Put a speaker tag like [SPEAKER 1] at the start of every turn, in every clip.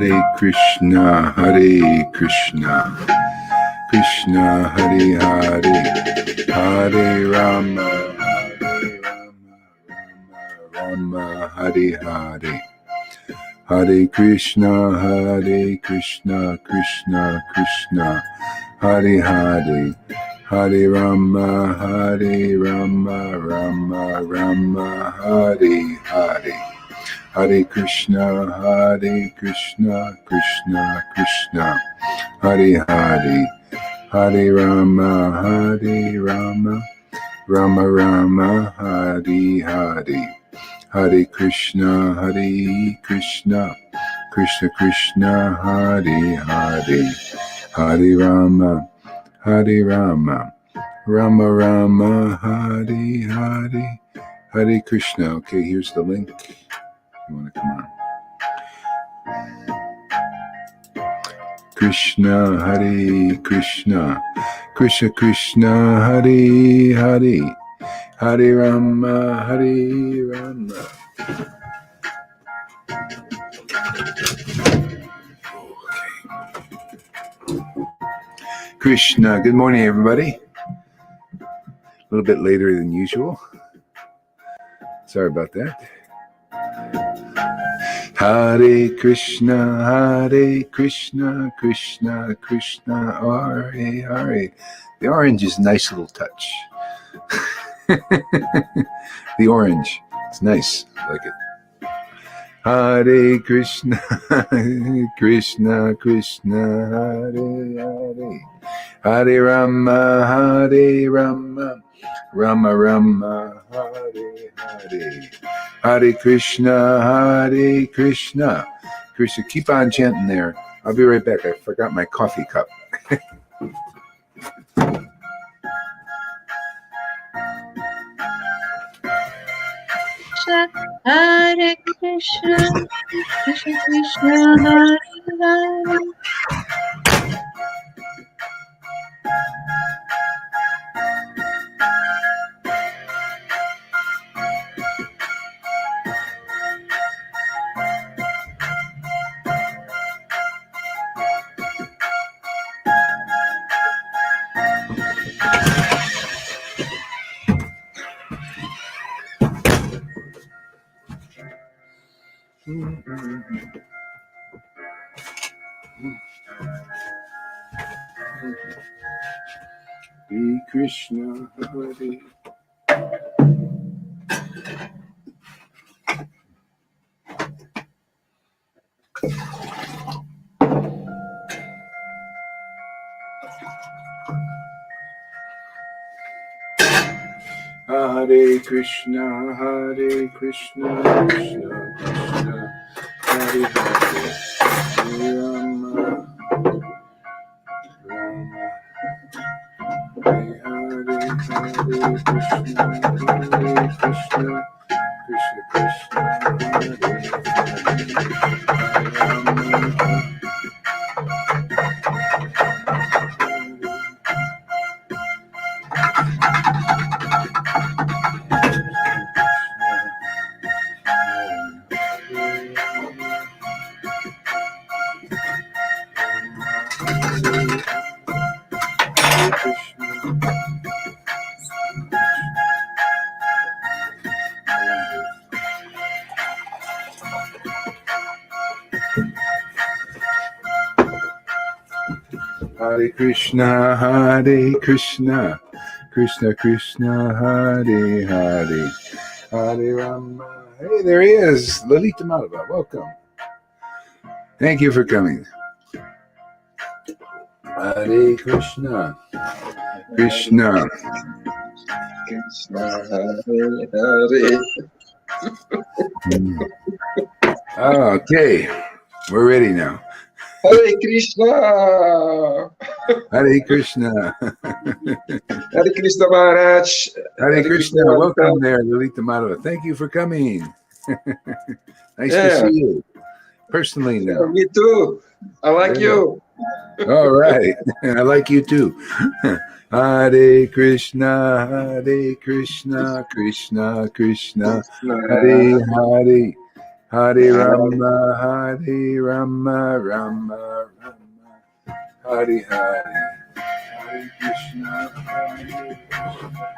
[SPEAKER 1] Hare Krishna, Krishna Hare Hare, Hare Rama, Rama Hare Hare. Hare Krishna, Krishna Krishna, Hare Hare, Hare Rama, Rama Hare Hare. Hare Krishna, Krishna Krishna, Hare Hare, Hare Rama, Rama Hare Hare. Hare Krishna, Krishna Krishna, Hare Hare, Hare Rama, Rama Hare Hare. Hare Krishna. Okay, here's the link. You want to come on? Krishna, Hare Krishna, Krishna Hare Hare, Hare Rama, Krishna. Good morning, everybody. A little bit later than usual. Sorry about that. Hare Krishna, Krishna Krishna, Hare. The orange is a nice little touch. The orange. It's nice. I like it. Hare Krishna, Krishna Hare Hare. Hare Rama, Rama Hare Hare. Hare Krishna, Krishna. Keep on chanting there. I'll be right back. I forgot my coffee cup.
[SPEAKER 2] Hare Krishna, Krishna Hare Hare.
[SPEAKER 1] Hare Krishna, Hare. Hare Krishna, Krishna Hare Hare, Hare Rama, Hare Krishna, Krishna Hare Hare. Hare Krishna, Krishna Hare Hare, Hare Rama. Hey, there he is, Lalita Madhava. Welcome. Thank you for coming. Hare Krishna, Krishna
[SPEAKER 3] Hare Hare.
[SPEAKER 1] Okay, we're ready now.
[SPEAKER 3] Hare Krishna.
[SPEAKER 1] Hare Krishna.
[SPEAKER 3] Hare Krishna Maharaj.
[SPEAKER 1] Hare Krishna. Welcome there, Lalita Madhava. Thank you for coming. Nice to see you personally now.
[SPEAKER 3] Me too. I like you.
[SPEAKER 1] All right. I like you too. Hare Krishna, Krishna Krishna, Hare Hare, Hare Rama, Hare Rama, Rama Rama, Hare Hare, Hare Krishna, Hare Krishna.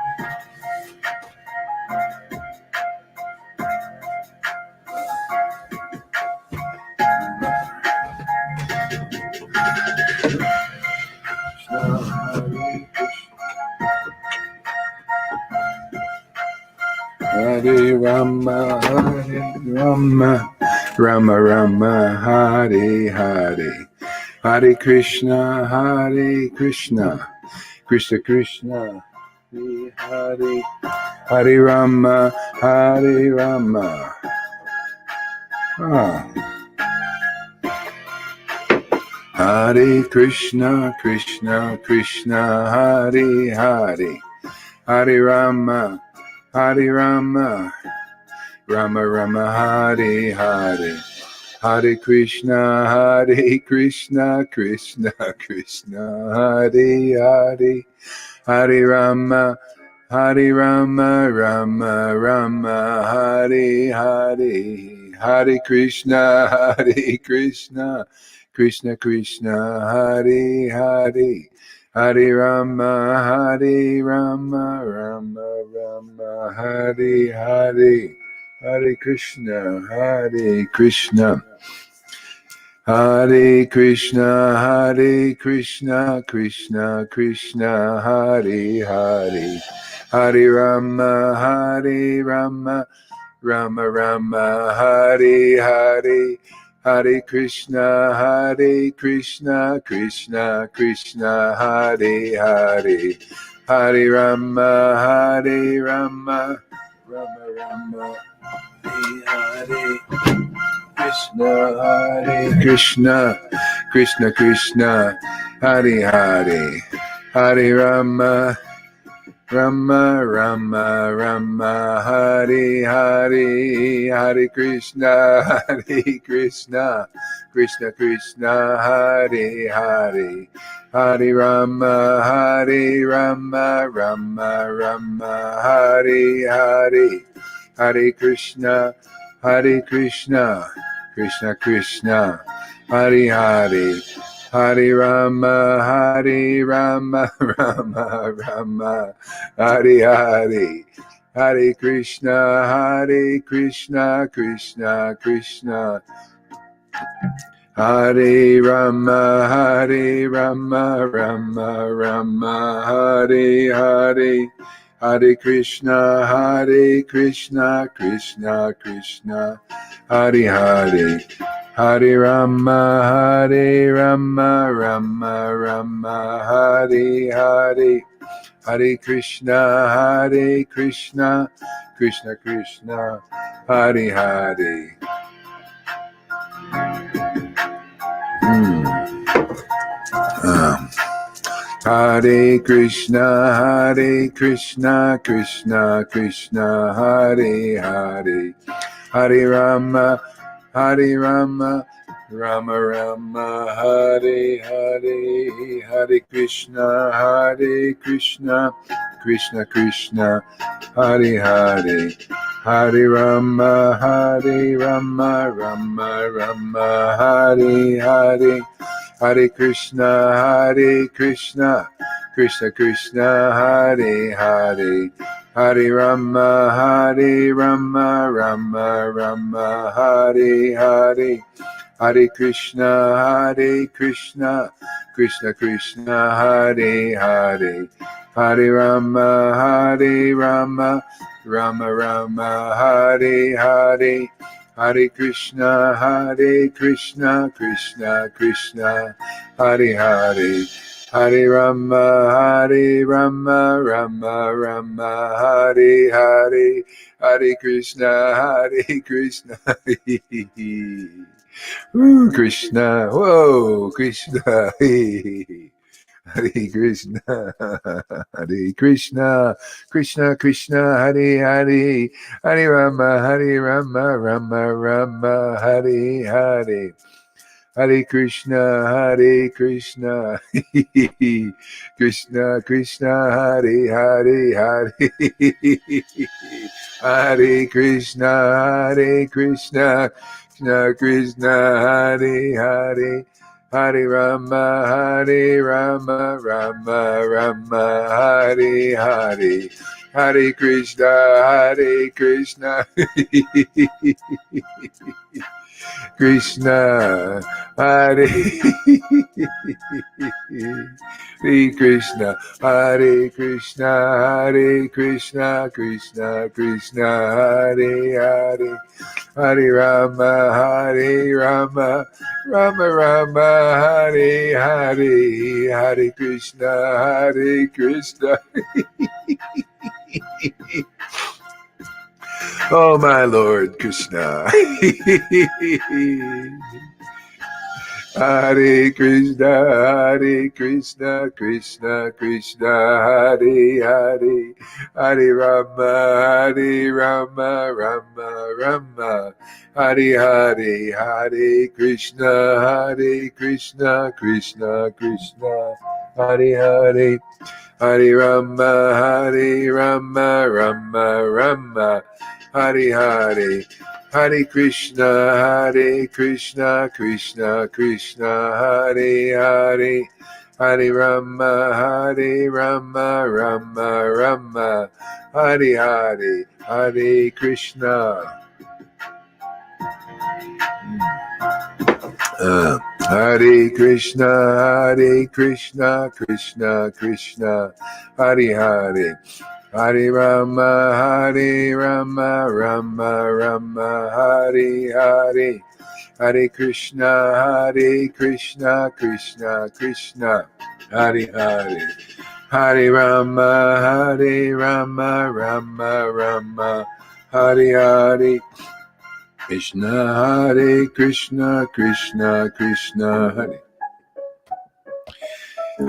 [SPEAKER 1] Hare Rama, Hare Rama, Rama Rama, Hare Hare, Hare Krishna, Hare Krishna, Krishna Krishna, Hare Hare, Hare Rama, Hare Rama. Hare Krishna, Krishna Krishna, Hare Hare, Hare Rama, Hare Rama, Rama Rama, Hare Hare, Hare Krishna, Hare Krishna, Krishna Krishna, Hare Hare, Hare Rama, Hare Rama, Rama Rama, Hare Hare, Hare Krishna, Hare Krishna, Krishna Krishna, Hare Hare, Hare Rama, Hare Rama, Rama Rama, Hare Hare, Hare Krishna, Hare Krishna, Hare Krishna, Hare Krishna, Krishna Krishna, Hare Hare, Hare Rama, Hare Rama, Rama Rama, Hare Hare, Hare Krishna, Hare Krishna, Krishna Krishna, Hare Hare, Hare Rama, Hare Rama, Rama Rama, Hare Hare, Krishna, Hare Krishna, Krishna Krishna, Hare Hare, Hare Rama, Rama Rama, Rama Hare Hare, Hare Krishna, Hare Krishna, Krishna Krishna, Hare Hare, Hare Rama, Hare Rama, Rama Rama, Hare Hare, Hare Krishna, Hare Krishna, Krishna Krishna, Hare Hare, Hare Rama, Hare Rama, Rama Rama, Hare Hare, Hare Krishna, Hare Krishna, Krishna Krishna, Hare Rama, Hare Rama, Rama Rama, Hare Hare, Hare Krishna, Hare Krishna, Krishna Krishna, Hare Hare, Hare Rama, Hare Rama, Rama Rama, Hare Hare, Hare Krishna, Hare Krishna, Krishna Krishna, Hare Hare. Hare Krishna, Hare Krishna, Krishna Krishna, Hare Hare, Hare Rama, Hare Rama, Rama Rama, Hare Hare, Hare Krishna, Hare Krishna, Krishna Krishna, Hare Hare, Hare Rama, Hare Rama, Rama Rama, Hare Hare, Hare Krishna, Hare Krishna, Krishna Krishna, Hare Hare, Hare Rama, Hare Rama, Rama Rama, Hare Hare, Hare Krishna, Hare Krishna, Krishna Krishna, Hare Hare, Hare Rama, Hare Rama, Rama Rama, Hare Hare, Hare Krishna, Hare Krishna, Krishna Krishna, Hare Hare, Hare Rama, Hare Rama, Rama Rama, Hare Hare, Hare Krishna, Hare Krishna. Ooh, Krishna, whoa, Krishna. Hare Krishna, Hare Krishna, Krishna Krishna, Hare Hare, Hare Rama, Hare Rama, Rama Rama, Hare Hare, Hare Krishna, Hare Krishna, Krishna Krishna, Hare Hare, Hare Hare Krishna, Hare Krishna, Krishna Krishna, Hare Hare, Hare Rama, Hare Rama, Rama Rama, Hare Hare, Hare Krishna, Hare Krishna, Krishna, Hare Hare Krishna, Hare Krishna, Hare Krishna, Krishna Krishna, Hare Hare, Hare Rama, Hare Rama, Rama Rama, Hare Hare, Hare Krishna, Hare Krishna. Oh, my Lord Krishna. Hare Krishna, Hare Krishna, Krishna Krishna, Hare Hare, Hare Rama, Hare Rama, Rama Rama, Hare Hare, Hare Krishna, Hare Krishna, Krishna Krishna, Hare Hare, Hare Rama, Hare Rama, Rama Rama, Hare Hare, Hare Krishna, Hare Krishna, Krishna Krishna, Hare Hare, Hare Rama, Hare Rama, Rama Rama, Hare Hare, Hare Krishna. Hare Krishna, Hare Krishna, Krishna Krishna, Hare Hare, Hare Rama, Hare Rama, Rama Rama, Hare Hare, Hare Krishna, Hare Krishna, Krishna Krishna, Hare Hare, Hare Rama, Hare Rama, Rama Rama, Hare Hare, Krishna, Hare Krishna, Krishna Krishna, Hare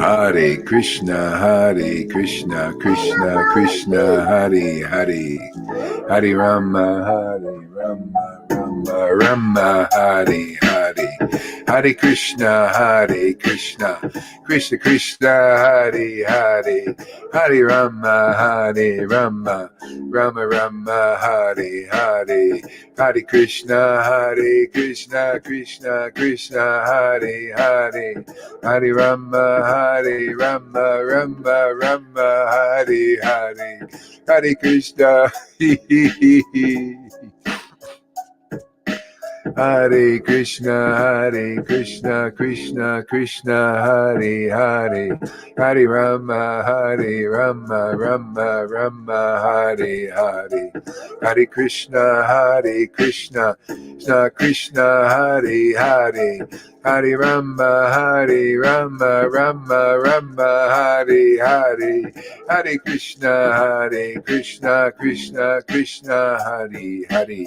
[SPEAKER 1] Hare Krishna, Hare Krishna, Krishna Krishna, Hare Hare, Hare Rama, Hare Rama, Rama Rama, Hare Hare, Hare Krishna, Hare Krishna, Krishna Krishna, Hare Hare, Hare Rama, Hare Rama, Rama Rama, Hare Hare, Hare Krishna, Hare Krishna, Krishna Krishna, Hare Hare, Hare Rama, Hare Rama, Rama Rama, Hare Hare, Hare Krishna, Hare Krishna, Hare Krishna, Krishna Krishna, Hare Hare, Hare Rama, Hare Rama, Rama Rama, Hare Hare, Hare Krishna, Hare Krishna, Krishna Krishna, Hare Hare, Hare Rama, Hare Rama, Rama Rama, Hare Hare, Hare Krishna, Krishna Krishna, Hare Hare,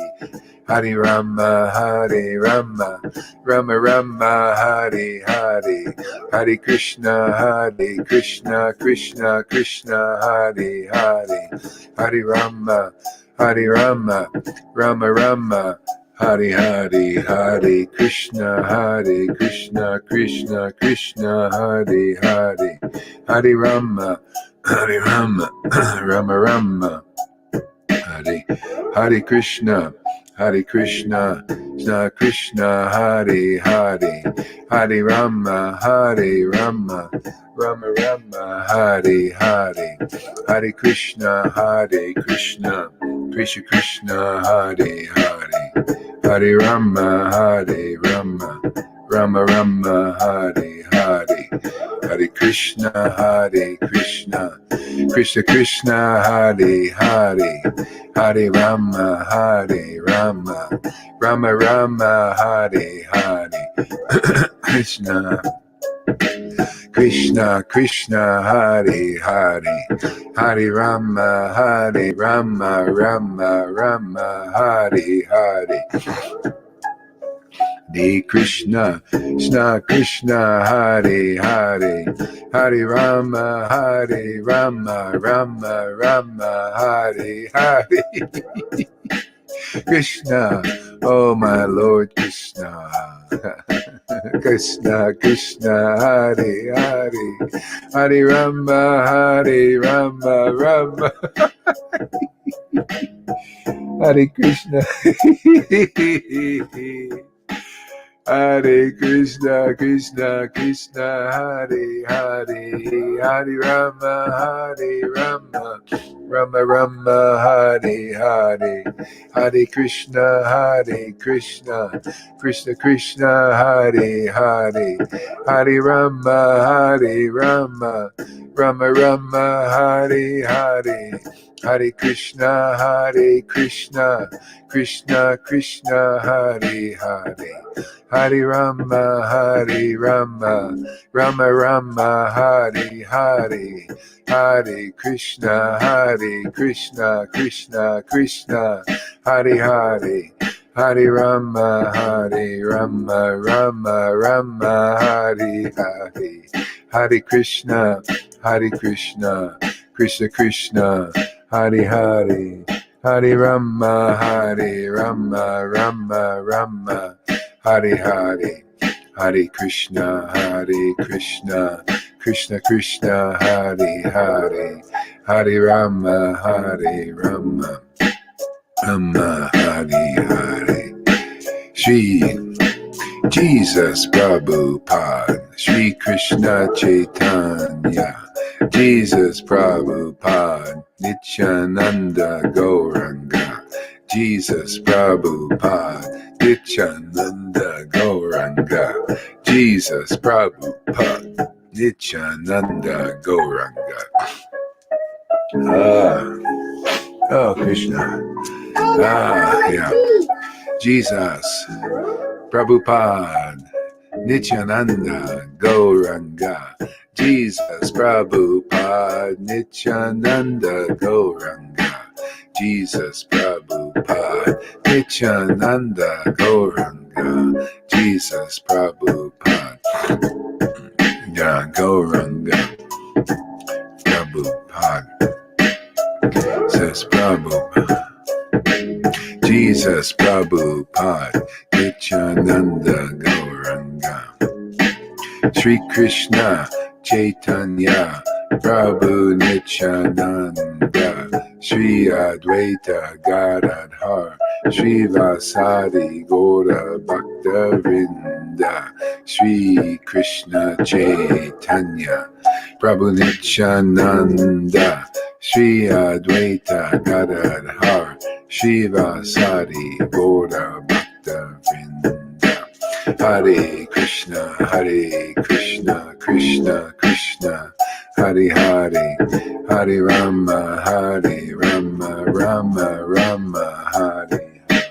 [SPEAKER 1] Hare Rama, Hare Rama, Rama Rama, Hare Hare, Hare Krishna, Krishna Krishna, Hare Hare, Hare Rama, Rama Rama, Hare Hare, Hare Krishna, Krishna Krishna, Hare Hare, Hare Rama, Rama Rama, Hare Krishna, Krishna Krishna, Hare Hare, Hare Rama, Rama Rama, Hare Hare, Hare Krishna, Krishna Krishna, Hare Hare, Hare Rama, Rama Rama, Hare Hare, Hare Krishna, Krishna Krishna, Hare Hare, Hare Rama, Rama Rama, Hare Hare, Krishna Krishna, Hare Hare, Hare Rama, Rama Rama, Hare Hare, Hare Krishna, Krishna, Hare Hare, Hare Rama, Rama Rama, Hare Hare, Krishna, oh my Lord Krishna, Krishna Hare Hare, Hare Rama, Rama Rama, Hare Krishna. Hare Krishna, Krishna, Krishna, Hare Hare, Hare Rama, Hare Rama, Rama Rama, Hare Hare, Hare Krishna, Hare Krishna, Krishna Krishna, Hare Hare, Hare Rama, Hare Rama, Rama Rama, Hare Hare, Hare Krishna, Hare Krishna, Krishna Krishna, Hare Hare. Hare Rama, Hare Rama, Rama Rama, Hare Hare, Hare Krishna, Hare Krishna, Krishna Krishna, Hare Hare, Hare Rama, Hare Rama, Rama Rama, Hare Hare, Hare Krishna, Hare Krishna, Krishna Krishna, Hare Hare, Hare Rama, Hare Rama, Rama Rama, Hare Hare, Hare Krishna, Hare Krishna, Krishna Krishna, Hare Hare, Hare Rama, Hare Rama, Rama Hare Hare. Shri Jesus Prabhupada, Shri Krishna Chaitanya, Jesus Prabhupada, Nityananda Gauranga, Jesus Prabhupada, Nityananda Gauranga, Jesus Prabhupada, Nityananda Gauranga. Oh Krishna. Yeah. Jesus Prabhupada, Nityananda Gauranga, Jesus Prabhupada, Nityananda Gauranga, Jesus Prabhupada, Nityananda Gauranga, Jesus Prabhupada, yeah, Gauranga, Prabhupada, says Prabhupada. Jesus Prabhupada, Nityananda Gauranga, Sri Krishna Chaitanya, Prabhu Nityananda, Sri Advaita Gadadhar, Sri Vasadi Gaura Bhakta Vrinda, Sri Krishna Chaitanya, Prabhu Nityananda, Sri Advaita Gadadhar, Shiva Sadi Gaura Bhakta Vrinda. Hare Krishna, Krishna Krishna, Hare Hare, Hare Rama, Rama Rama, Hare Hare,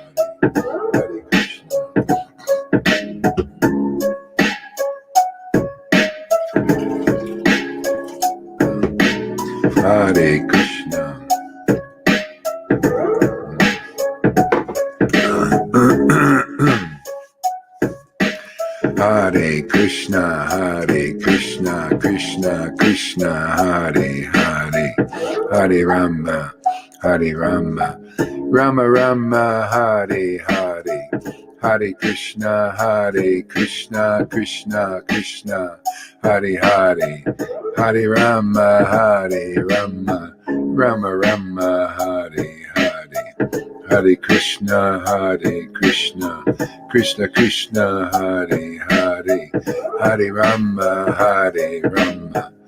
[SPEAKER 1] Hare Krishna. Hare Krishna. Hare Krishna, Krishna Krishna, Hare Hare, Hare Rama, Rama Rama, Hare Hare, Hare Krishna, Krishna Krishna, Hare Hare, Hare Rama, Rama Rama, Hare Hare, Hare Krishna, Krishna Krishna, Hare Hare, Hare Rama,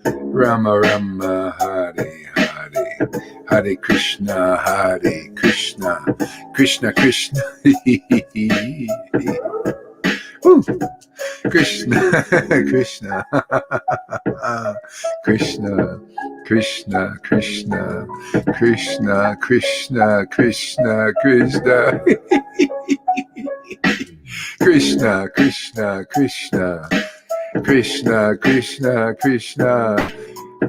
[SPEAKER 1] Rama Rama, Hare Hare, Hare Krishna, Krishna Krishna, Woo. Krishna, Krishna, Krishna, Krishna, Krishna, Krishna, Krishna, Krishna, Krishna, Krishna, Krishna, Krishna, Krishna, Krishna, Krishna,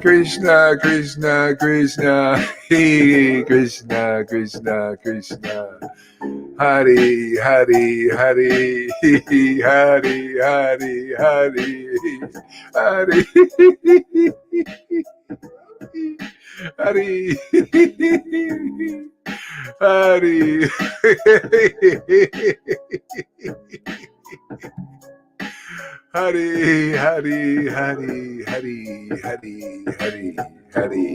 [SPEAKER 1] Krishna, Krishna, Krishna, He, Krishna, Krishna, Krishna, Hare, Hare, Hare, Hare, Hare, Hare, Hare, Hare, Hare, Hare, Hare, Hare, Hare, Hare, Hare, Hare.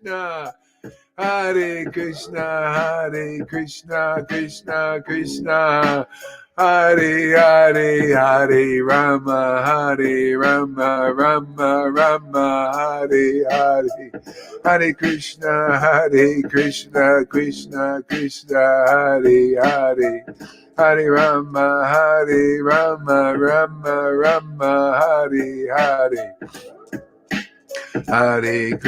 [SPEAKER 1] Krishna. Hare Krishna, Krishna Krishna. Hare Hare Rama, Rama Hare. Hare Krishna, Krishna Hare. Hare Rama, Rama Hare. Hare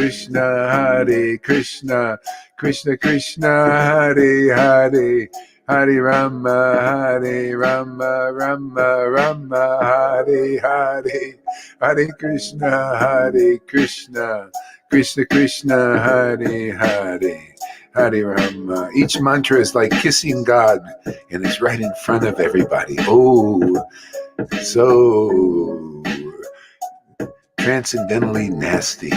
[SPEAKER 1] Krishna, Krishna Hare Hare. Hare Rama, Rama Hare Hare. Hare Krishna, Krishna Hare Hare. Hare Rama. Each mantra is like kissing God, and it's right in front of everybody. Oh, so transcendentally nasty.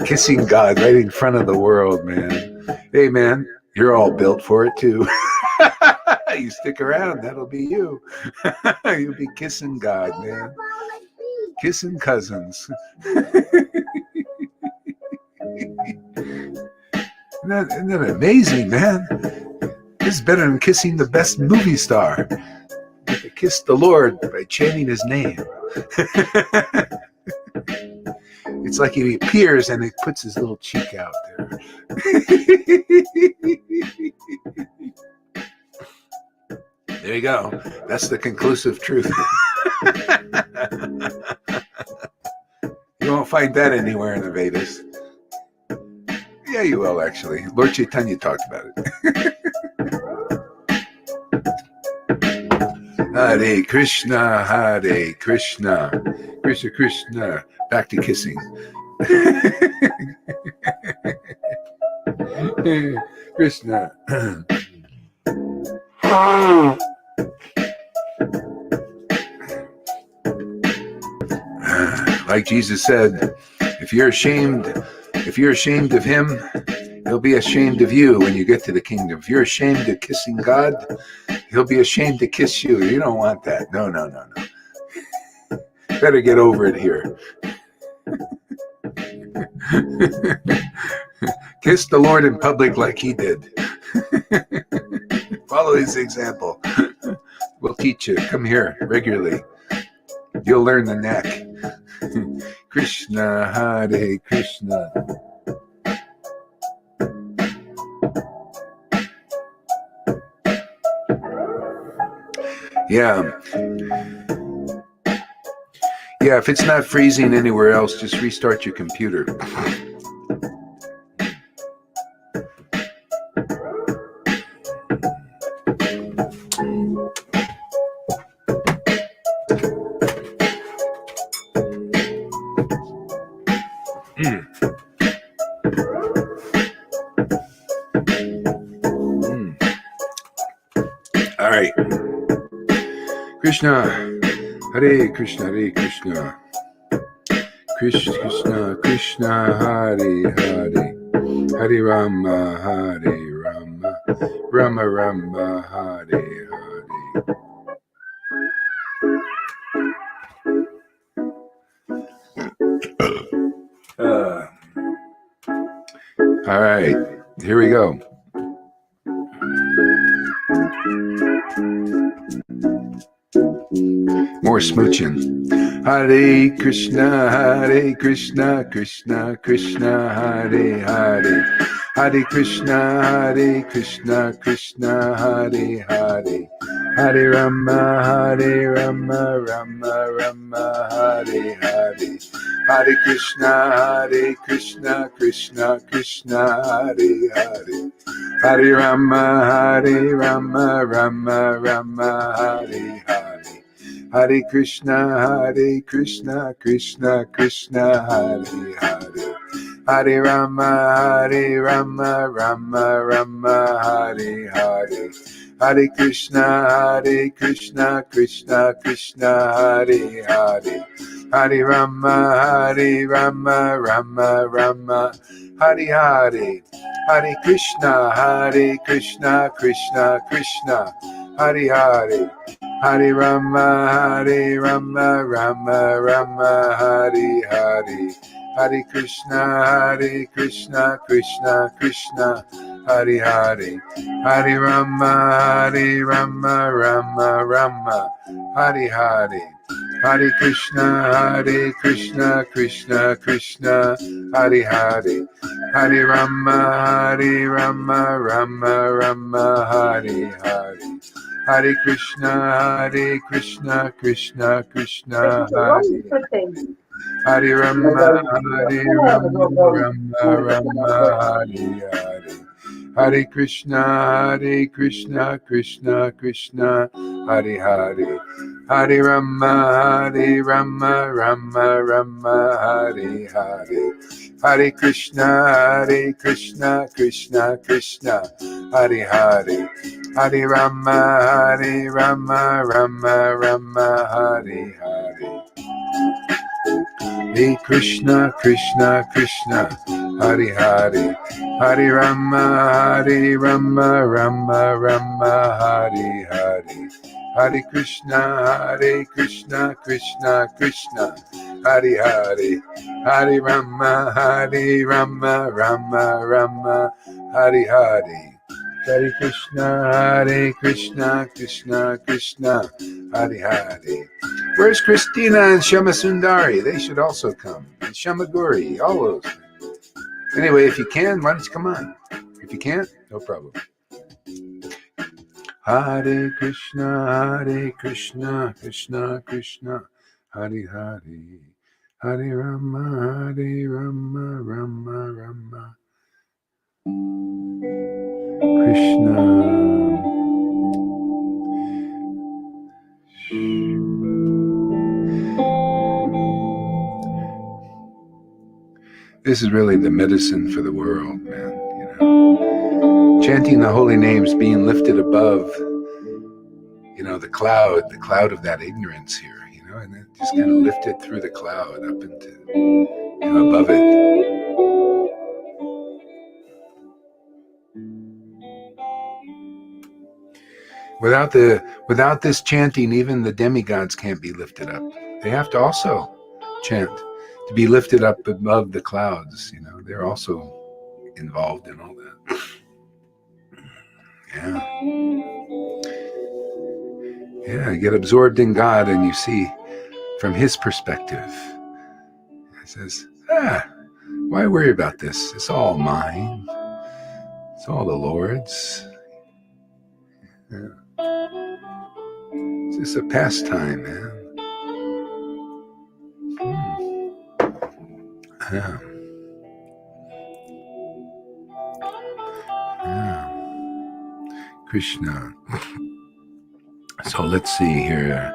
[SPEAKER 1] Kissing God right in front of the world, man. Hey, man, you're all built for it too. You stick around, that'll be you. You'll be kissing God, man. Kissing cousins. Isn't that amazing, man? This is better than kissing the best movie star. You can kiss the Lord by chanting his name. It's like he appears and he puts his little cheek out there. There you go. That's the conclusive truth. You won't find that anywhere in the Vedas. Yeah, you will, actually. Lord Chaitanya talked about it. Hare Krishna, Krishna Krishna. Back to kissing. Krishna. Like Jesus said, if you're ashamed of him, he'll be ashamed of you when you get to the kingdom. If you're ashamed of kissing God, he'll be ashamed to kiss you. You don't want that. No. Better get over it here. Kiss the Lord in public like he did. Follow his example. We'll teach you. Come here regularly. You'll learn the knack. Krishna, Hare Krishna. Yeah, if it's not freezing anywhere else, just restart your computer. All right. Krishna, Hare Krishna, Hare Krishna, Krishna, Krishna, Hare Hare, Hare Rama, Rama Rama, Hare Hare. All right, here we go. More smooching. Hare Krishna, Krishna Krishna, Hare Hare. Hare Krishna, Krishna Hare Hare. Hare Rama, Rama Hare Hare. Hare Krishna, Krishna Krishna Hare Hare. Hare Rama, Rama Hare Hare. Hare Krishna, Krishna Krishna Hare Hare. Hare Rama, Rama Hare Hare. Hare Krishna, Krishna Krishna Hare Hare. Hare Rama, Rama Hare Hare. Hare Krishna, Krishna Krishna Hare Hare. Hare Rama, Rama Rama, Hare Hare. Hare Krishna, Krishna Krishna, Hare Hare. Hare Rama, Rama Rama, Hare Hare. Hare Krishna, Krishna Krishna, Hare Hare. Hare Rama, Rama Rama, Hare Hare. Hare Krishna, Krishna Krishna, Hare Hare Rama, Rama Rama, Hare Hare. Hare Krishna, Krishna Krishna, Hare Hare. Hare Rama, Rama Rama, Hare Hare. Hare Krishna, Krishna Krishna, Hare Hare. Hare Rama, Rama Rama, Hare Hare. Hare Krishna, Krishna, Hare Hare. Hare Rama, Rama Rama, Hare Hare. Hare Krishna, Krishna Krishna, Hare Hare. Hare Rama, Rama Rama, Hare Hare. Hare Krishna, Krishna Krishna, Hare Hare. Where's Christina and Shama Sundari? They should also come. And Shama Guri, all those. Anyway, if you can, why don't you come on? If you can't, no problem. Hare Krishna, Krishna Krishna, Hare Hare. Hare Rama, Rama Rama. Krishna. This is really the medicine for the world, man. You know, chanting the holy names, being lifted above, you know, the cloud of that ignorance here, you know, and then just kind of lifted through the cloud up into, you know, above it. Without this chanting, even the demigods can't be lifted up. They have to also chant to be lifted up above the clouds. You know, they're also involved in all that. Yeah, get absorbed in God and you see from his perspective. He says, why worry about this? It's all mine. It's all the Lord's. Yeah. It's just a pastime, man. Yeah. Krishna. So let's see here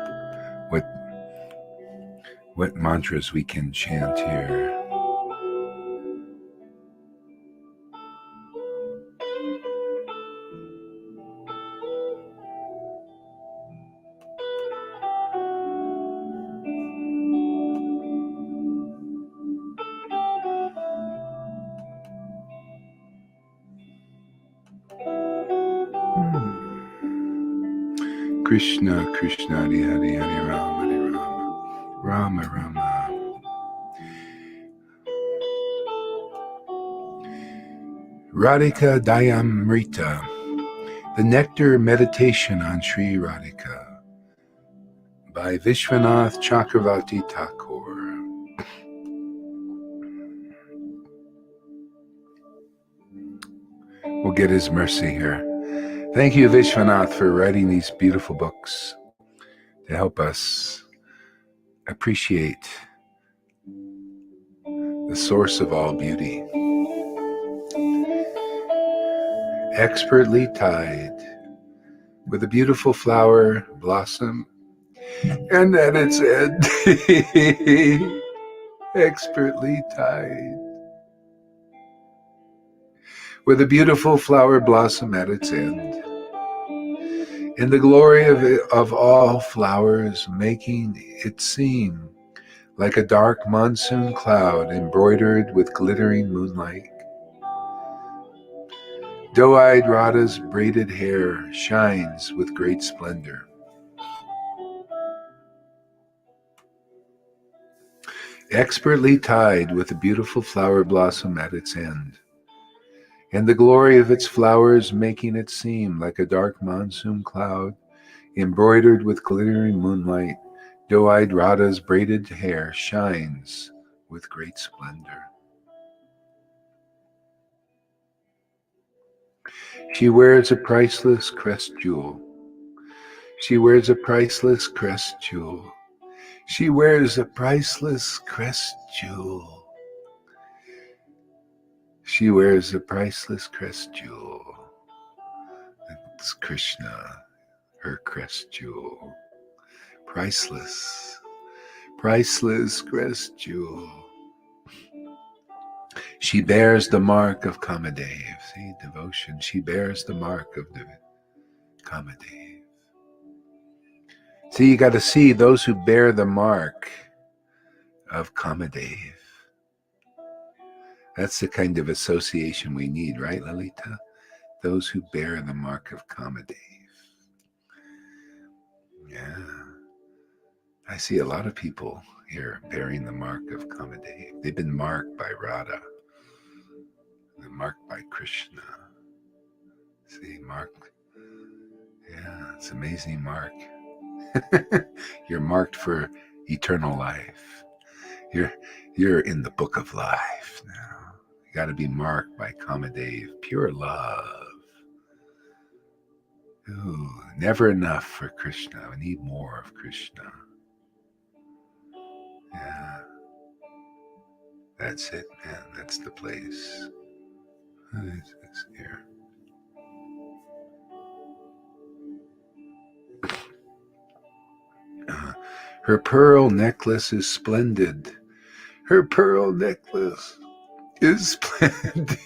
[SPEAKER 1] what mantras we can chant here. Krishna, Krishna, Hare Hare, Hare Rama, Rama Rama. Radhika Dayamrita, the Nectar Meditation on Sri Radhika, by Vishwanath Chakravarti Thakur. We'll get his mercy here. Thank you, Vishwanath, for writing these beautiful books to help us appreciate the source of all beauty. Expertly tied with a beautiful flower blossom and at its end, expertly tied with a beautiful flower blossom at its end. In the glory of all flowers, making it seem like a dark monsoon cloud embroidered with glittering moonlight. Doe-eyed Radha's braided hair shines with great splendor. expertly tied with a beautiful flower blossom at its end, and the glory of its flowers making it seem like a dark monsoon cloud embroidered with glittering moonlight. Doe-eyed Radha's braided hair shines with great splendor. She wears a priceless crest jewel. She wears a priceless crest jewel. She wears a priceless crest jewel. She wears a priceless crest jewel. It's Krishna, her crest jewel. Priceless, priceless crest jewel. She bears the mark of Kamadev. See, devotion. She bears the mark of the Kamadev. See, you got to see those who bear the mark of Kamadev. That's the kind of association we need, right, Lalita? Those who bear the mark of Kamadev. Yeah. I see a lot of people here bearing the mark of Kamadev. They've been marked by Radha. They're marked by Krishna. See, marked. Yeah, it's an amazing mark. You're marked for eternal life. You're in the book of life now. You got to be marked by Kamadev, pure love. Ooh, never enough for Krishna. We need more of Krishna. Yeah, that's it, man. That's the place. What is this here? Her pearl necklace is splendid. Her pearl necklace is splendid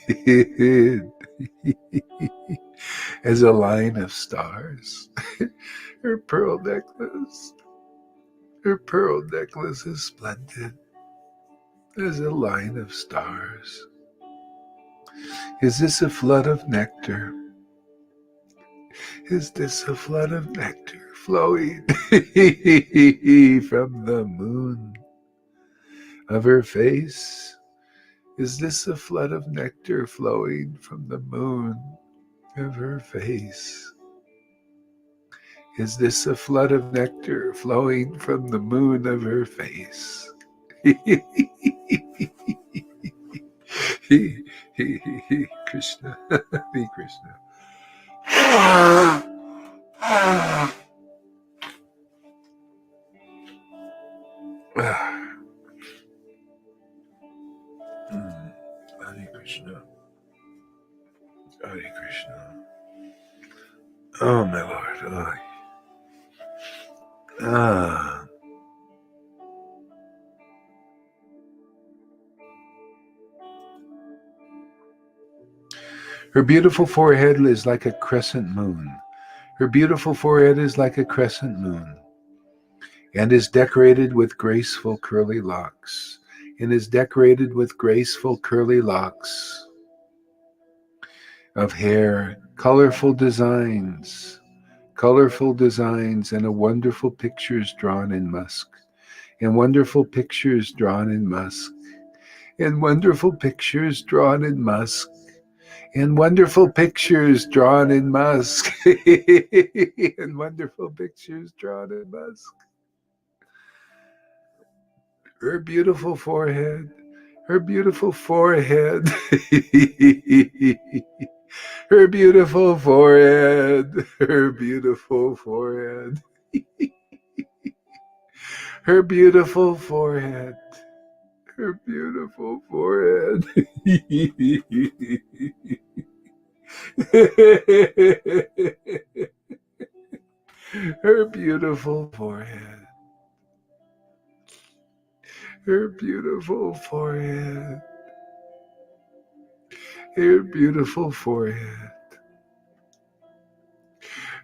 [SPEAKER 1] as a line of stars. Her pearl necklace is splendid as a line of stars. Is this a flood of nectar? Is this a flood of nectar flowing from the moon of her face? Is this a flood of nectar flowing from the moon of her face? Is this a flood of nectar flowing from the moon of her face? Krishna, be Krishna. Hare Krishna. Hare Krishna. Oh, my Lord. Oh. Her beautiful forehead is like a crescent moon. Her beautiful forehead is like a crescent moon, and is decorated with graceful curly locks. And is decorated with graceful curly locks of hair, colorful designs, and a wonderful pictures drawn in musk, and wonderful pictures drawn in musk, and wonderful pictures drawn in musk, and wonderful pictures drawn in musk, and wonderful pictures drawn in musk. Her beautiful forehead, her beautiful forehead, her beautiful forehead, her beautiful forehead, her beautiful forehead, her beautiful forehead. Her beautiful forehead. Her beautiful forehead. Her beautiful forehead.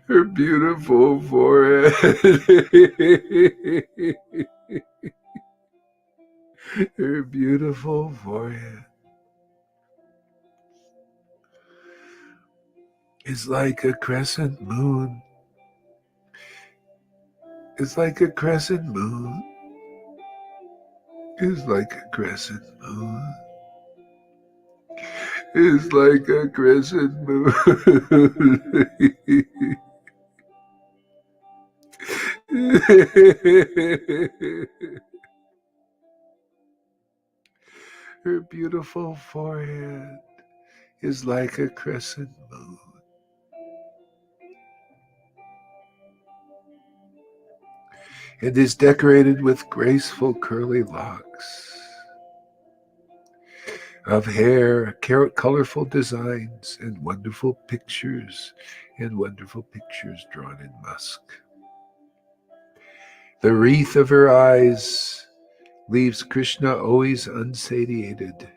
[SPEAKER 1] Her beautiful forehead. Her beautiful forehead is like a crescent moon. It's like a crescent moon. is like a crescent moon. Is like a crescent moon. Her beautiful forehead is like a crescent moon. It is decorated with graceful curly locks of hair, colorful designs, and wonderful pictures drawn in musk. The wreath of her eyes leaves Krishna always unsatiated.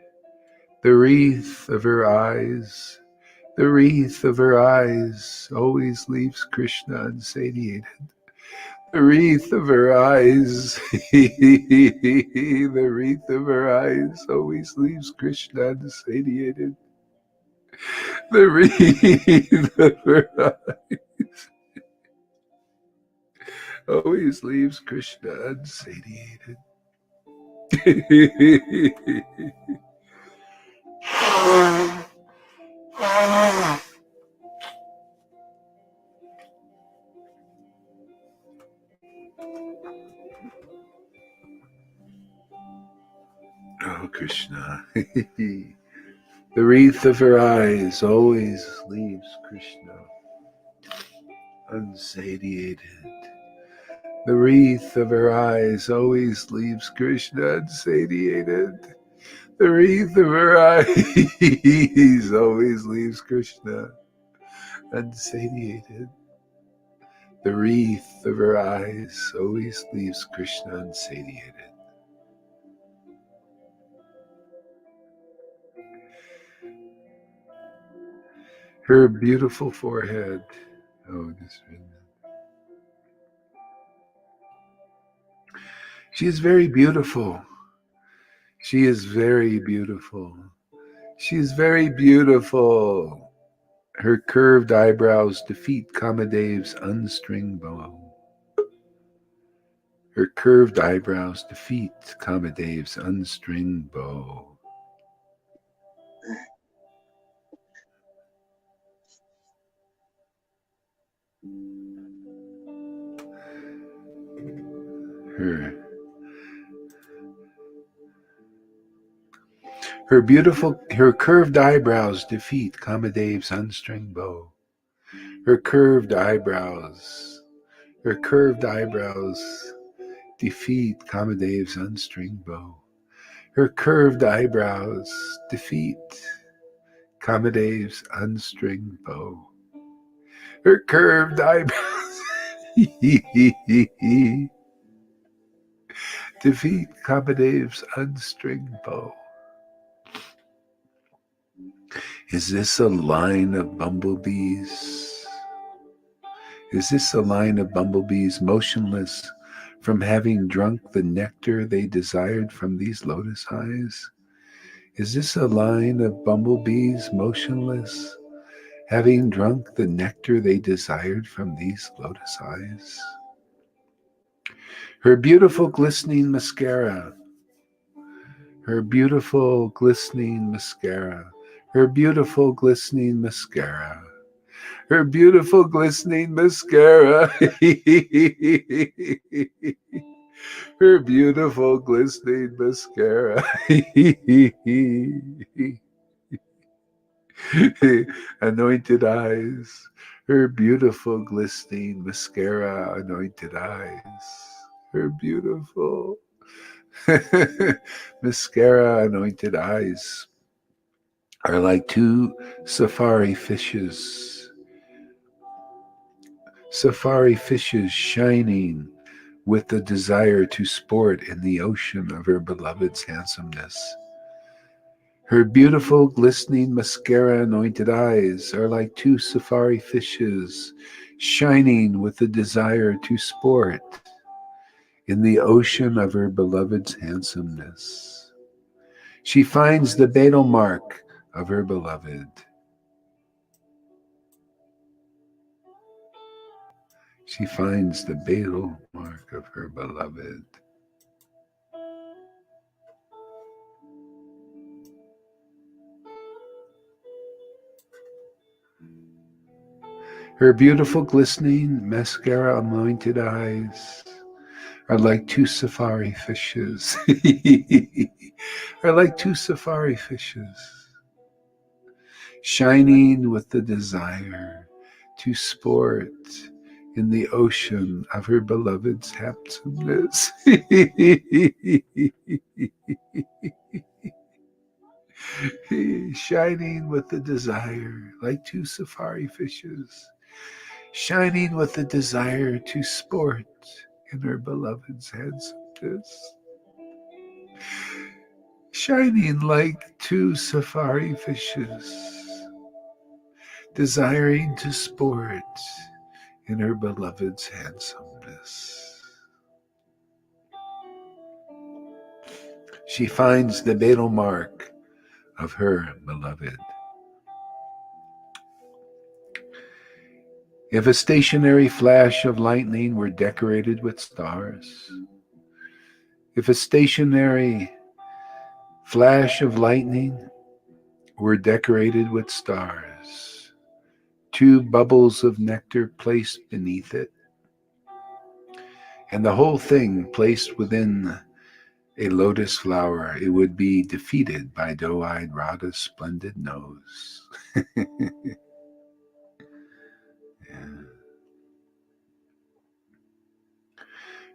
[SPEAKER 1] The wreath of her eyes, always leaves Krishna unsatiated. The wreath of her eyes, the wreath of her eyes always leaves Krishna unsatiated. The wreath of her eyes always leaves Krishna unsatiated. Oh, Krishna. The wreath of her eyes always leaves Krishna unsatiated. The wreath of her eyes always leaves Krishna unsatiated. The wreath of her eyes always leaves Krishna unsatiated. The wreath of her eyes always leaves Krishna unsatiated. Her beautiful forehead. Oh, just she is very beautiful. She is very beautiful. She is very beautiful. Her curved eyebrows defeat Kamadev's unstringed bow. Her curved eyebrows defeat Kamadev's unstringed bow. Her curved eyebrows defeat Kamadev's unstringed bow. Her curved eyebrows defeat Kamadev's unstringed bow. Her curved eyebrows defeat Kamadev's unstringed bow. Her curved eyebrows defeat Kamadev's unstringed bow. Is this a line of bumblebees? Is this a line of bumblebees motionless from having drunk the nectar they desired from these lotus eyes? Is this a line of bumblebees motionless, having drunk the nectar they desired from these lotus eyes? Her beautiful glistening mascara, her beautiful glistening mascara, her beautiful glistening mascara, her beautiful glistening mascara, her beautiful glistening mascara. Anointed eyes, her beautiful glistening mascara, anointed eyes, her beautiful mascara, anointed eyes are like two safari fishes shining with the desire to sport in the ocean of her beloved's handsomeness. Her beautiful, glistening, mascara-anointed eyes are like two safari fishes shining with the desire to sport in the ocean of her beloved's handsomeness. She finds the betel mark of her beloved. She finds the betel mark of her beloved. Her beautiful, glistening, mascara-anointed eyes are like two safari fishes. Are like two safari fishes, shining with the desire to sport in the ocean of her beloved's handsomeness. Shining with the desire, like two safari fishes, shining with the desire to sport in her beloved's handsomeness. Shining like two safari fishes, desiring to sport in her beloved's handsomeness. She finds the betel mark of her beloved. If a stationary flash of lightning were decorated with stars, if a stationary flash of lightning were decorated with stars, two bubbles of nectar placed beneath it, and the whole thing placed within a lotus flower, it would be defeated by doe-eyed Radha's splendid nose. Yeah.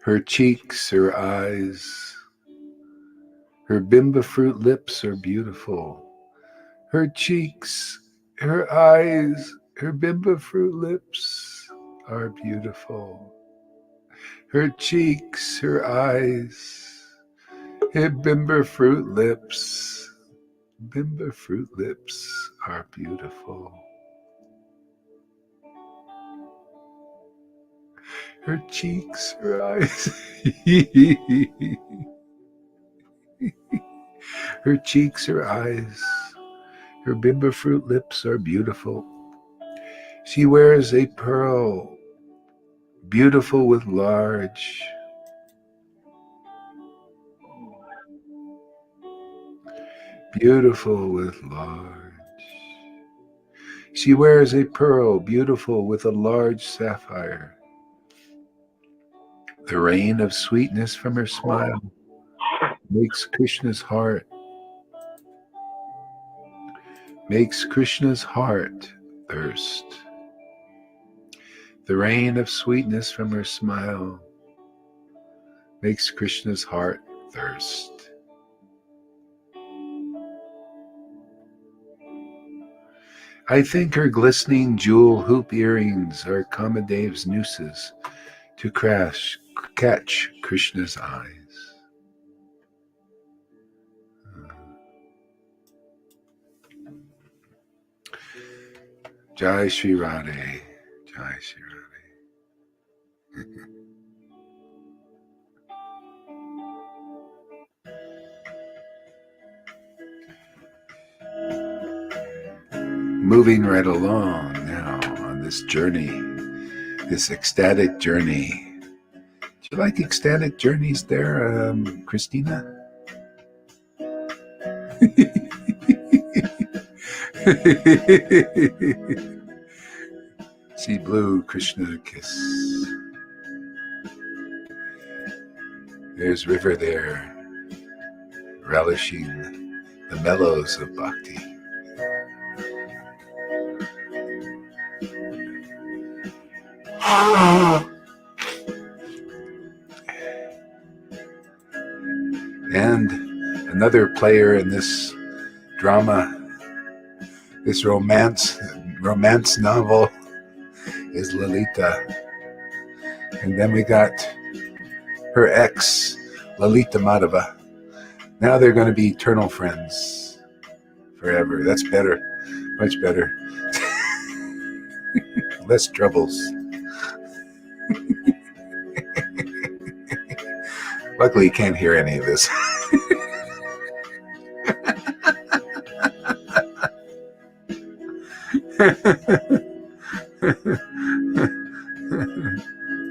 [SPEAKER 1] Her cheeks, her eyes, her bimba fruit lips are beautiful. Her cheeks, her eyes, her bimba fruit lips are beautiful. Her cheeks, her eyes, her bimba fruit lips are beautiful. Her cheeks, her eyes, her cheeks, her eyes, her bimba fruit lips are beautiful. She wears a pearl, beautiful with large, beautiful with large. She wears a pearl, beautiful with a large sapphire. The rain of sweetness from her smile makes Krishna's heart thirst. The rain of sweetness from her smile makes Krishna's heart thirst. I think her glistening jewel hoop earrings are Kamadev's nooses to catch Krishna's eyes. Jai Shri Radhe, Jai Shri Radhe. Moving right along now on this journey, this ecstatic journey. Do you like ecstatic journeys there, Christina? She blew Krishna a kiss. There's river there, relishing the mellows of bhakti. And another player in this drama, this romance novel, is Lalita. And then we got her ex, Lalita Madhava. Now they're going to be eternal friends forever. That's better, much better. Less troubles. Luckily, you can't hear any of this.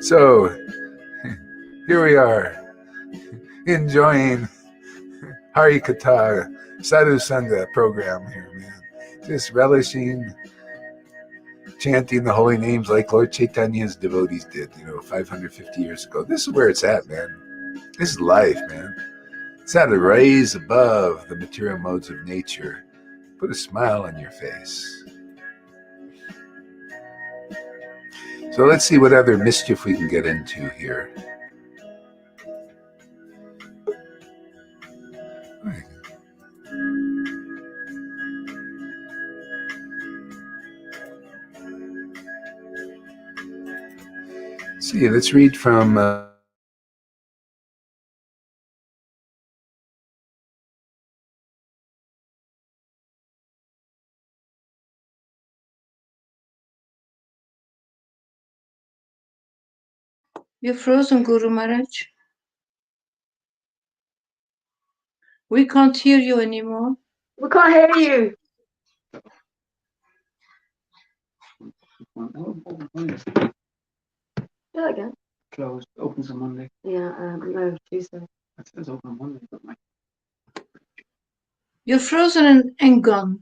[SPEAKER 1] So, here we are, enjoying Hari Katha Sadhu Sangha program here, man. Just relishing chanting the holy names like Lord Chaitanya's devotees did, 550 years ago. This is where it's at, man. This is life, man. It's how to rise above the material modes of nature. Put a smile on your face. So let's see what other mischief we can get into here. See, let's read from
[SPEAKER 2] You're frozen, Guru Maharaj. We can't hear you anymore.
[SPEAKER 4] We can't hear you. Do that again.
[SPEAKER 5] Closed. Opens on Monday.
[SPEAKER 4] Yeah, no, Tuesday.
[SPEAKER 5] It says open on Monday, but my
[SPEAKER 2] You're frozen and gone.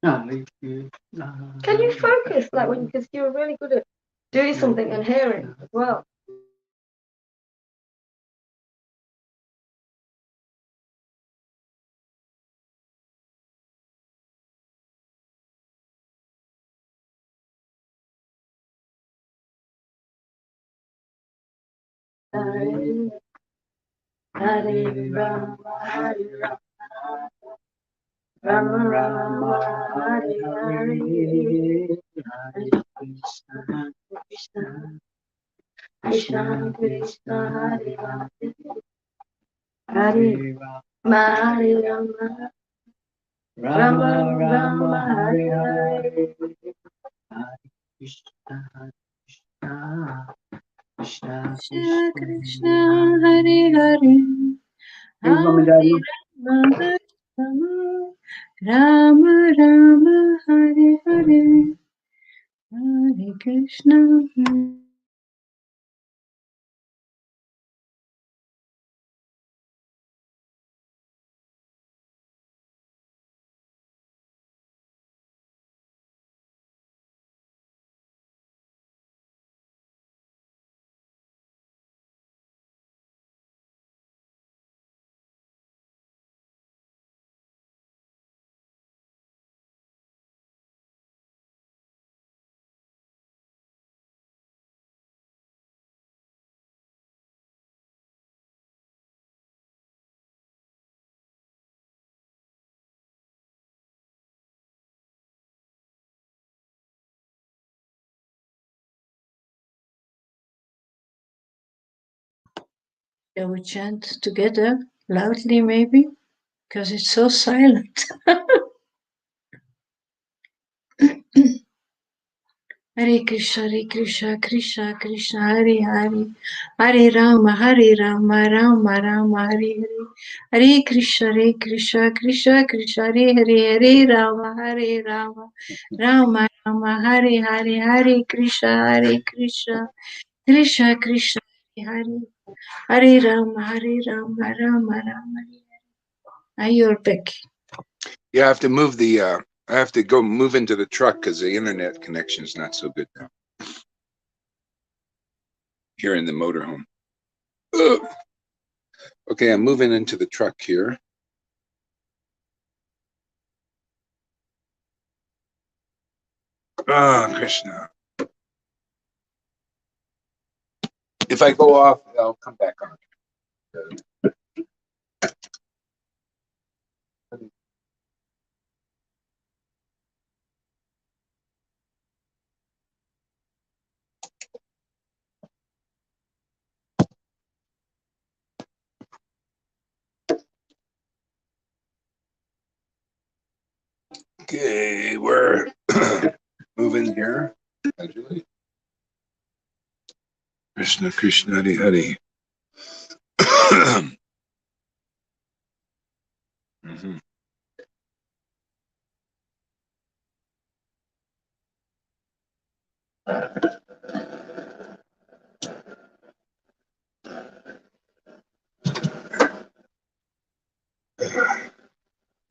[SPEAKER 4] Can you focus like when, because you were really good at doing something and hearing as well. Hare Rama, Hare Rama, Rama Rama, Hare Hare, Hare Krishna, Krishna, Krishna Krishna, Hare Hare, Hare Rama, Hare Rama, Rama Rama, Hare Hare,
[SPEAKER 5] Krishna,
[SPEAKER 2] Krishna Krishna, Hare Hare, Hare Rama, Hare Rama, Rama Rama, Hare Hare, Hare Krishna. Shall we chant together, loudly maybe? Because it's so silent. Hare Krishna, Krishna Krishna, Hare Hare, Hare Rama, Rama Rama, Hare Hare. Hare Krishna, Krishna Krishna, Hare Hare, Hare Rama, Rama Rama, Hare Hare, Hare Krishna, Krishna Krishna, Hare Hare, Hare Rama, Rama Rama, Hare Hare. Now you're back.
[SPEAKER 1] Yeah, I have to move I have to go move into the truck because the internet connection is not so good now. Here in the motorhome. Ugh. Okay, I'm moving into the truck here. Krishna. If I go off, I'll come back on. Okay, we're moving here. Gradually. Krishna, Krishna, Hare Hare. Mm-hmm.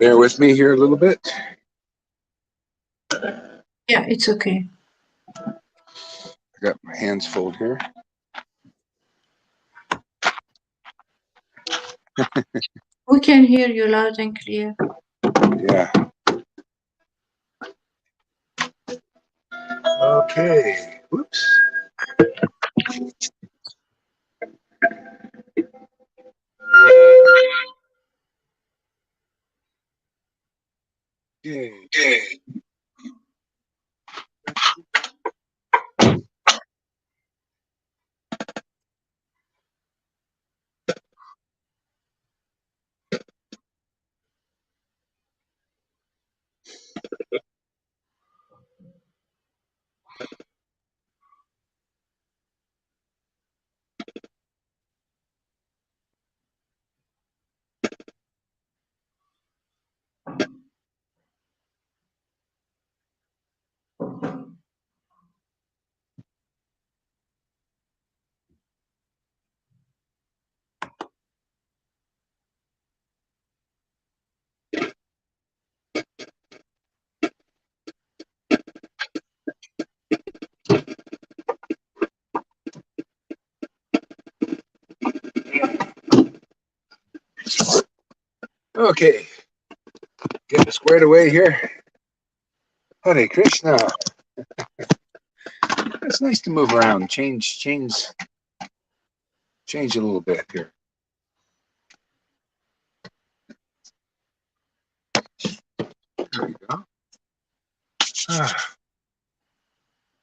[SPEAKER 1] Bear with me here a little bit.
[SPEAKER 2] Yeah, it's okay.
[SPEAKER 1] I got my hands full here.
[SPEAKER 2] We can hear you loud and clear.
[SPEAKER 1] Yeah. Okay. Whoops. Okay. Okay. Getting squared away here. Hare Krishna. It's nice to move around, change a little bit here. There we go.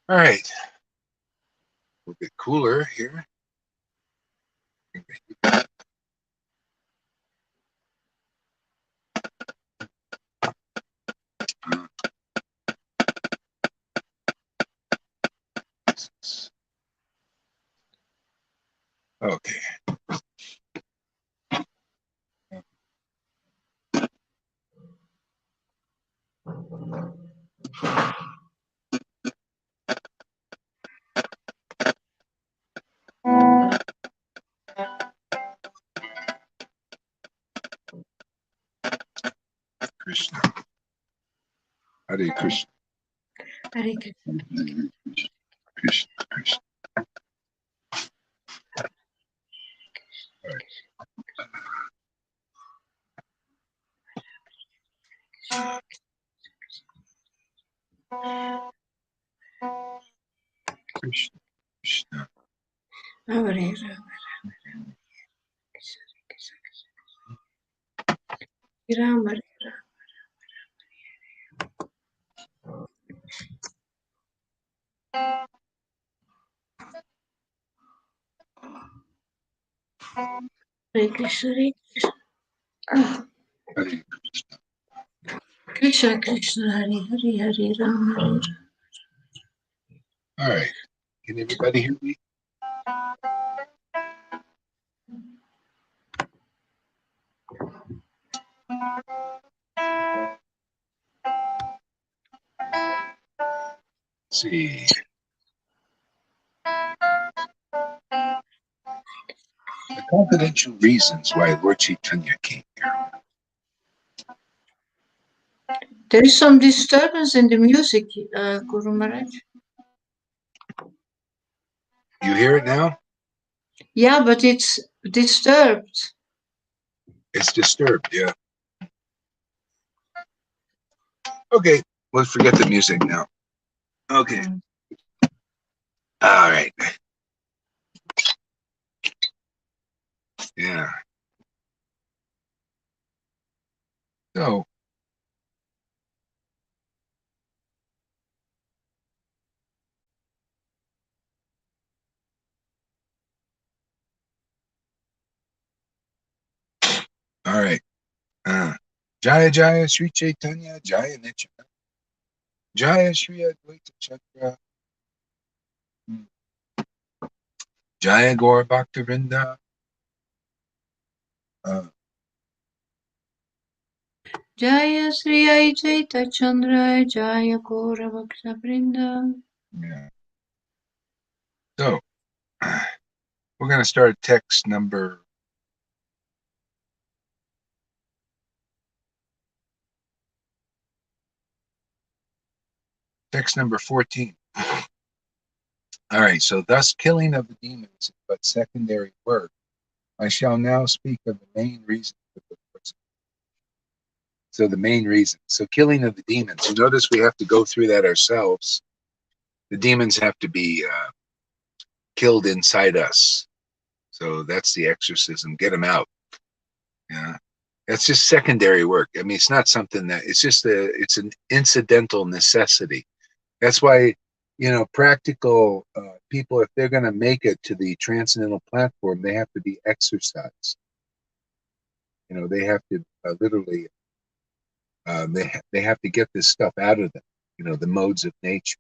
[SPEAKER 1] All right. A little bit cooler here. Okay. Krishna. Hare Krishna.
[SPEAKER 2] Hare Krishna.
[SPEAKER 1] Krishna. Krishna. All right. Krishna. Krishna.
[SPEAKER 2] Hare Rama. Rama. Hare Krishna. Hare Krishna.
[SPEAKER 1] Hare.
[SPEAKER 2] Krishna Krishna Hare Hare Hare Rama Hare Rama.
[SPEAKER 1] All right. Can everybody hear me? Let's see. The confidential reasons why Lord Chaitanya came here.
[SPEAKER 2] There is some disturbance in the music, Guru Maharaj.
[SPEAKER 1] You hear it now?
[SPEAKER 2] Yeah, but it's disturbed.
[SPEAKER 1] It's disturbed, yeah. Okay, let's forget the music now. Okay. All right. Yeah. So, all right. Jaya Jaya Sri Chaitanya Jaya Nityananda Jaya Sri Advaita Chakra Jaya Gaur Bhakta Vrinda.
[SPEAKER 2] Jaya Sri Ajaita Chandra Jaya Gora Bhakta Vrinda.
[SPEAKER 1] Yeah. So, we're going to start text number Text number 14. All right, so thus killing of the demons is but secondary work. I shall now speak of the main reason for the Lord's. So the main reason. So killing of the demons. You notice we have to go through that ourselves. The demons have to be killed inside us. So that's the exorcism. Get them out. Yeah. That's just secondary work. I mean, it's not something that it's an incidental necessity. That's why, practical people, if they're going to make it to the transcendental platform, they have to be exercised. They have to literally, they have to get this stuff out of them, the modes of nature.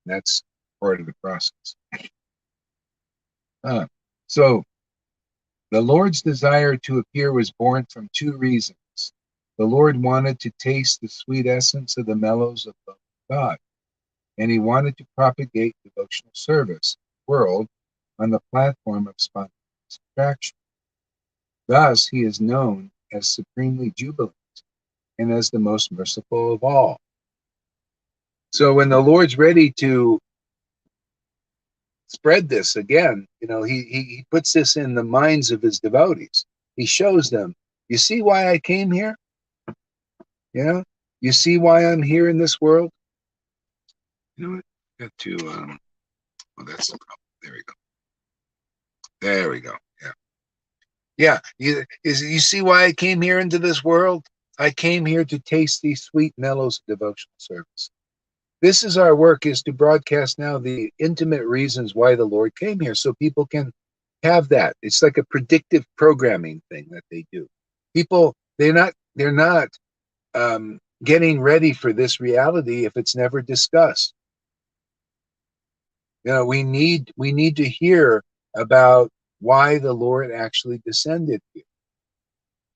[SPEAKER 1] That's part of the process. So the Lord's desire to appear was born from two reasons. The Lord wanted to taste the sweet essence of the mellows of love of God, and he wanted to propagate devotional service in the world on the platform of spontaneous attraction. Thus, he is known as supremely jubilant and as the most merciful of all. So when the Lord's ready to spread this again, he puts this in the minds of his devotees. He shows them, you see why I came here? Yeah? You see why I'm here in this world? You know what? Got to, that's the problem. There we go. There we go. Yeah. Yeah. You see why I came here into this world? I came here to taste these sweet mellows of devotional service. This is our work, is to broadcast now the intimate reasons why the Lord came here, so people can have that. It's like a predictive programming thing that they do. People, they're not getting ready for this reality if it's never discussed. We need to hear about why the Lord actually descended here,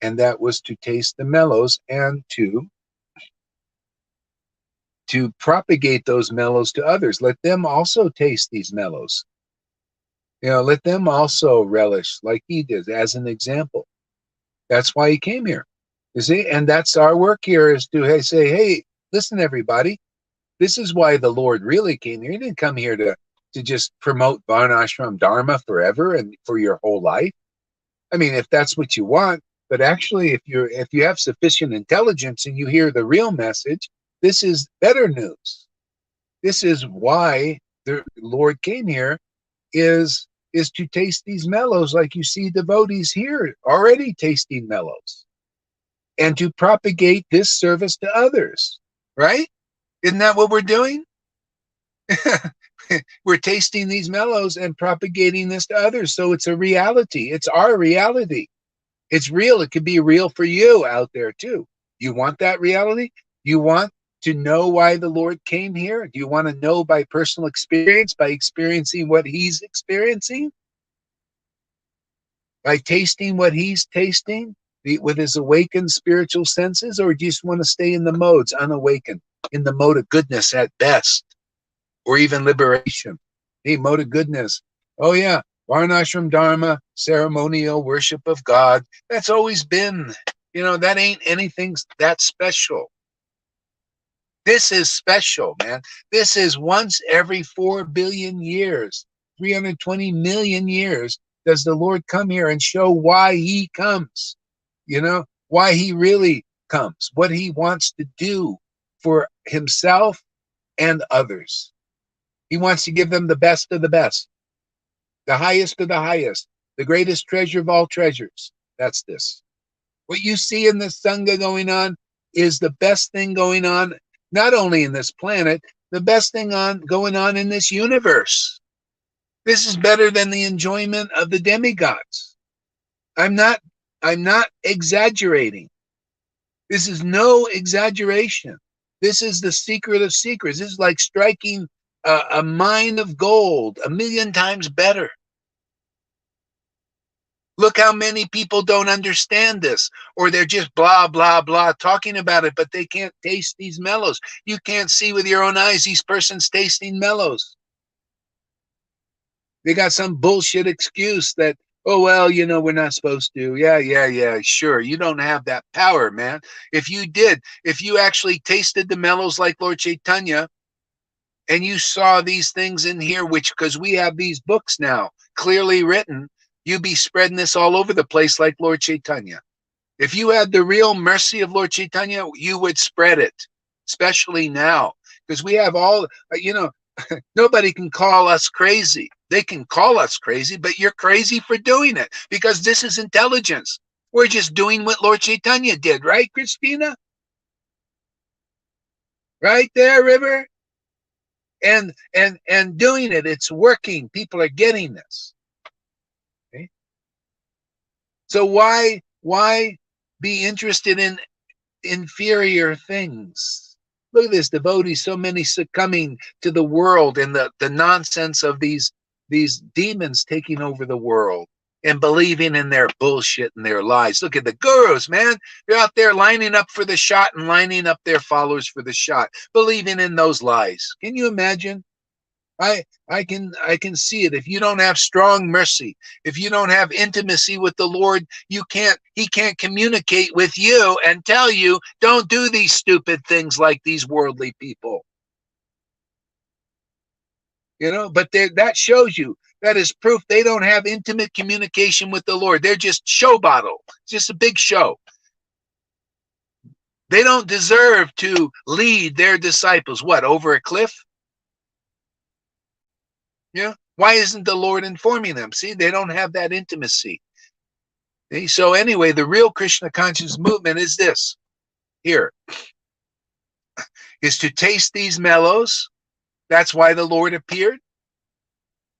[SPEAKER 1] and that was to taste the mellows and to propagate those mellows to others. Let them also taste these mellows. Let them also relish like he did, as an example. That's why he came here. You see, and that's our work here, is to say, hey, listen, everybody, this is why the Lord really came here. He didn't come here to just promote Varnashram Dharma forever and for your whole life. I mean, if that's what you want, but actually, if you have sufficient intelligence and you hear the real message, this is better news. This is why the Lord came here, is to taste these mellows, like you see devotees here already tasting mellows, and to propagate this service to others, right? Isn't that what we're doing? We're tasting these mellows and propagating this to others. So it's a reality. It's our reality. It's real. It could be real for you out there too. You want that reality? You want to know why the Lord came here? Do you want to know by personal experience, by experiencing what he's experiencing? By tasting what he's tasting with his awakened spiritual senses? Or do you just want to stay in the modes, unawakened, in the mode of goodness at best, or even liberation? Hey, mode of goodness. Oh yeah, Varnashram Dharma, ceremonial worship of God. That's always been, that ain't anything that special. This is special, man. This is once every 4 billion years, 320 million years, does the Lord come here and show why he comes, why he really comes, what he wants to do for himself and others. He wants to give them the best of the best, the highest of the highest, the greatest treasure of all treasures. That's this. What you see in the Sangha going on is the best thing going on, not only in this planet, the best thing going on in this universe. This is better than the enjoyment of the demigods. I'm not exaggerating. This is no exaggeration. This is the secret of secrets. This is like striking a mine of gold 1,000,000 times better. Look how many people don't understand this, or they're just blah, blah, blah talking about it, but they can't taste these mellows. You can't see with your own eyes these persons tasting mellows. They got some bullshit excuse that, oh, well, we're not supposed to. Yeah, sure. You don't have that power, man. If you did, if you actually tasted the mellows like Lord Chaitanya, and you saw these things in here, which, because we have these books now clearly written, you'd be spreading this all over the place like Lord Chaitanya. If you had the real mercy of Lord Chaitanya, you would spread it, especially now, because we have all, nobody can call us crazy. They can call us crazy, but you're crazy for doing it, because this is intelligence. We're just doing what Lord Chaitanya did, right, Christina? Right there, River? And doing it, it's working. People are getting this. Okay? So why be interested in inferior things? Look at this, devotees, so many succumbing to the world and the nonsense of these demons taking over the world and believing in their bullshit and their lies. Look at the gurus, man. They're out there lining up for the shot and lining up their followers for the shot, believing in those lies. Can you imagine? I can see it. If you don't have strong mercy, if you don't have intimacy with the Lord, he can't communicate with you and tell you, don't do these stupid things like these worldly people. But that shows you, that is proof they don't have intimate communication with the Lord. They're just show bottle, just a big show. They don't deserve to lead their disciples, what, over a cliff? Yeah. Why isn't the Lord informing them? See, they don't have that intimacy. See? So anyway, the real Krishna conscious movement is this here, is to taste these mellows. That's why the Lord appeared.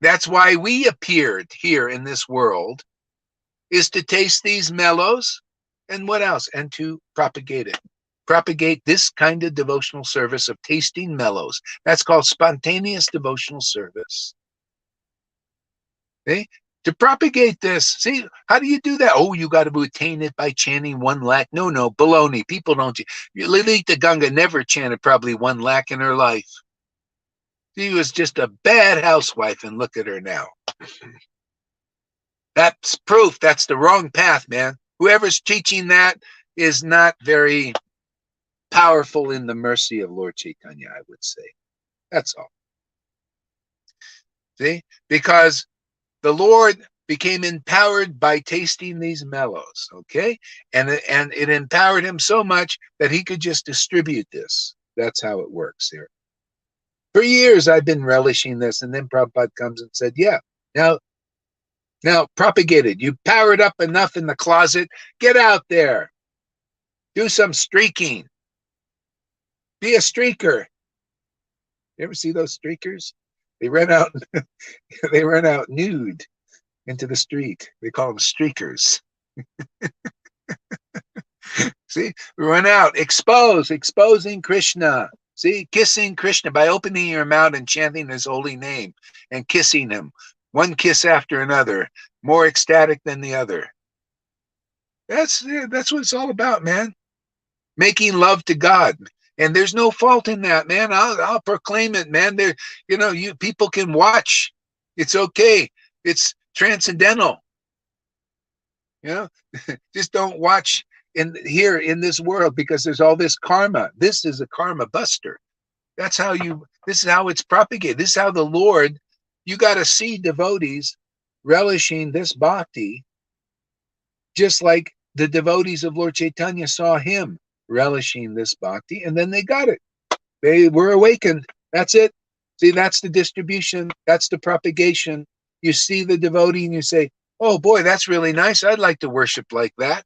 [SPEAKER 1] That's why we appeared here in this world, is to taste these mellows. And what else? And to propagate it. Propagate this kind of devotional service of tasting mellows. That's called spontaneous devotional service. Okay? To propagate this, see, how do you do that? Oh, you got to attain it by chanting 1 lakh. No, baloney. People don't. Lalita Ganga never chanted probably 1 lakh in her life. She was just a bad housewife, and look at her now. That's proof that's the wrong path, man. Whoever's teaching that is not very powerful in the mercy of Lord Chaitanya, I would say. That's all. See? Because the Lord became empowered by tasting these mellows, okay? And it empowered him so much that he could just distribute this. That's how it works here. For years, I've been relishing this, and then Prabhupada comes and said, yeah, now propagate it. You powered up enough in the closet. Get out there. Do some streaking. Be a streaker. You ever see those streakers? They run out nude into the street. They call them streakers. See, we run out, exposing Krishna. See, kissing Krishna by opening your mouth and chanting his holy name and kissing him. One kiss after another, more ecstatic than the other. That's what it's all about, man. Making love to God. And there's no fault in that, man. I'll proclaim it, man. People can watch. It's okay. It's transcendental. Just don't watch here in this world, because there's all this karma. This is a karma buster. This is how it's propagated. This is how the Lord, you got to see devotees relishing this bhakti, just like the devotees of Lord Chaitanya saw him relishing this bhakti, and then they got it. They were awakened. That's it. See, that's the distribution. That's the propagation. You see the devotee and you say, oh boy, that's really nice. I'd like to worship like that.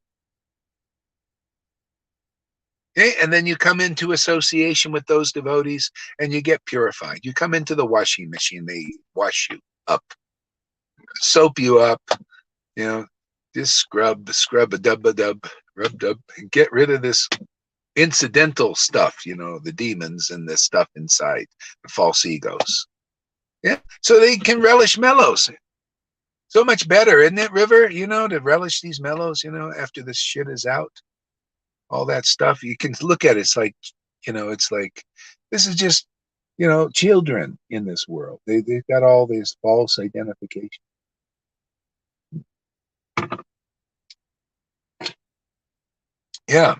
[SPEAKER 1] Okay? And then you come into association with those devotees and you get purified. You come into the washing machine. They wash you up, soap you up, just scrub a dub, rub, and get rid of this incidental stuff, the demons and this stuff inside, the false egos. Yeah. So they can relish mellows. So much better, isn't it, River? To relish these mellows, after this shit is out. All that stuff. You can look at it. It's like, this is just, children in this world. They've got all this false identification. Yeah.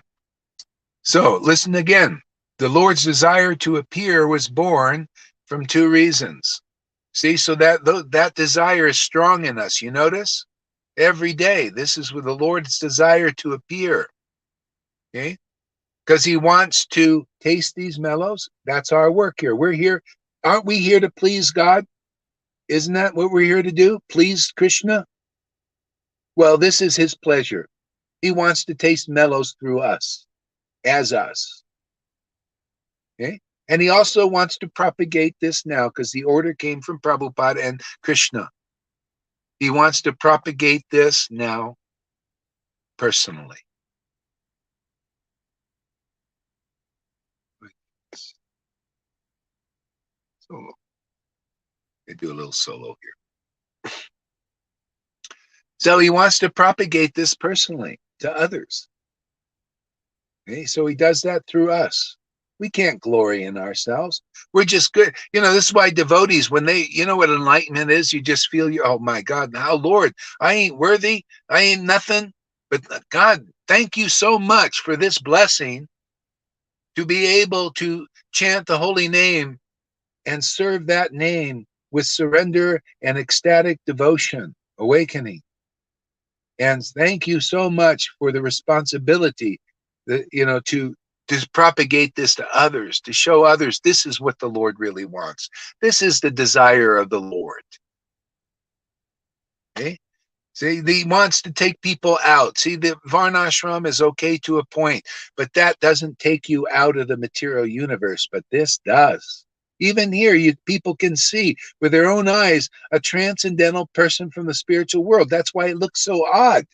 [SPEAKER 1] So listen again. The Lord's desire to appear was born from two reasons. See, so that desire is strong in us. You notice? Every day, this is with the Lord's desire to appear. Okay? Because he wants to taste these mellows. That's our work here. We're here. Aren't we here to please God? Isn't that what we're here to do? Please Krishna? Well, this is his pleasure. He wants to taste mellows through us, as us. Okay? And he also wants to propagate this now because the order came from Prabhupada and Krishna. He wants to propagate this now personally. Solo. I do a little solo here. So he wants to propagate this personally to others. Okay? So he does that through us. We can't glory in ourselves. We're just good. You know, this is why devotees, when they, you know what enlightenment is? You just feel, oh my God, now Lord, I ain't worthy. I ain't nothing. But God, thank you so much for this blessing to be able to chant the holy name and serve that name with surrender and ecstatic devotion, awakening. And thank you so much for the responsibility that, you know, to propagate this to others, to show others this is what the Lord really wants. This is the desire of the Lord. Okay? See, he wants to take people out. See, the Varnashram is okay to a point, but that doesn't take you out of the material universe, but this does. Even here, people can see with their own eyes a transcendental person from the spiritual world. That's why it looks so odd.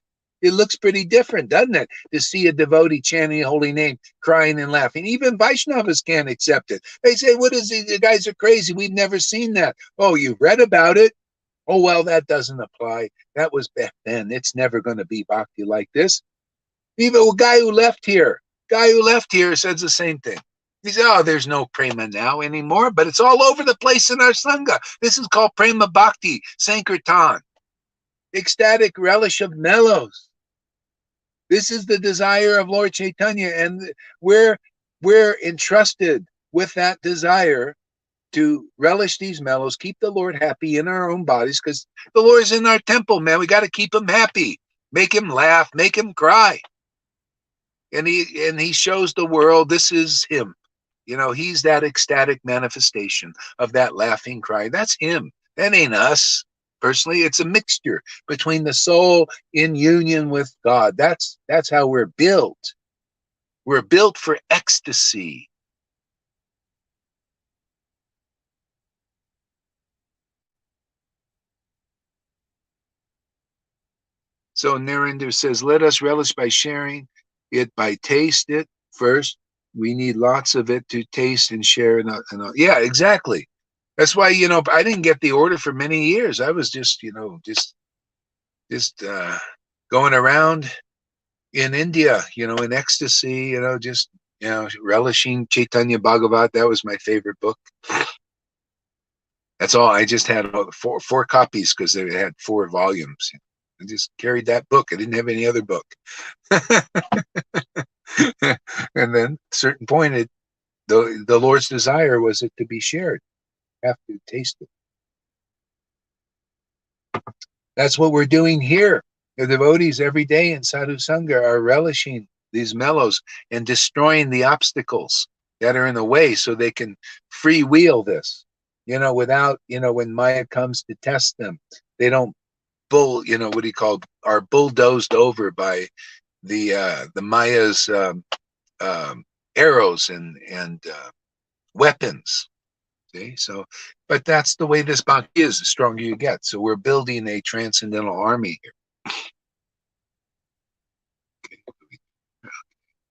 [SPEAKER 1] It looks pretty different, doesn't it? To see a devotee chanting a holy name, crying and laughing. Even Vaishnavas can't accept it. They say, what is it? The guys are crazy. We've never seen that. Oh, you've read about it? Oh, well, that doesn't apply. That was back then. It's never going to be bhakti like this. Even a guy who left here says the same thing. He said, oh, there's no prema now anymore, but it's all over the place in our sangha. This is called prema bhakti, sankirtan, ecstatic relish of mellows. This is the desire of Lord Chaitanya, and we're entrusted with that desire to relish these mellows, keep the Lord happy in our own bodies, because the Lord is in our temple, man. We got to keep him happy, make him laugh, make him cry. And he shows the world this is him. You know, he's that ecstatic manifestation of that laughing cry. That's him. That ain't us. Personally, it's a mixture between the soul in union with God. That's how we're built. We're built for ecstasy. So Narendra says, let us relish by sharing it, by taste it first. We need lots of it to taste and share. Yeah, exactly. That's why, you know, I didn't get the order for many years. I was just, you know, just going around in India, you know, in ecstasy, you know, just, you know, relishing Chaitanya Bhagavat. That was my favorite book. That's all. I just had four copies because they had 4 volumes. I just carried that book. I didn't have any other book. And then at a certain point, the Lord's desire was it to be shared. You have to taste it. That's what we're doing here. The devotees every day in Sadhu Sangha are relishing these mellows and destroying the obstacles that are in the way so they can freewheel this, you know, without, you know, when Maya comes to test them, they don't are bulldozed over by the Maya's arrows and weapons. See, so, but that's the way this bhakti is. The stronger you get. So we're building a transcendental army here. Okay.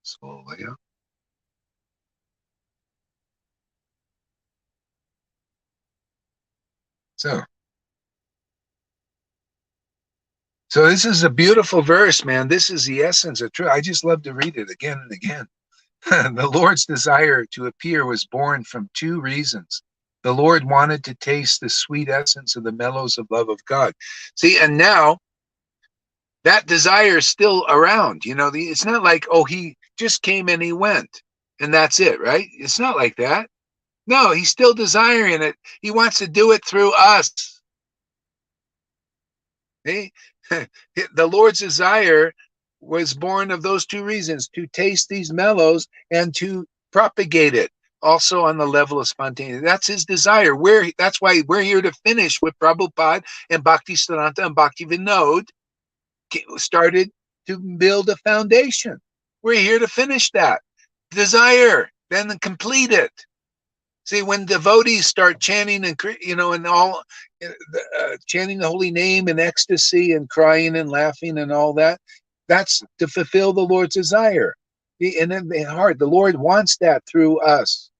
[SPEAKER 1] Slowly up. So this is a beautiful verse, man. This is the essence of truth. I just love to read it again and again. The Lord's desire to appear was born from 2 reasons. The Lord wanted to taste the sweet essence of the mellows of love of God. See, and now that desire is still around. You know, it's not like, oh, he just came and he went, and that's it, right? It's not like that. No, he's still desiring it. He wants to do it through us. See? The Lord's desire was born of those two reasons, to taste these mellows and to propagate it also on the level of spontaneity. That's his desire. That's why we're here to finish what Prabhupada and Bhaktisiddhanta and Bhaktivinoda started to build a foundation. We're here to finish that desire, then complete it. See, when devotees start chanting and and all chanting the holy name in ecstasy and crying and laughing and all that, that's to fulfill the Lord's desire. And in the heart, the Lord wants that through us.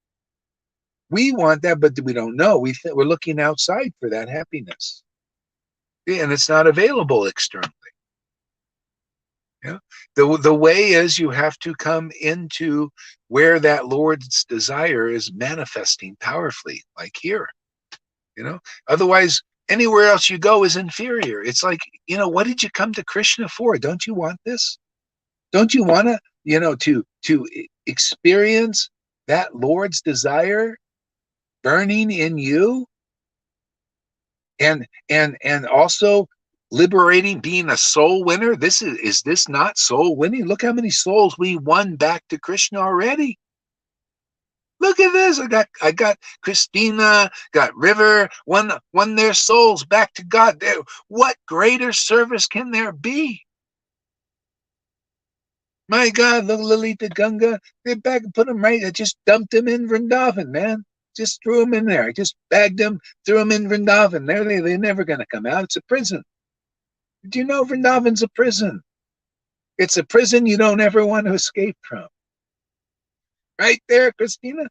[SPEAKER 1] We want that, but we don't know. We're looking outside for that happiness, and it's not available externally. Yeah. The way is you have to come into where that Lord's desire is manifesting powerfully, like here. Otherwise, anywhere else you go is inferior. It's like, what did you come to Krishna for? Don't you want this? Don't you want to experience that Lord's desire burning in you, and also liberating, being a soul winner? Is this not soul winning? Look how many souls we won back to Krishna already. Look at this. I got Christina, got River, won their souls back to God. What greater service can there be? My God, look, Lalita Ganga, they back and put them right. I just dumped them in Vrindavan, man. Just threw them in there. I just bagged them, threw them in Vrindavan. They're never going to come out. It's a prison. Do you know Vrindavan's a prison? It's a prison you don't ever want to escape from. Right there, Christina.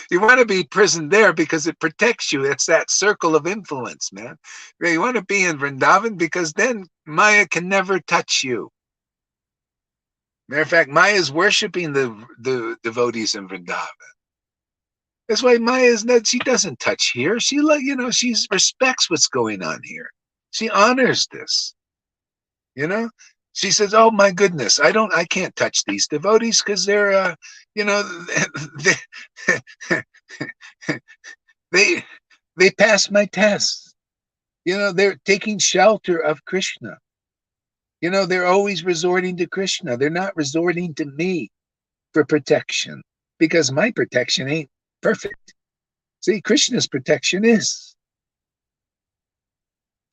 [SPEAKER 1] You want to be prisoned there because it protects you. It's that circle of influence, man. You want to be in Vrindavan because then Maya can never touch you. Matter of fact, Maya is worshiping the devotees in Vrindavan. That's why Maya she doesn't touch here. She respects what's going on here. She honors this. She says, "Oh my goodness, I can't touch these devotees because they're, they pass my test. They're taking shelter of Krishna. They're always resorting to Krishna. They're not resorting to me for protection because my protection ain't perfect. See, Krishna's protection is.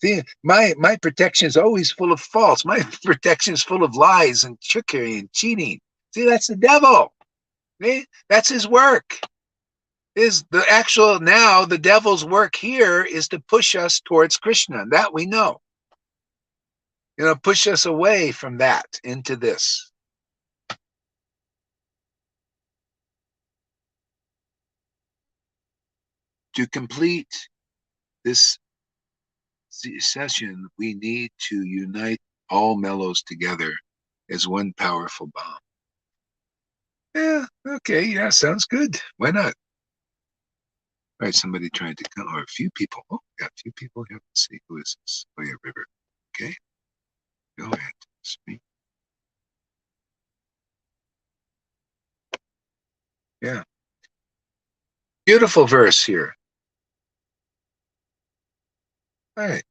[SPEAKER 1] See, my protection is always full of faults. My protection is full of lies and trickery and cheating. See, that's the devil. See? That's his work. The devil's work here is to push us towards Krishna. That we know. Push us away from that into this. To complete this session, we need to unite all mellows together as one powerful bomb. Yeah, okay, yeah, sounds good. Why not? All right, somebody trying to come, or a few people. Oh, we got a few people here. Let's see, who is this? Oh, yeah, River. Okay, go ahead. Speak. Yeah. Beautiful verse here. All right.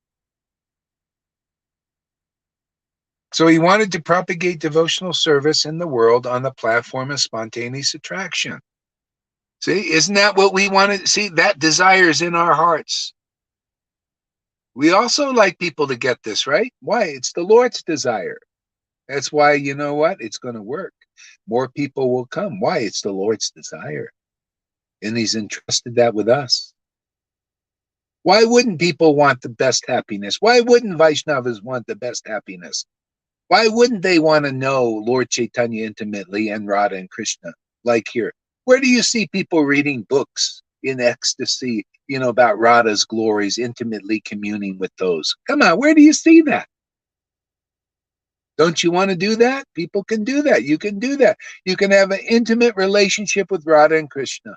[SPEAKER 1] So he wanted to propagate devotional service in the world on the platform of spontaneous attraction. See, isn't that what we want to see? That desire is in our hearts. We also like people to get this, right? Why? It's the Lord's desire. That's why, you know what? It's going to work. More people will come. Why? It's the Lord's desire. And he's entrusted that with us. Why wouldn't people want the best happiness? Why wouldn't Vaishnavas want the best happiness? Why wouldn't they want to know Lord Chaitanya intimately and Radha and Krishna? Like here. Where do you see people reading books in ecstasy, about Radha's glories, intimately communing with those? Come on, where do you see that? Don't you want to do that? People can do that. You can do that. You can have an intimate relationship with Radha and Krishna.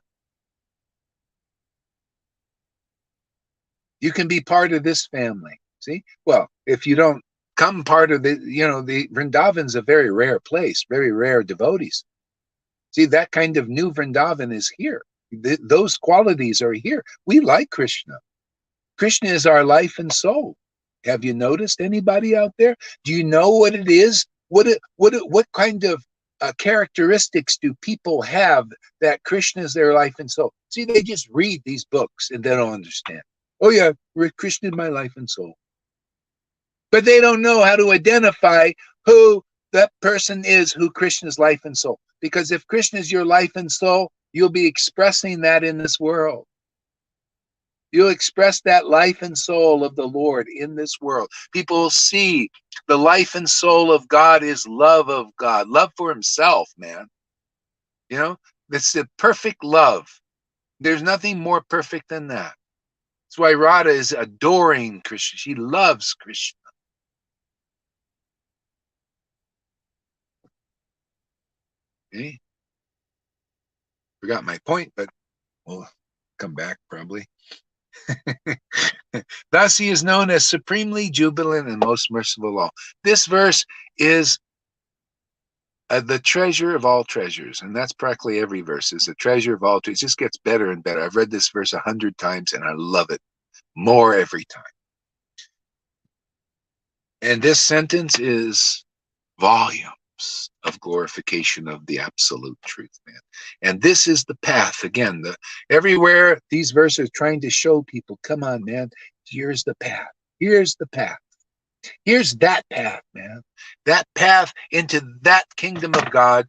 [SPEAKER 1] You can be part of this family. See? Well, if you don't come part of the Vrindavan's a very rare place, very rare devotees. See, that kind of new Vrindavan is here. Those qualities are here. We like Krishna. Krishna is our life and soul. Have you noticed anybody out there? Do you know what it is? What kind of characteristics do people have that Krishna is their life and soul? See, they just read these books and they don't understand. Oh yeah, Krishna is my life and soul. But they don't know how to identify who that person is, who Krishna's life and soul. Because if Krishna is your life and soul, you'll be expressing that in this world. You'll express that life and soul of the Lord in this world. People will see the life and soul of God is love of God, love for himself, man. You know, it's the perfect love. There's nothing more perfect than that. That's why Radha is adoring Krishna. She loves Krishna. Okay. Forgot my point, but we'll come back probably. Thus he is known as supremely jubilant and most merciful of all. This verse is the treasure of all treasures, and that's practically every verse is a treasure of all treasures. It just gets better and better. I've read this verse 100 times and I love it more every time. And this sentence is volumes of glorification of the absolute truth, man. And this is the path. Again, everywhere these verses are trying to show people, come on, man, here's the path. Here's the path. Here's that path, man. That path into that kingdom of God.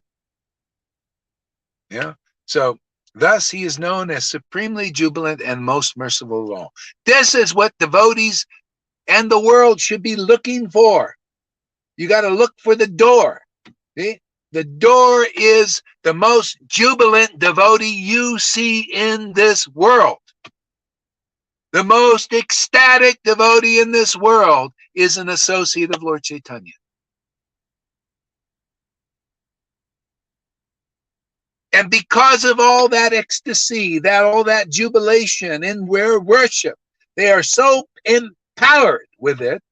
[SPEAKER 1] Yeah. So thus he is known as supremely jubilant and most merciful of all. This is what devotees and the world should be looking for. You got to look for the door. See? The door is the most jubilant devotee you see in this world. The most ecstatic devotee in this world is an associate of Lord Chaitanya. And because of all that ecstasy, all that jubilation in worship, they are so empowered with it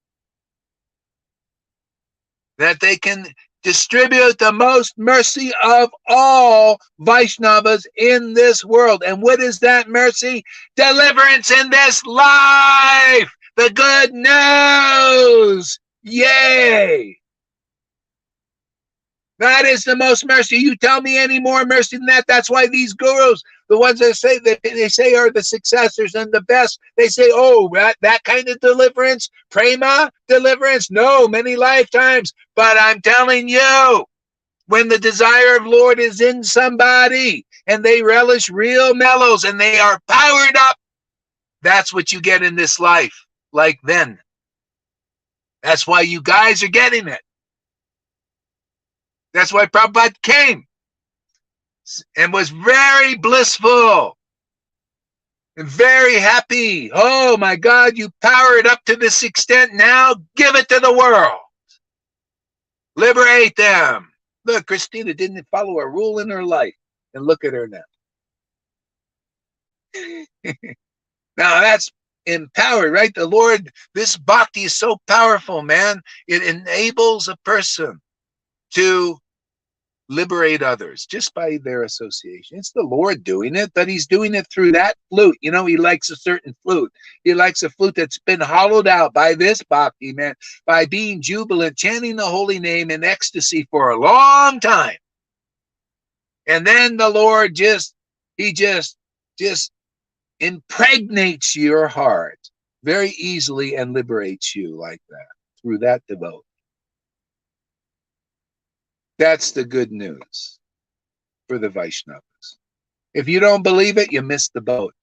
[SPEAKER 1] that they can distribute the most mercy of all Vaishnavas in this world. And what is that mercy? Deliverance in this life. The good news. Yay. That is the most mercy. You tell me any more mercy than that. That's why these gurus, the ones that they say are the successors and the best, they say, oh, that kind of deliverance, prema deliverance, no, many lifetimes. But I'm telling you, when the desire of Lord is in somebody and they relish real mellows and they are powered up, that's what you get in this life, like then. That's why you guys are getting it. That's why Prabhupada came and was very blissful and very happy. Oh my God, you power it up to this extent. Now give it to the world. Liberate them. Look, Christina didn't follow a rule in her life. And look at her now. Now that's empowered, right? The Lord, this bhakti is so powerful, man. It enables a person to liberate others just by their association. It's the Lord doing it, but he's doing it through that flute. You know, he likes a certain flute. He likes a flute that's been hollowed out by this bhakti, man, by being jubilant, chanting the holy name in ecstasy for a long time. And then the Lord just impregnates your heart very easily and liberates you like that through that devotee. That's the good news for the Vaishnavas. If you don't believe it, you missed the boat.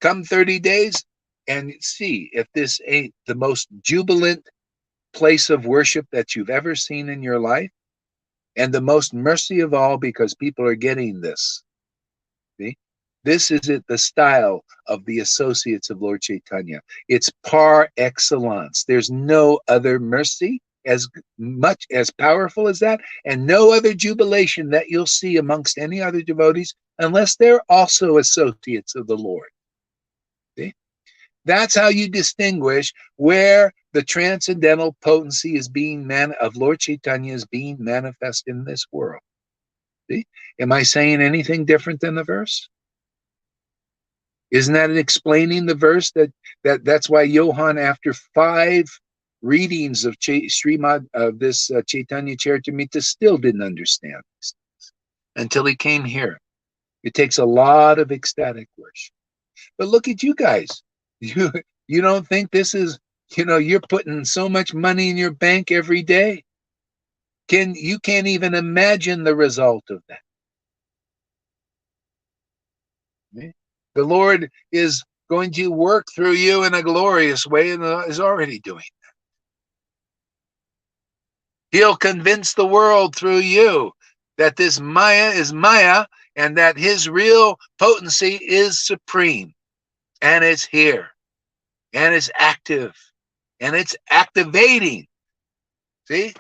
[SPEAKER 1] Come 30 days and see if this ain't the most jubilant place of worship that you've ever seen in your life, and the most mercy of all, because people are getting this. See? This is the style of the associates of Lord Chaitanya. It's par excellence. There's no other mercy as much as powerful as that, and no other jubilation that you'll see amongst any other devotees unless they're also associates of the Lord. See? That's how you distinguish where the transcendental potency is being of Lord Chaitanya is being manifest in this world. See? Am I saying anything different than the verse? Isn't that explaining the verse? That's why Johann, after 5 readings of Srimad of this Chaitanya Charitamrita, still didn't understand this until he came here. It takes a lot of ecstatic worship. But look at you guys. You don't think this is, you're putting so much money in your bank every day. You can't even imagine the result of that. Okay? The Lord is going to work through you in a glorious way and is already doing that. He'll convince the world through you that this Maya is Maya and that his real potency is supreme. And it's here. And it's active. And it's activating. See?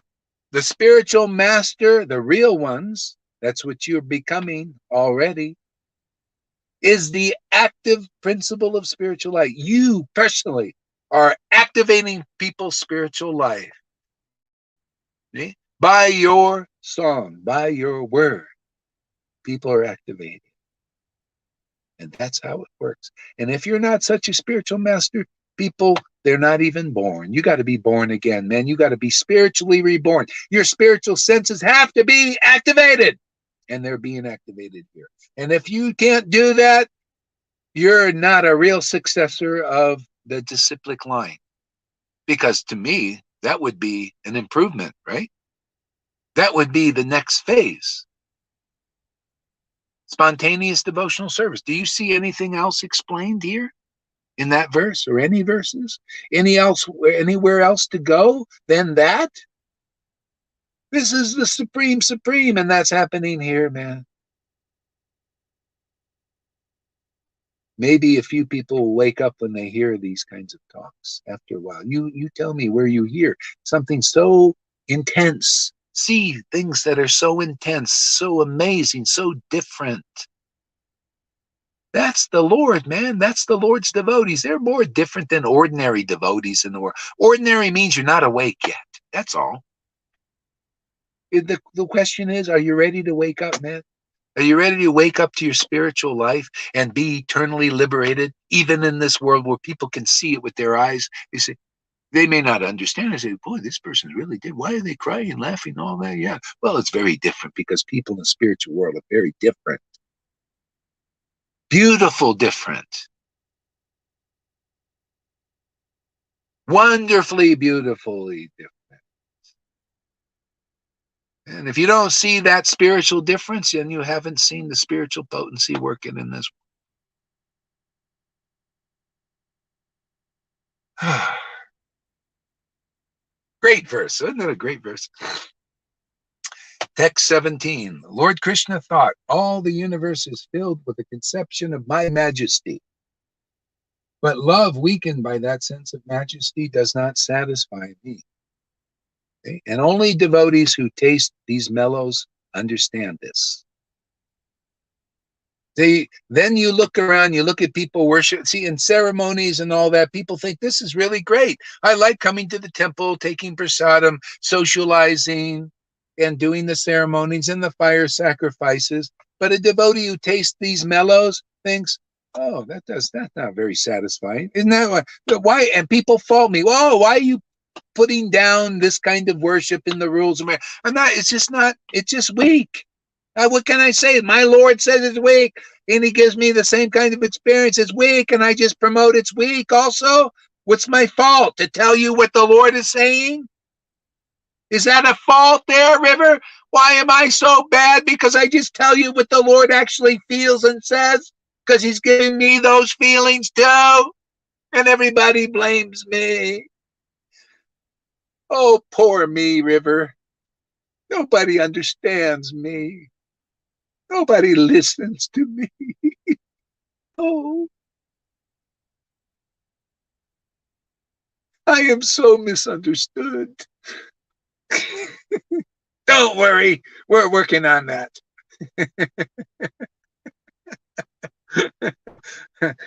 [SPEAKER 1] The spiritual master, the real ones, that's what you're becoming already, is the active principle of spiritual life. You personally are activating people's spiritual life. See? By your song, by your word, people are activated. And that's how it works. And if you're not such a spiritual master, people, they're not even born. You got to be born again, man. You got to be spiritually reborn. Your spiritual senses have to be activated. And they're being activated here. And if you can't do that, you're not a real successor of the disciplic line. Because to me, that would be an improvement, right? That would be the next phase. Spontaneous devotional service. Do you see anything else explained here in that verse or any verses? Anywhere else to go than that? This is the supreme, and that's happening here, man. Maybe a few people will wake up when they hear these kinds of talks after a while. You tell me where you hear something so intense. See things that are so intense, so amazing, so different. That's the Lord, man. That's the Lord's devotees. They're more different than ordinary devotees in the world. Ordinary means you're not awake yet. That's all. The question is, are you ready to wake up, man? Are you ready to wake up to your spiritual life and be eternally liberated, even in this world where people can see it with their eyes? They say, they may not understand. They say, boy, this person really did. Why are they crying, laughing, all that? Yeah. Well, it's very different because people in the spiritual world are very different. Beautiful different. Wonderfully, beautifully different. And if you don't see that spiritual difference, then you haven't seen the spiritual potency working in this world. Great verse. Isn't that a great verse? Text 17. Lord Krishna thought, all the universe is filled with the conception of my majesty. But love weakened by that sense of majesty does not satisfy me. Okay? And only devotees who taste these mellows understand this. Then you look around, you look at people worship, see, in ceremonies and all that, people think this is really great. I like coming to the temple, taking prasadam, socializing, and doing the ceremonies and the fire sacrifices. But a devotee who tastes these mellows thinks, oh, that's not very satisfying. Isn't that why? And people fault me. Whoa, why are you putting down this kind of worship in the rules of marriage? It's just weak. What can I say? My Lord says it's weak, and he gives me the same kind of experience. It's weak, and I just promote it's weak also. What's my fault? To tell you what the Lord is saying? Is that a fault there, River? Why am I so bad? Because I just tell you what the Lord actually feels and says? Because he's giving me those feelings too? And everybody blames me. Oh, poor me, River. Nobody understands me. Nobody listens to me. Oh, I am so misunderstood. Don't worry, we're working on that.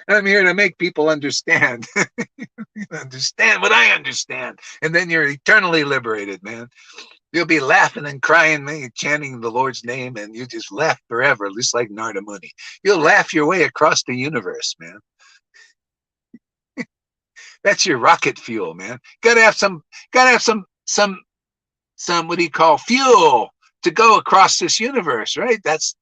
[SPEAKER 1] I'm here to make people understand. Understand what I understand. And then you're eternally liberated, man. You'll be laughing and crying, chanting the Lord's name, and you just laugh forever, just like Narada Muni. You'll laugh your way across the universe, man. That's your rocket fuel, man. Gotta have some, what do you call, fuel to go across this universe, right? That's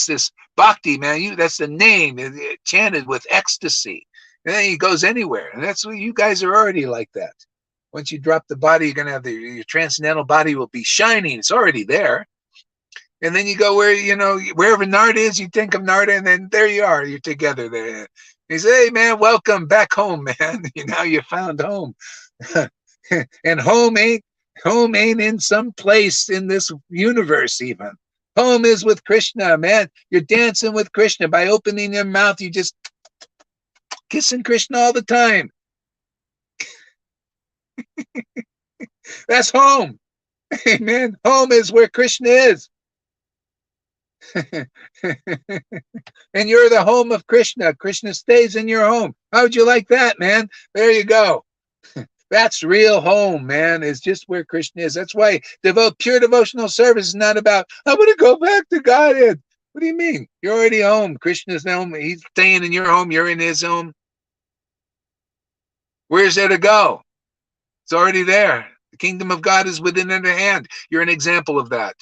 [SPEAKER 1] this bhakti, man. That's the name chanted with ecstasy. And then he goes anywhere. And that's what you guys are already like that. Once you drop the body, you're gonna have your transcendental body will be shining. It's already there. And then you go wherever Narada is, you think of Narada, and then there you are, you're together there. He says, hey man, welcome back home, man. Now you found home. And home ain't in some place in this universe even. Home is with Krishna, man. You're dancing with Krishna. By opening your mouth, you just kissing Krishna all the time. That's home. Amen. Home is where Krishna is. And you're the home of Krishna. Krishna stays in your home. How would you like that, man? There you go. That's real home, man. It's just where Krishna is. That's why pure devotional service is not about, I want to go back to Godhead. What do you mean? You're already home. Krishna's home. He's staying in your home. You're in his home. Where's there to go? It's already there. The kingdom of God is within their hand. You're an example of that.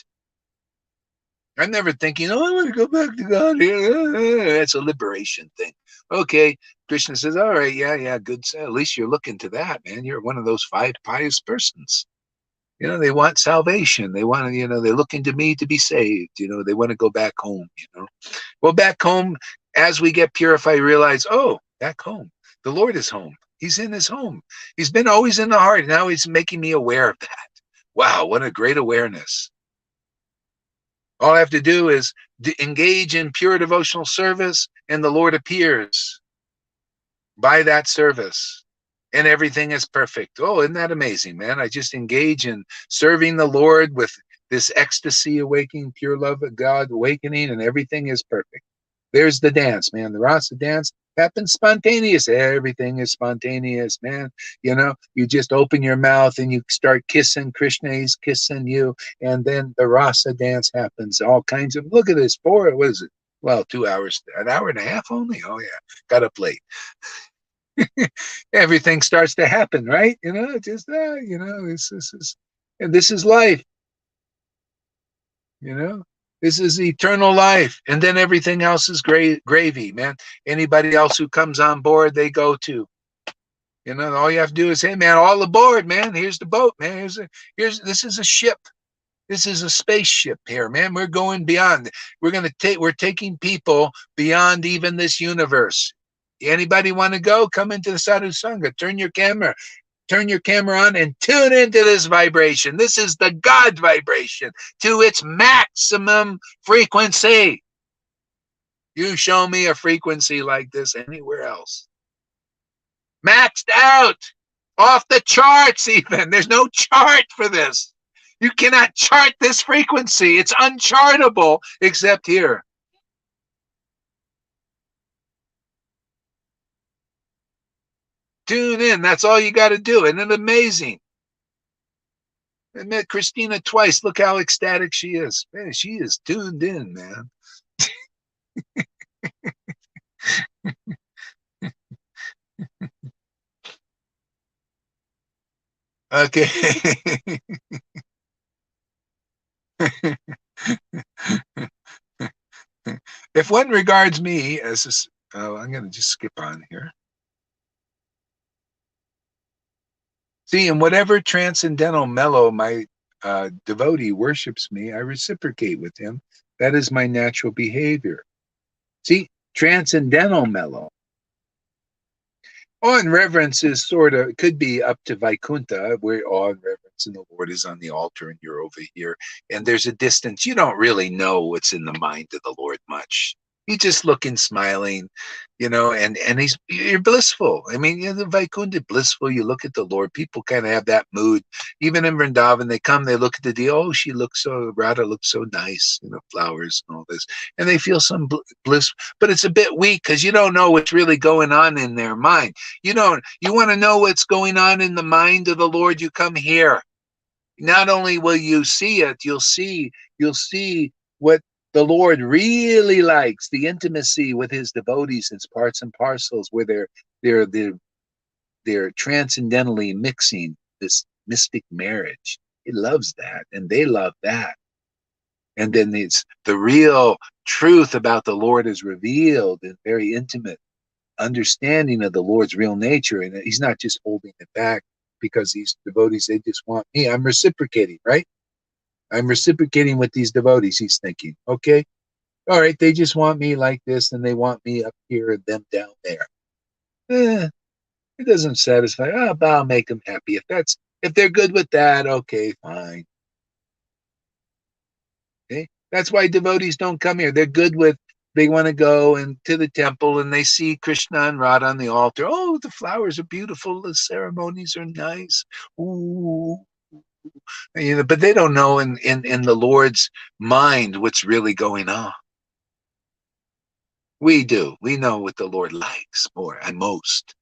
[SPEAKER 1] I'm never thinking, I want to go back to God. That's a liberation thing. Okay, Krishna says, all right, yeah, good. At least you're looking to that, man. You're one of those 5 pious persons. They want salvation. They want to, they're looking to me to be saved. They want to go back home, Well, back home, as we get purified, realize, oh, back home. The Lord is home. He's in his home. He's been always in the heart. Now he's making me aware of that. Wow, what a great awareness. All I have to do is engage in pure devotional service, and the Lord appears by that service, and everything is perfect. Oh, isn't that amazing, man? I just engage in serving the Lord with this ecstasy awakening, pure love of God awakening, and everything is perfect. There's the dance, man. The rasa dance happens spontaneous. Everything is spontaneous, man. You just open your mouth and you start kissing Krishna. He's kissing you. And then the rasa dance happens. All kinds of, look at this, what is it? Well, 2 hours, an hour and a half only. Oh yeah, got up late. Everything starts to happen, right? This is, and this is life. This is eternal life. And then everything else is gravy, man. Anybody else who comes on board, they go to. All you have to do is, hey, man, all aboard, man. Here's the boat, man. This is a ship. This is a spaceship here, man. We're going beyond. We're taking people beyond even this universe. Anybody want to go? Come into the Sadhu Sangha. Turn your camera on and tune into this vibration. This is the God vibration to its maximum frequency. You show me a frequency like this anywhere else. Maxed out, off the charts even. There's no chart for this. You cannot chart this frequency. It's unchartable except here. Tune in. That's all you got to do. Isn't it amazing? I met Christina twice. Look how ecstatic she is. Man, she is tuned in, man. Okay. If one regards me as I'm going to just skip on here. See, in whatever transcendental mellow my devotee worships me, I reciprocate with him. That is my natural behavior. See, transcendental mellow. Awe and reverence is it could be up to Vaikuntha, where awe and reverence and the Lord is on the altar and you're over here. And there's a distance. You don't really know what's in the mind of the Lord much. He's just looking, smiling, and you're blissful. I mean, the Vaikuntha blissful. You look at the Lord. People kind of have that mood. Even in Vrindavan, they come, they look at the deal. Oh, Radha looks so nice, flowers and all this. And they feel some bliss, but it's a bit weak because you don't know what's really going on in their mind. You want to know what's going on in the mind of the Lord, you come here. not only will you see it, you'll see what the Lord really likes, the intimacy with his devotees. It's parts and parcels where they're transcendentally mixing this mystic marriage. He loves that, and they love that. And then it's the real truth about the Lord is revealed in very intimate understanding of the Lord's real nature. And he's not just holding it back because these devotees, they just want me. I'm reciprocating, right? I'm reciprocating with these devotees, he's thinking. Okay, all right, they just want me like this, and they want me up here and them down there. It doesn't satisfy. Oh, but I'll make them happy. If they're good with that, okay, fine. Okay, that's why devotees don't come here. They're good with. They want to go and to the temple, and they see Krishna and Radha on the altar. Oh, the flowers are beautiful. The ceremonies are nice. Ooh, but they don't know in the Lord's mind what's really going on. We do. We know what the Lord likes more and most.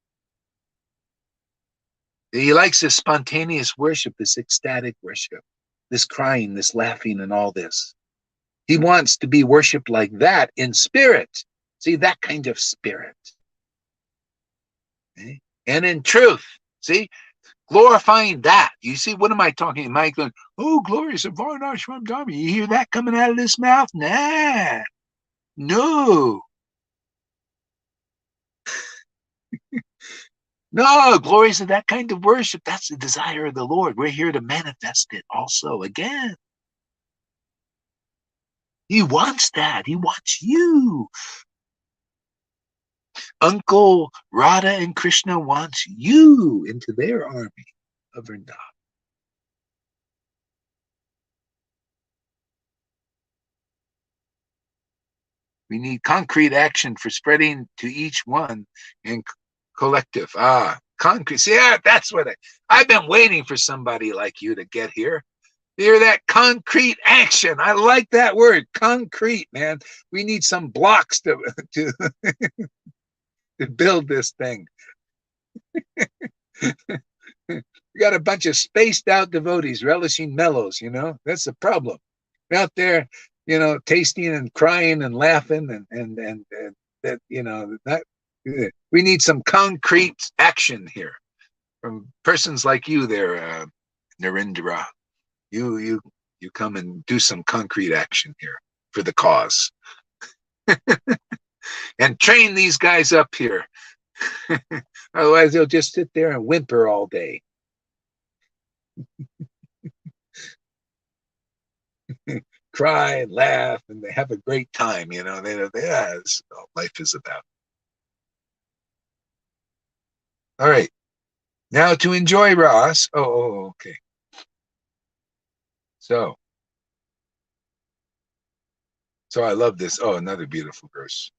[SPEAKER 1] He likes this spontaneous worship, this ecstatic worship, this crying, this laughing, and all this. He wants to be worshipped like that in spirit. See, that kind of spirit. Okay? And in truth. See, glorifying that. You see, what am I talking? Am I going, oh, glorious of Varnashram Dharma? You hear that coming out of this mouth? Nah. No. No, glories of that kind of worship. That's the desire of the Lord. We're here to manifest it also again. He wants that. He wants you. Uncle Radha and Krishna wants you into their army of Vrindavan. We need concrete action for spreading to each one and collective. Concrete. See, yeah, that's what I've been waiting for somebody like you to get here. Hear that? Concrete action. I like that word, concrete, man. We need some blocks to build this thing. We got a bunch of spaced out devotees relishing mellows, that's the problem. We're out there, tasting and crying and laughing and that, we need some concrete action here from persons like you there, Narendra. You come and do some concrete action here for the cause. And train these guys up here. Otherwise, they'll just sit there and whimper all day. Cry and laugh, and they have a great time. That's all life is about. All right. Now to enjoy Ras. Oh, okay. So I love this. Oh, another beautiful verse.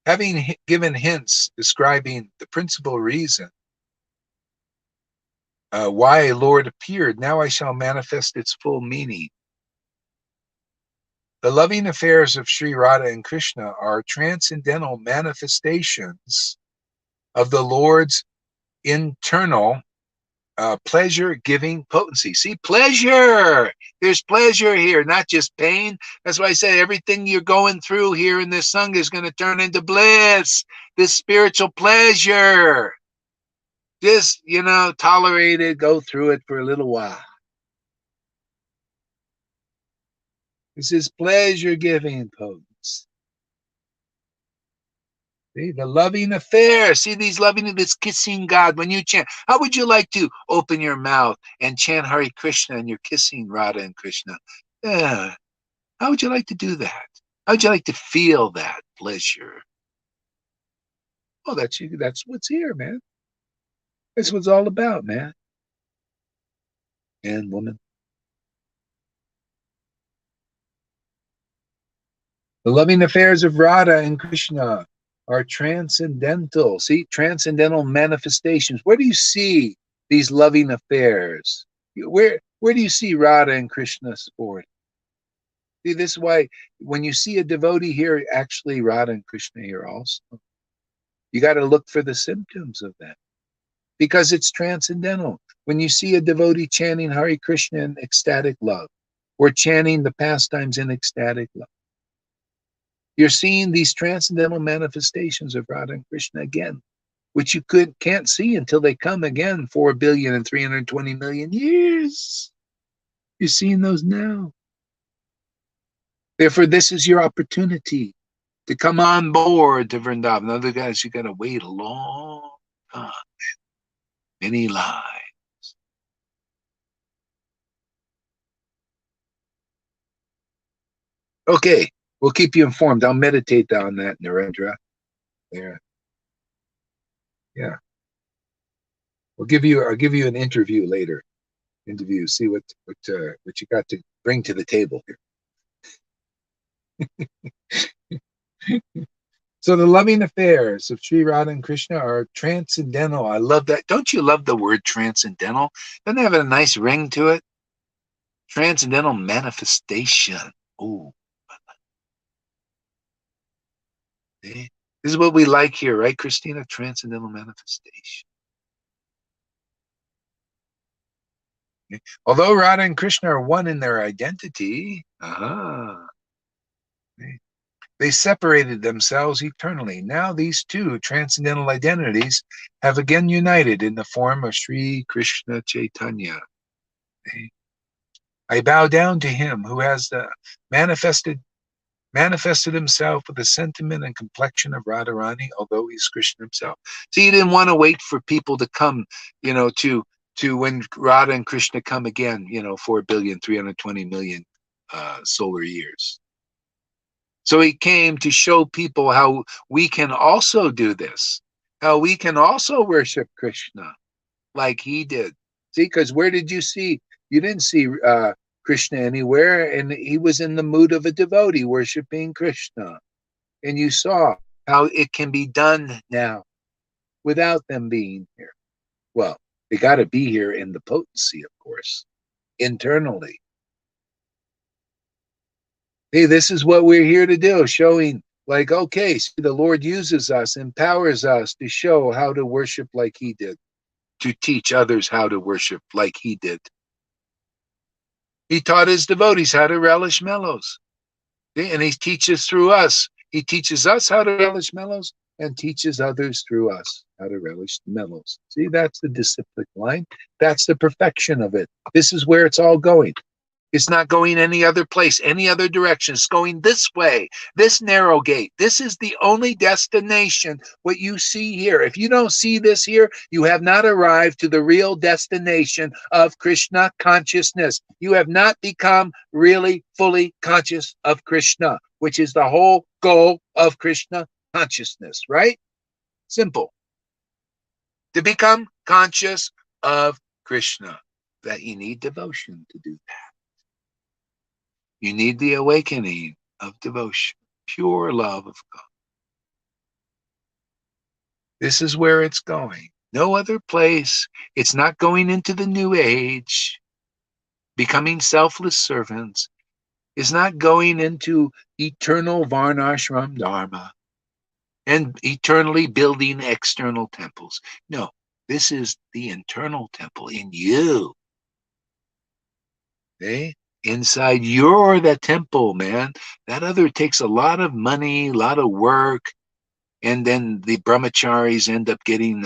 [SPEAKER 1] Having given hints describing the principal reason why Lord appeared, now I shall manifest its full meaning. The loving affairs of Sri Radha and Krishna are transcendental manifestations of the Lord's internal pleasure-giving potency. See, pleasure. There's pleasure here, not just pain. That's why I say everything you're going through here in this sangha is going to turn into bliss, this spiritual pleasure. Just, tolerate it, go through it for a little while. This is pleasure-giving potency. See, the loving affair. See, this kissing God. When you chant, how would you like to open your mouth and chant Hare Krishna and you're kissing Radha and Krishna? Yeah. How would you like to do that? How would you like to feel that pleasure? Oh, that's what's here, man. That's what it's all about, man. And woman. The loving affairs of Radha and Krishna are transcendental. See, transcendental manifestations. Where do you see these loving affairs? Where do you see Radha and Krishna sport? See, this is why when you see a devotee here, actually Radha and Krishna here also. You got to look for the symptoms of that. because it's transcendental. When you see a devotee chanting Hare Krishna in ecstatic love, or chanting the pastimes in ecstatic love, you're seeing these transcendental manifestations of Radha and Krishna again, which you can't see until they come again 4,320,000,000 years. You're seeing those now. Therefore, this is your opportunity to come on board to Vrindavan. Other guys, you got to wait a long time, many lives. Okay, we'll keep you informed. I'll meditate on that, Narendra. There, yeah. I'll give you an interview later. See what you got to bring to the table here. So the loving affairs of Sri Radha and Krishna are transcendental. I love that. Don't you love the word transcendental? Doesn't it have a nice ring to it? Transcendental manifestation. Oh, this is what we like here, right, Christina? Transcendental manifestation. Okay. Although Radha and Krishna are one in their identity, they separated themselves eternally. Now these two transcendental identities have again united in the form of Sri Krishna Chaitanya. Okay. I bow down to him who has manifested himself with the sentiment and complexion of Radharani, although he's Krishna himself. So he didn't want to wait for people to come, to when Radha and Krishna come again, 4,320,000,000 solar years. So he came to show people how we can also do this, how we can also worship Krishna like he did. See, because where did you see? You didn't see Krishna anywhere, and he was in the mood of a devotee worshiping Krishna. And you saw how it can be done now without them being here. Well, they got to be here in the potency, of course, internally. Hey, this is what we're here to do, showing like, okay, see, the Lord uses us, empowers us to show how to worship like he did, to teach others how to worship like he did. He taught his devotees how to relish mellows. And he teaches through us. He teaches us how to relish mellows and teaches others through us how to relish mellows. See, that's the disciplic line. That's the perfection of it. This is where it's all going. It's not going any other place, any other direction. It's going this way, this narrow gate. This is the only destination, what you see here. If you don't see this here, you have not arrived to the real destination of Krishna consciousness. You have not become really fully conscious of Krishna, which is the whole goal of Krishna consciousness, right? Simple. To become conscious of Krishna, that you need devotion to do that. You need the awakening of devotion, pure love of God. This is where it's going. No other place. It's not going into the new age, becoming selfless servants. It's not going into eternal varnashram dharma and eternally building external temples. No, this is the internal temple in you. Okay? Inside, you're the temple, man. That other takes a lot of money, a lot of work, and then the brahmacharis end up getting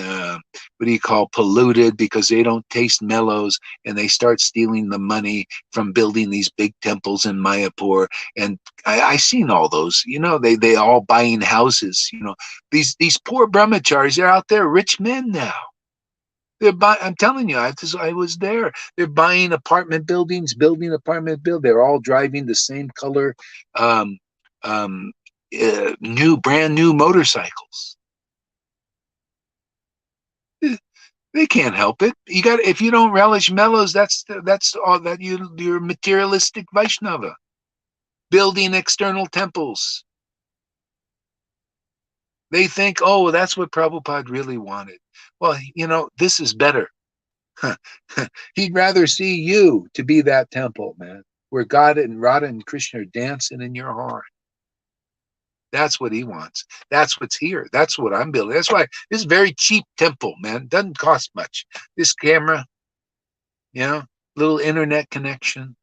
[SPEAKER 1] polluted because they don't taste mellows, and they start stealing the money from building these big temples in Mayapur. And I seen all those, they all buying houses. These poor brahmacharis, they're out there, rich men now. I'm telling you, I was there. They're buying apartment buildings, They're all driving the same color, brand new motorcycles. They can't help it. If you don't relish mellows, that's all that you're materialistic Vaishnava, building external temples. They think, oh, that's what Prabhupada really wanted. Well, this is better. He'd rather see you to be that temple, man, where God and Radha and Krishna are dancing in your heart. That's what he wants. That's what's here. That's what I'm building. That's why this is a very cheap temple, man. Doesn't cost much. This camera, little internet connection.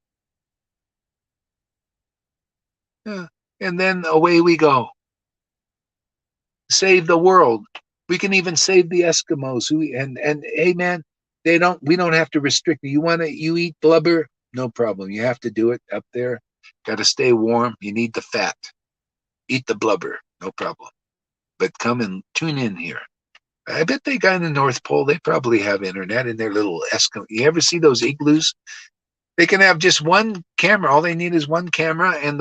[SPEAKER 1] Yeah. And then away we go. Save the world. We can even save the Eskimos. And hey man, we don't have to restrict you. You eat blubber? No problem. You have to do it up there. Got to stay warm. You need the fat. Eat the blubber. No problem. But come and tune in here. I bet they got in the North Pole, they probably have internet in their little Eskimo. You ever see those igloos? They can have just one camera. All they need is one camera, and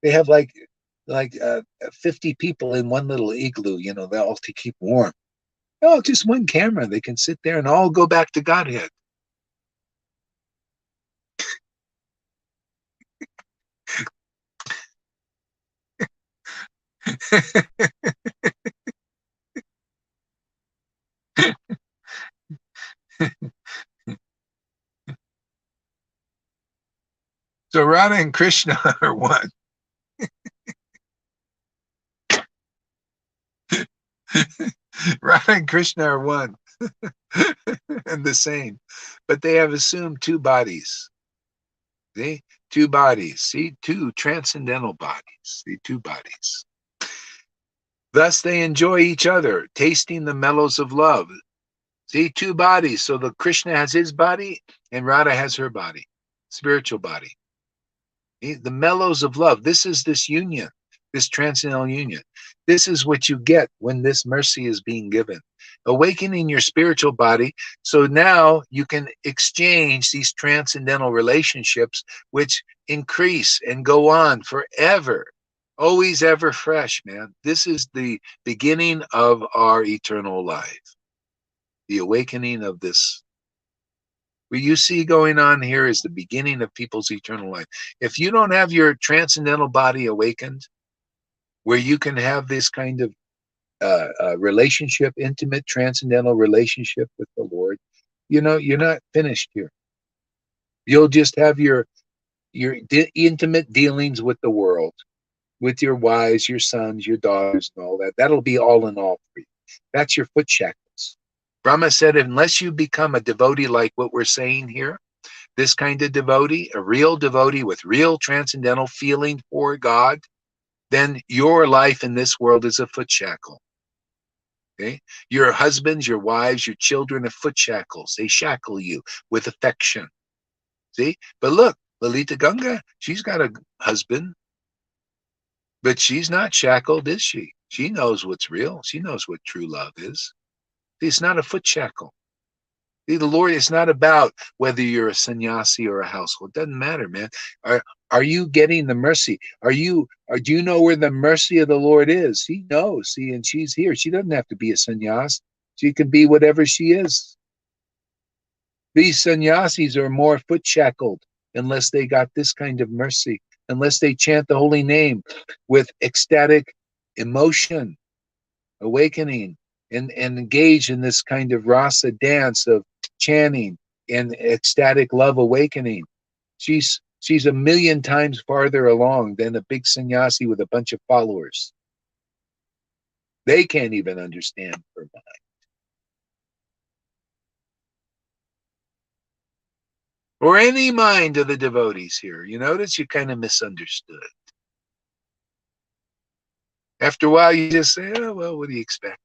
[SPEAKER 1] they have like 50 people in one little igloo, they all to keep warm. Oh, just one camera. They can sit there and all go back to Godhead. So Radha and Krishna are one. Radha and Krishna are one and the same, but they have assumed two bodies. See, two bodies. See, two transcendental bodies. See, two bodies. Thus they enjoy each other, tasting the mellows of love. See, two bodies. So the Krishna has his body and Radha has her body, spiritual body. The mellows of love. This is this union, this transcendental union. This is what you get when this mercy is being given. Awakening your spiritual body, so now you can exchange these transcendental relationships, which increase and go on forever. Always ever fresh, man. This is the beginning of our eternal life. The awakening of this. What you see going on here is the beginning of people's eternal life. If you don't have your transcendental body awakened, where you can have this kind of relationship, intimate, transcendental relationship with the Lord, you're not finished here. You'll just have your intimate dealings with the world, with your wives, your sons, your daughters, and all that. That'll be all in all for you. That's your foot shackles. Brahma said, unless you become a devotee like what we're saying here, this kind of devotee, a real devotee with real transcendental feeling for God, then your life in this world is a foot shackle. Okay? Your husbands, your wives, your children are foot shackles. They shackle you with affection. See? But look, Lalita Ganga, she's got a husband, but she's not shackled, is she? She knows what's real. She knows what true love is. It's not a foot shackle. See, the Lord is not about whether you're a sannyasi or a household. It doesn't matter, man. Are you getting the mercy? Do you know where the mercy of the Lord is? He knows. See, and she's here. She doesn't have to be a sannyas. She can be whatever she is. These sannyasis are more foot shackled unless they got this kind of mercy, unless they chant the holy name with ecstatic emotion, awakening, and engage in this kind of rasa dance of chanting and ecstatic love awakening. She's a million times farther along than a big sannyasi with a bunch of followers. They can't even understand her mind. Or any mind of the devotees here. You notice you kind of misunderstood. After a while, you just say, oh, well, what do you expect?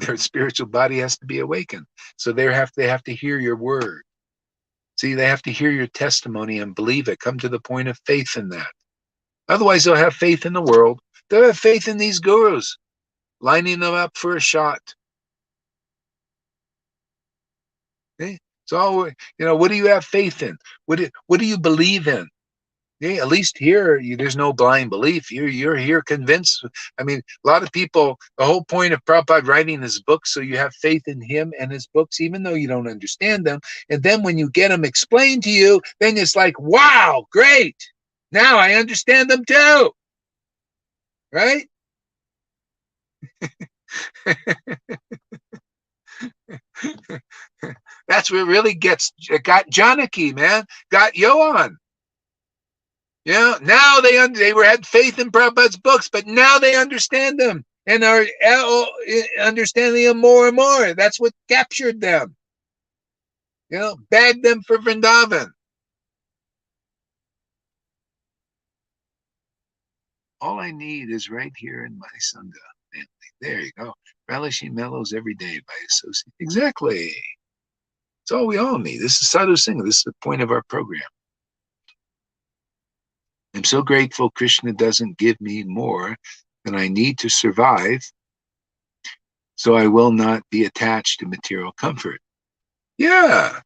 [SPEAKER 1] Their spiritual body has to be awakened. So they have to hear your word. See, they have to hear your testimony and believe it. Come to the point of faith in that. Otherwise, they'll have faith in the world. They'll have faith in these gurus, lining them up for a shot. Okay? So, what do you have faith in? What do you believe in? Yeah, at least here, there's no blind belief. You're here convinced. I mean, a lot of people, the whole point of Prabhupada writing his books, so you have faith in him and his books, even though you don't understand them. And then when you get them explained to you, then it's like, wow, great. Now I understand them too. Right? That's what really got Janaki, man. Got Yohan. Yeah, now they had faith in Prabhupada's books, but now they understand them and are understanding them more and more. That's what captured them. Bagged them for Vrindavan. All I need is right here in my Sangha family. There you go. Relishing mellows every day by association. Exactly. It's all we all need. This is Sadhu Sangha. This is the point of our program. I'm so grateful Krishna doesn't give me more than I need to survive, so I will not be attached to material comfort. Yeah.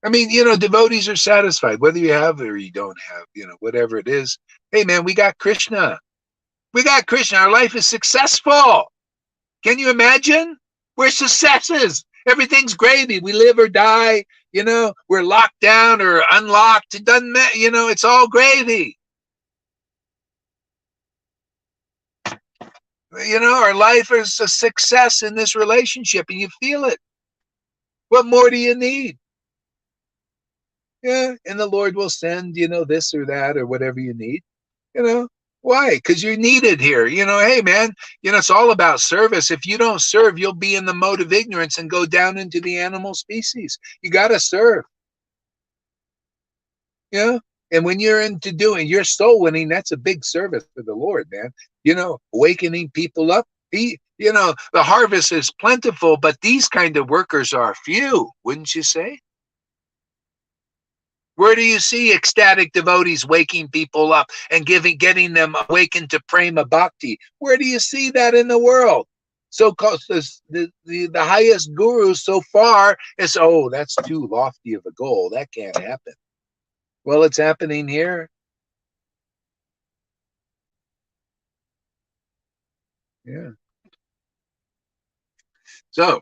[SPEAKER 1] I mean, devotees are satisfied, whether you have or you don't have, whatever it is. Hey, man, we got Krishna. We got Krishna. Our life is successful. Can you imagine? We're successes. Everything's gravy. We live or die. We're locked down or unlocked. It doesn't matter. It's all gravy. Our life is a success in this relationship, and you feel it. What more do you need? Yeah, and the Lord will send, this or that or whatever you need. Why? Because you're needed here. Hey, man, it's all about service. If you don't serve, you'll be in the mode of ignorance and go down into the animal species. You got to serve. And when you're into doing your soul winning, that's a big service for the Lord, man. Awakening people up. The harvest is plentiful, but these kind of workers are few, wouldn't you say? Where do you see ecstatic devotees waking people up and getting them awakened to prema bhakti? Where do you see that in the world? So-called the highest gurus so far is, that's too lofty of a goal. That can't happen. Well, it's happening here. Yeah. So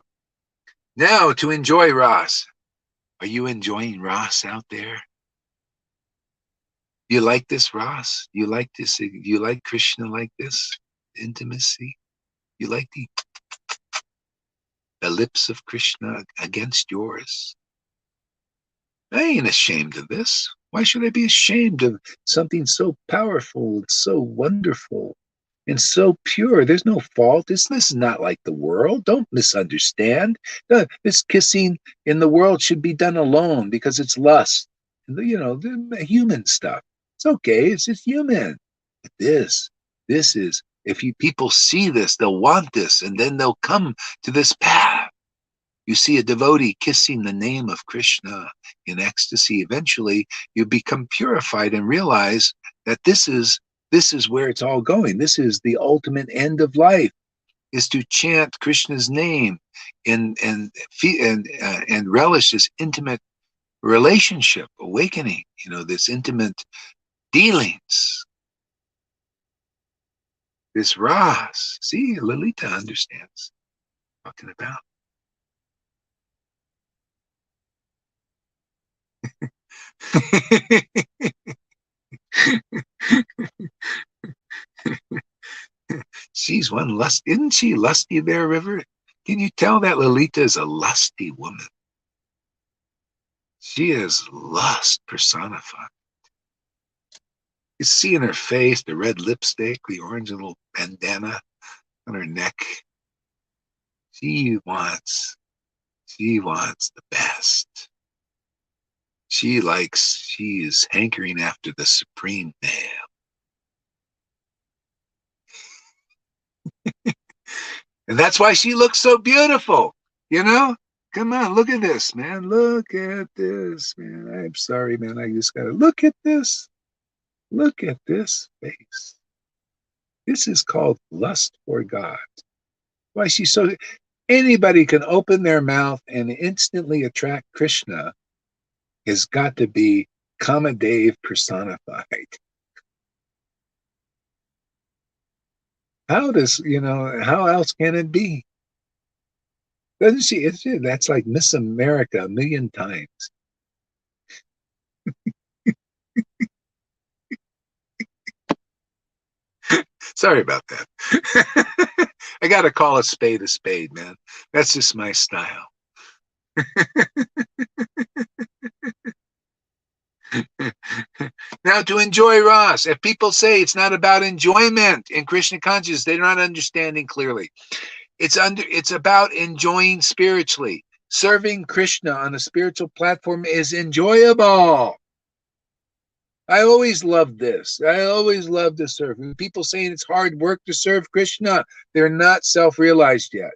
[SPEAKER 1] now to enjoy Ras. Are you enjoying Ras out there? You like this, Ras? You like this? You like Krishna like this? Intimacy? You like the lips of Krishna against yours? I ain't ashamed of this. Why should I be ashamed of something so powerful, so wonderful, and so pure? There's no fault. This is not like the world. Don't misunderstand. This kissing in the world should be done alone because it's lust. The human stuff. It's okay. It's just human. But this is, if people see this, they'll want this, and then they'll come to this path. You see a devotee kissing the name of Krishna in ecstasy. Eventually, you become purified and realize that this is where it's all going. This is the ultimate end of life, is to chant Krishna's name and relish this intimate relationship, awakening. This intimate dealings. This Ras. See, Lalita understands what I'm talking about. She's one isn't she lusty there, River? Can you tell that Lalita is a lusty woman? She is lust personified. You see in her face the red lipstick, the orange little bandana on her neck. She wants the best. She is hankering after the supreme male. And that's why she looks so beautiful, Come on, look at this, man. Look at this, man. I'm sorry, man. I just gotta look at this. Look at this face. This is called lust for God. Why she's so... Anybody can open their mouth and instantly attract Krishna. Has got to be Kamadev personified. How else can it be? Doesn't she? That's like Miss America a million times. Sorry about that. I got to call a spade, man. That's just my style. Now, to enjoy Ras, if people say it's not about enjoyment in Krishna consciousness, they're not understanding clearly. It's about enjoying spiritually. Serving Krishna on a spiritual platform is enjoyable. I always loved this. I always loved to serve. When people saying it's hard work to serve Krishna, they're not self-realized yet.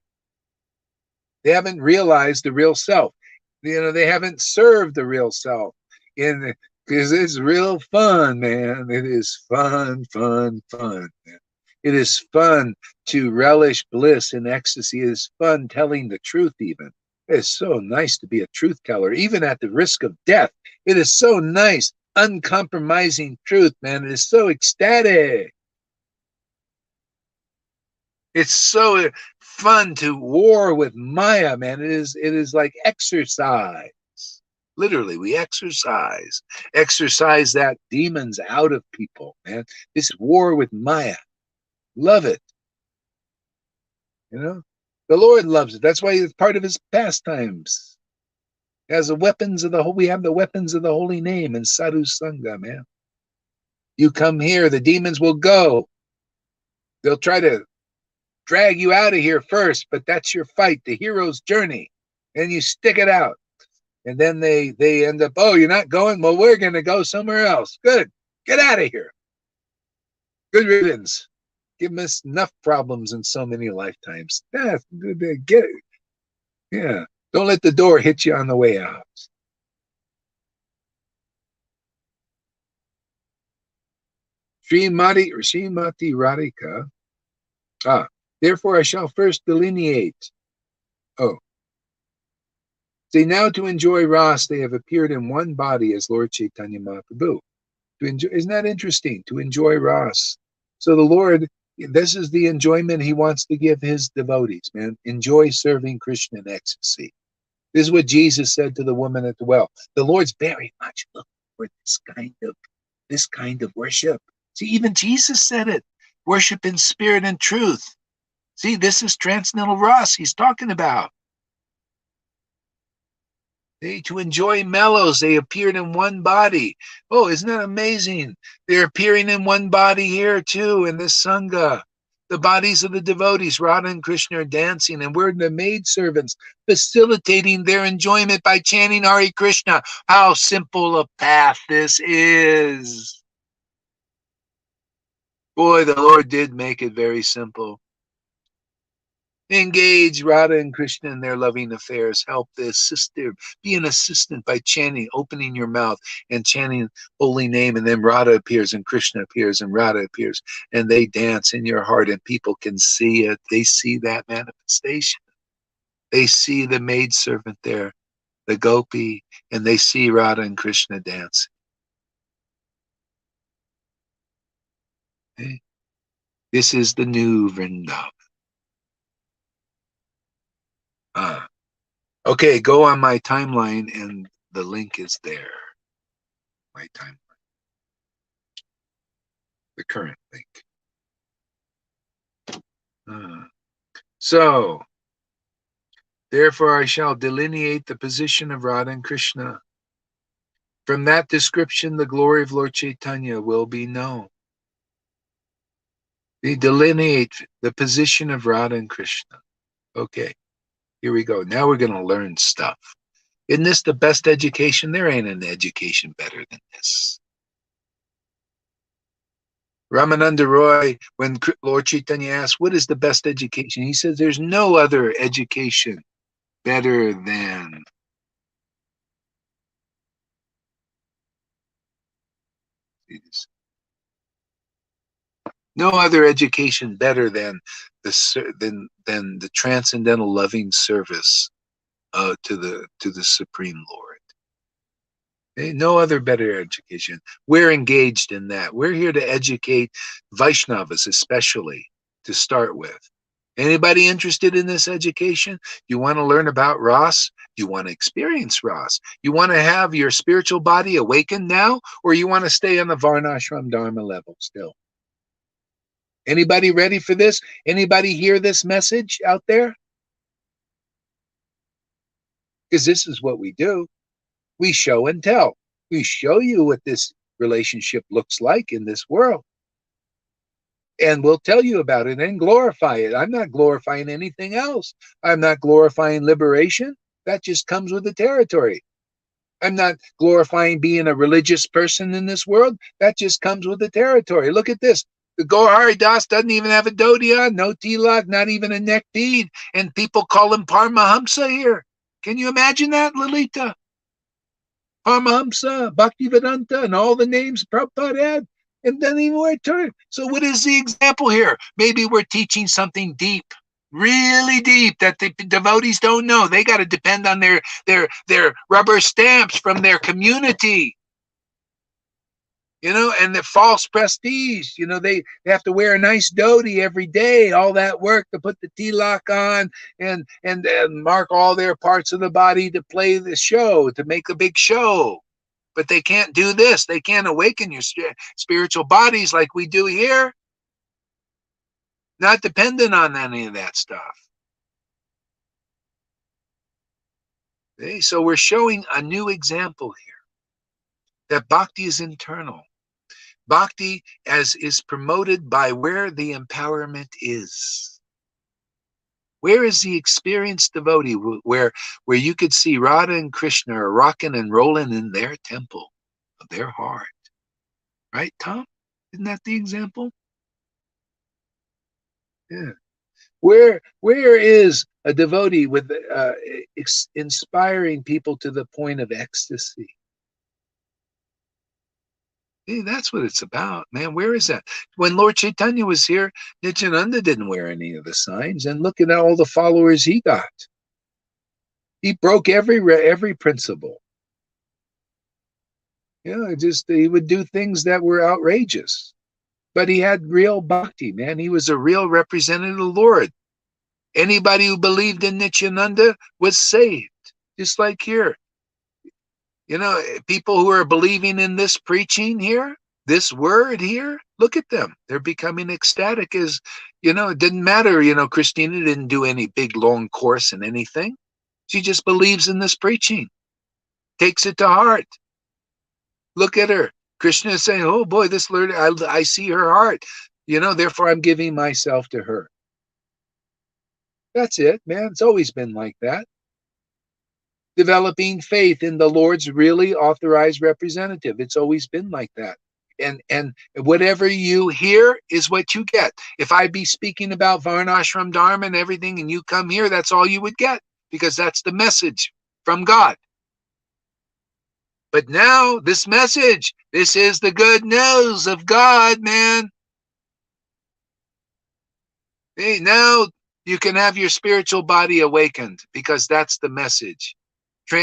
[SPEAKER 1] They haven't realized the real self. They haven't served the real self. Because it's real fun, man. It is fun, fun, fun. Man. It is fun to relish bliss and ecstasy. It is fun telling the truth even. It is so nice to be a truth teller, even at the risk of death. It is so nice, uncompromising truth, man. It is so ecstatic. It's so fun to war with Maya, man. It is like exercise. Literally, we exercise that demons out of people, man. This war with Maya. Love it. The Lord loves it. That's why it's part of his pastimes. As the weapons of we have the weapons of the holy name in Sadhu Sangha, man. You come here, the demons will go. They'll try to drag you out of here first, but that's your fight, the hero's journey. And you stick it out. And then they end up, oh, you're not going? Well, we're going to go somewhere else. Good. Get out of here. Good riddance. Give us enough problems in so many lifetimes. That's good. Get it. Yeah. Don't let the door hit you on the way out. Srimati Radhika. Therefore I shall first delineate. Oh. See, now to enjoy Ras, they have appeared in one body as Lord Chaitanya Mahaprabhu. Isn't that interesting? To enjoy Ras. So the Lord, this is the enjoyment he wants to give his devotees, man. Enjoy serving Krishna in ecstasy. This is what Jesus said to the woman at the well. The Lord's very much looking for this kind of worship. See, even Jesus said it. Worship in spirit and truth. See, this is transcendental Ras he's talking about. To enjoy mellows, they appeared in one body. Oh, isn't that amazing? They're appearing in one body here too, in this Sangha. The bodies of the devotees, Radha and Krishna, are dancing, and we're the maidservants, facilitating their enjoyment by chanting Hare Krishna. How simple a path this is. Boy, the Lord did make it very simple. Engage Radha and Krishna in their loving affairs. Help the assistant. Be an assistant by chanting, opening your mouth and chanting holy name. And then Radha appears and Krishna appears and Radha appears. And they dance in your heart and people can see it. They see that manifestation. They see the maidservant there, the gopi, and they see Radha and Krishna dancing. Okay? This is the new Vrindavan. Okay, go on my timeline and the link is there. My timeline. The current link. So, therefore I shall delineate the position of Radha and Krishna. From that description, the glory of Lord Chaitanya will be known. They delineate the position of Radha and Krishna. Okay. Here we go. Now we're going to learn stuff. Isn't this the best education? There ain't an education better than this. Ramananda Roy, when Lord Chaitanya asked, what is the best education? He says, there's no other education better than no other education better than the transcendental loving service to the Supreme Lord. Okay? No other better education. We're engaged in that. We're here to educate Vaishnavas, especially to start with. Anybody interested in this education? You want to learn about Ras? You want to experience Ras? You want to have your spiritual body awakened now? Or you want to stay on the Varnashram Dharma level still? Anybody ready for this? Anybody hear this message out there? Because this is what we do. We show and tell. We show you what this relationship looks like in this world. And we'll tell you about it and glorify it. I'm not glorifying anything else. I'm not glorifying liberation. That just comes with the territory. I'm not glorifying being a religious person in this world. That just comes with the territory. Look at this. The Gohari Das doesn't even have a dhoti, no tilak, not even a neck bead. And people call him Paramahamsa here. Can you imagine that, Lalita? Paramahamsa, Bhaktivedanta, and all the names Prabhupada had. And doesn't even wear turban. So what is the example here? Maybe we're teaching something deep, really deep, that the devotees don't know. They got to depend on their rubber stamps from their community, and the false prestige. They have to wear a nice dhoti every day, all that work to put the tilak on and mark all their parts of the body to play the show, to make a big show. But they can't do this. They can't awaken your spiritual bodies like we do here. Not dependent on any of that stuff. Okay? So we're showing a new example here, that bhakti is internal. Bhakti is promoted by where the empowerment is. Where is the experienced devotee where you could see Radha and Krishna are rocking and rolling in their temple of their heart? Right, Tom? Isn't that the example? Yeah. Where is a devotee with inspiring people to the point of ecstasy? Hey, that's what it's about, man. Where is that? When Lord Chaitanya was here, Nityananda didn't wear any of the signs, and look at all the followers he got. He broke every principle. He would do things that were outrageous, but he had real bhakti, man. He was a real representative of the Lord. Anybody who believed in Nityananda was saved, just like here. People who are believing in this preaching here, this word here, look at them. They're becoming ecstatic it didn't matter, Christina didn't do any big long course in anything. She just believes in this preaching, takes it to heart. Look at her. Krishna is saying, oh boy, this Lord, I see her heart, therefore I'm giving myself to her. That's it, man. It's always been like that. Developing faith in the Lord's really authorized representative. It's always been like that. And whatever you hear is what you get. If I be speaking about Varnashram Dharma and everything and you come here, that's all you would get, because that's the message from God. But now this message, this is the good news of God, man. Hey, now you can have your spiritual body awakened, because that's the message.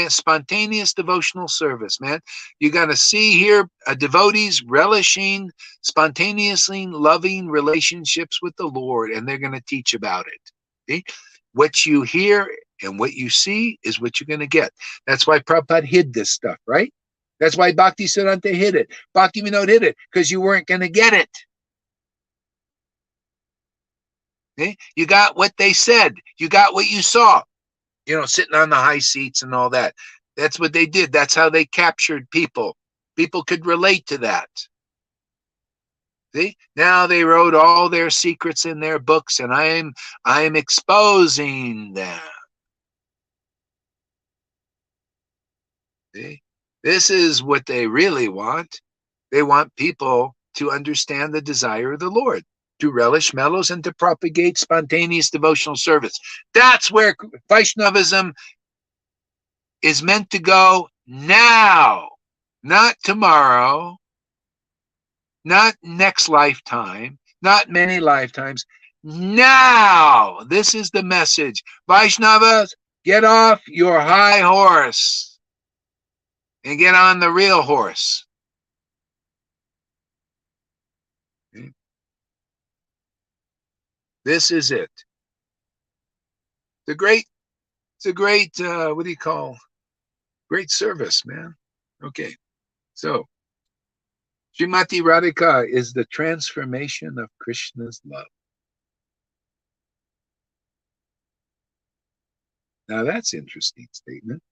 [SPEAKER 1] Spontaneous devotional service, man. You got to see here devotees relishing, spontaneously loving relationships with the Lord, and they're going to teach about it. See? What you hear and what you see is what you're going to get. That's why Prabhupada hid this stuff, right? That's why Bhaktisiddhanta hid it. Bhaktivinoda hid it, because you weren't going to get it. Okay? You got what they said. You got what you saw. Sitting on the high seats and all that. That's what they did. That's how they captured people. People could relate to that. See? Now they wrote all their secrets in their books, and I'm exposing them. See? This is what they really want. They want people to understand the desire of the Lord, to relish mellows, and to propagate spontaneous devotional service. That's where Vaishnavism is meant to go now, not tomorrow, not next lifetime, not many lifetimes. Now, this is the message. Vaishnavas, get off your high horse and get on the real horse. Okay. This is it. It's a great, what do you call? Great service, man. Okay. So, Srimati Radhika is the transformation of Krishna's love. Now that's an interesting statement.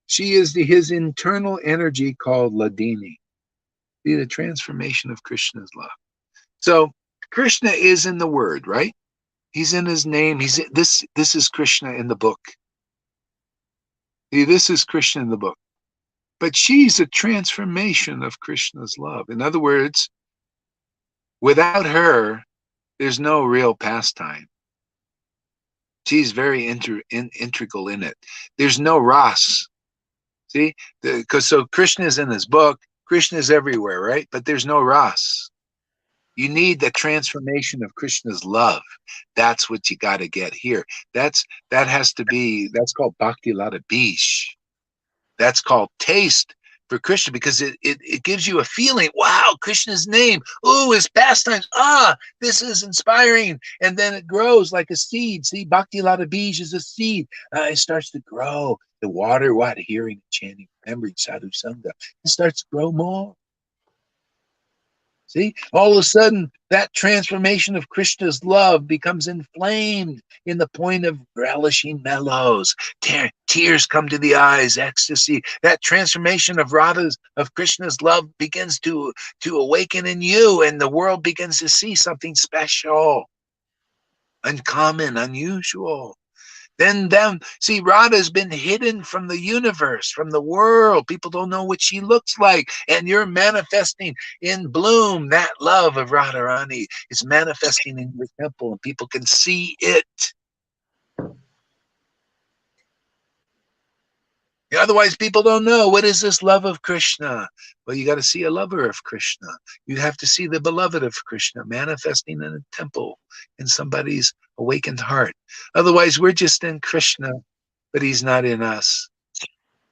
[SPEAKER 1] She is his internal energy called Ladini. See, the transformation of Krishna's love. So Krishna is in the word, right? He's in his name. This is Krishna in the book. See, this is Krishna in the book. But she's a transformation of Krishna's love. In other words, without her, there's no real pastime. She's very integral in it. There's no ras. See, so Krishna is in this book. Krishna is everywhere, right? But there's no ras. You need the transformation of Krishna's love. That's what you got to get here. That's called Bhakti Lata Bish. That's called taste for Krishna, because it gives you a feeling. Wow, Krishna's name. Ooh, his pastimes. This is inspiring. And then it grows like a seed. See, Bhakti Lata Bij is a seed. It starts to grow. The water, hearing, chanting, remembering sadhu sangha. It starts to grow more. See, all of a sudden, that transformation of Krishna's love becomes inflamed in the point of relishing mellows. Tears come to the eyes, ecstasy. That transformation of Krishna's love begins to awaken in you, and the world begins to see something special, uncommon, unusual. Then see, Radha's been hidden from the universe, from the world. People don't know what she looks like. And you're manifesting in bloom. That love of Radharani is manifesting in your temple, and people can see it. Otherwise, people don't know, what is this love of Krishna? Well, you got to see a lover of Krishna. You have to see the beloved of Krishna manifesting in a temple, in somebody's awakened heart. Otherwise, we're just in Krishna, but he's not in us.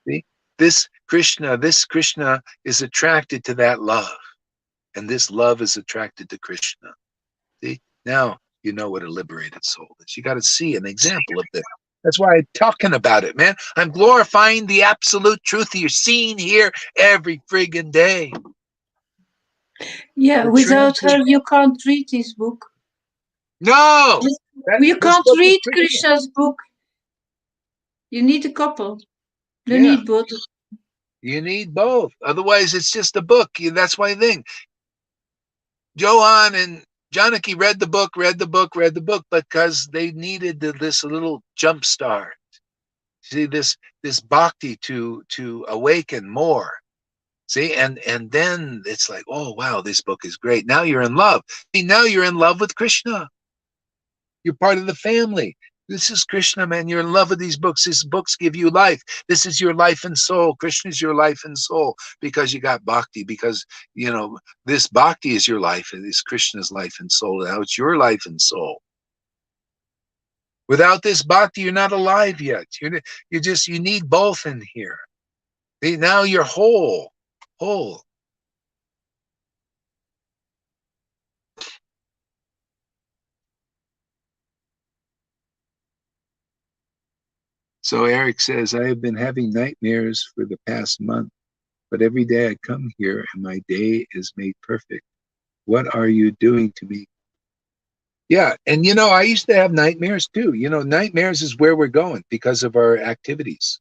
[SPEAKER 1] See? This Krishna is attracted to that love. And this love is attracted to Krishna. See? Now you know what a liberated soul is. You got to see an example of this. That's why I'm talking about it, man. I'm glorifying the absolute truth you're seeing here every friggin' day.
[SPEAKER 2] Yeah, without her, you can't read this book.
[SPEAKER 1] No!
[SPEAKER 2] You can't read Krishna's book. You need a couple. You need both.
[SPEAKER 1] You need both. Otherwise, it's just a book. That's why I think Johan and Janaki read the book, because they needed this little jump start. See, this bhakti to awaken more. See, and then it's like, oh wow, this book is great. Now you're in love. See, now you're in love with Krishna. You're part of the family. This is Krishna, man. You're in love with these books. These books give you life. This is your life and soul. Krishna is your life and soul, because you got bhakti, because, this bhakti is your life. It is Krishna's life and soul. Now it's your life and soul. Without this bhakti, you're not alive yet. You need both in here. Now you're whole. So Eric says, I have been having nightmares for the past month, but every day I come here and my day is made perfect. What are you doing to me? Yeah, and I used to have nightmares too. Nightmares is where we're going because of our activities.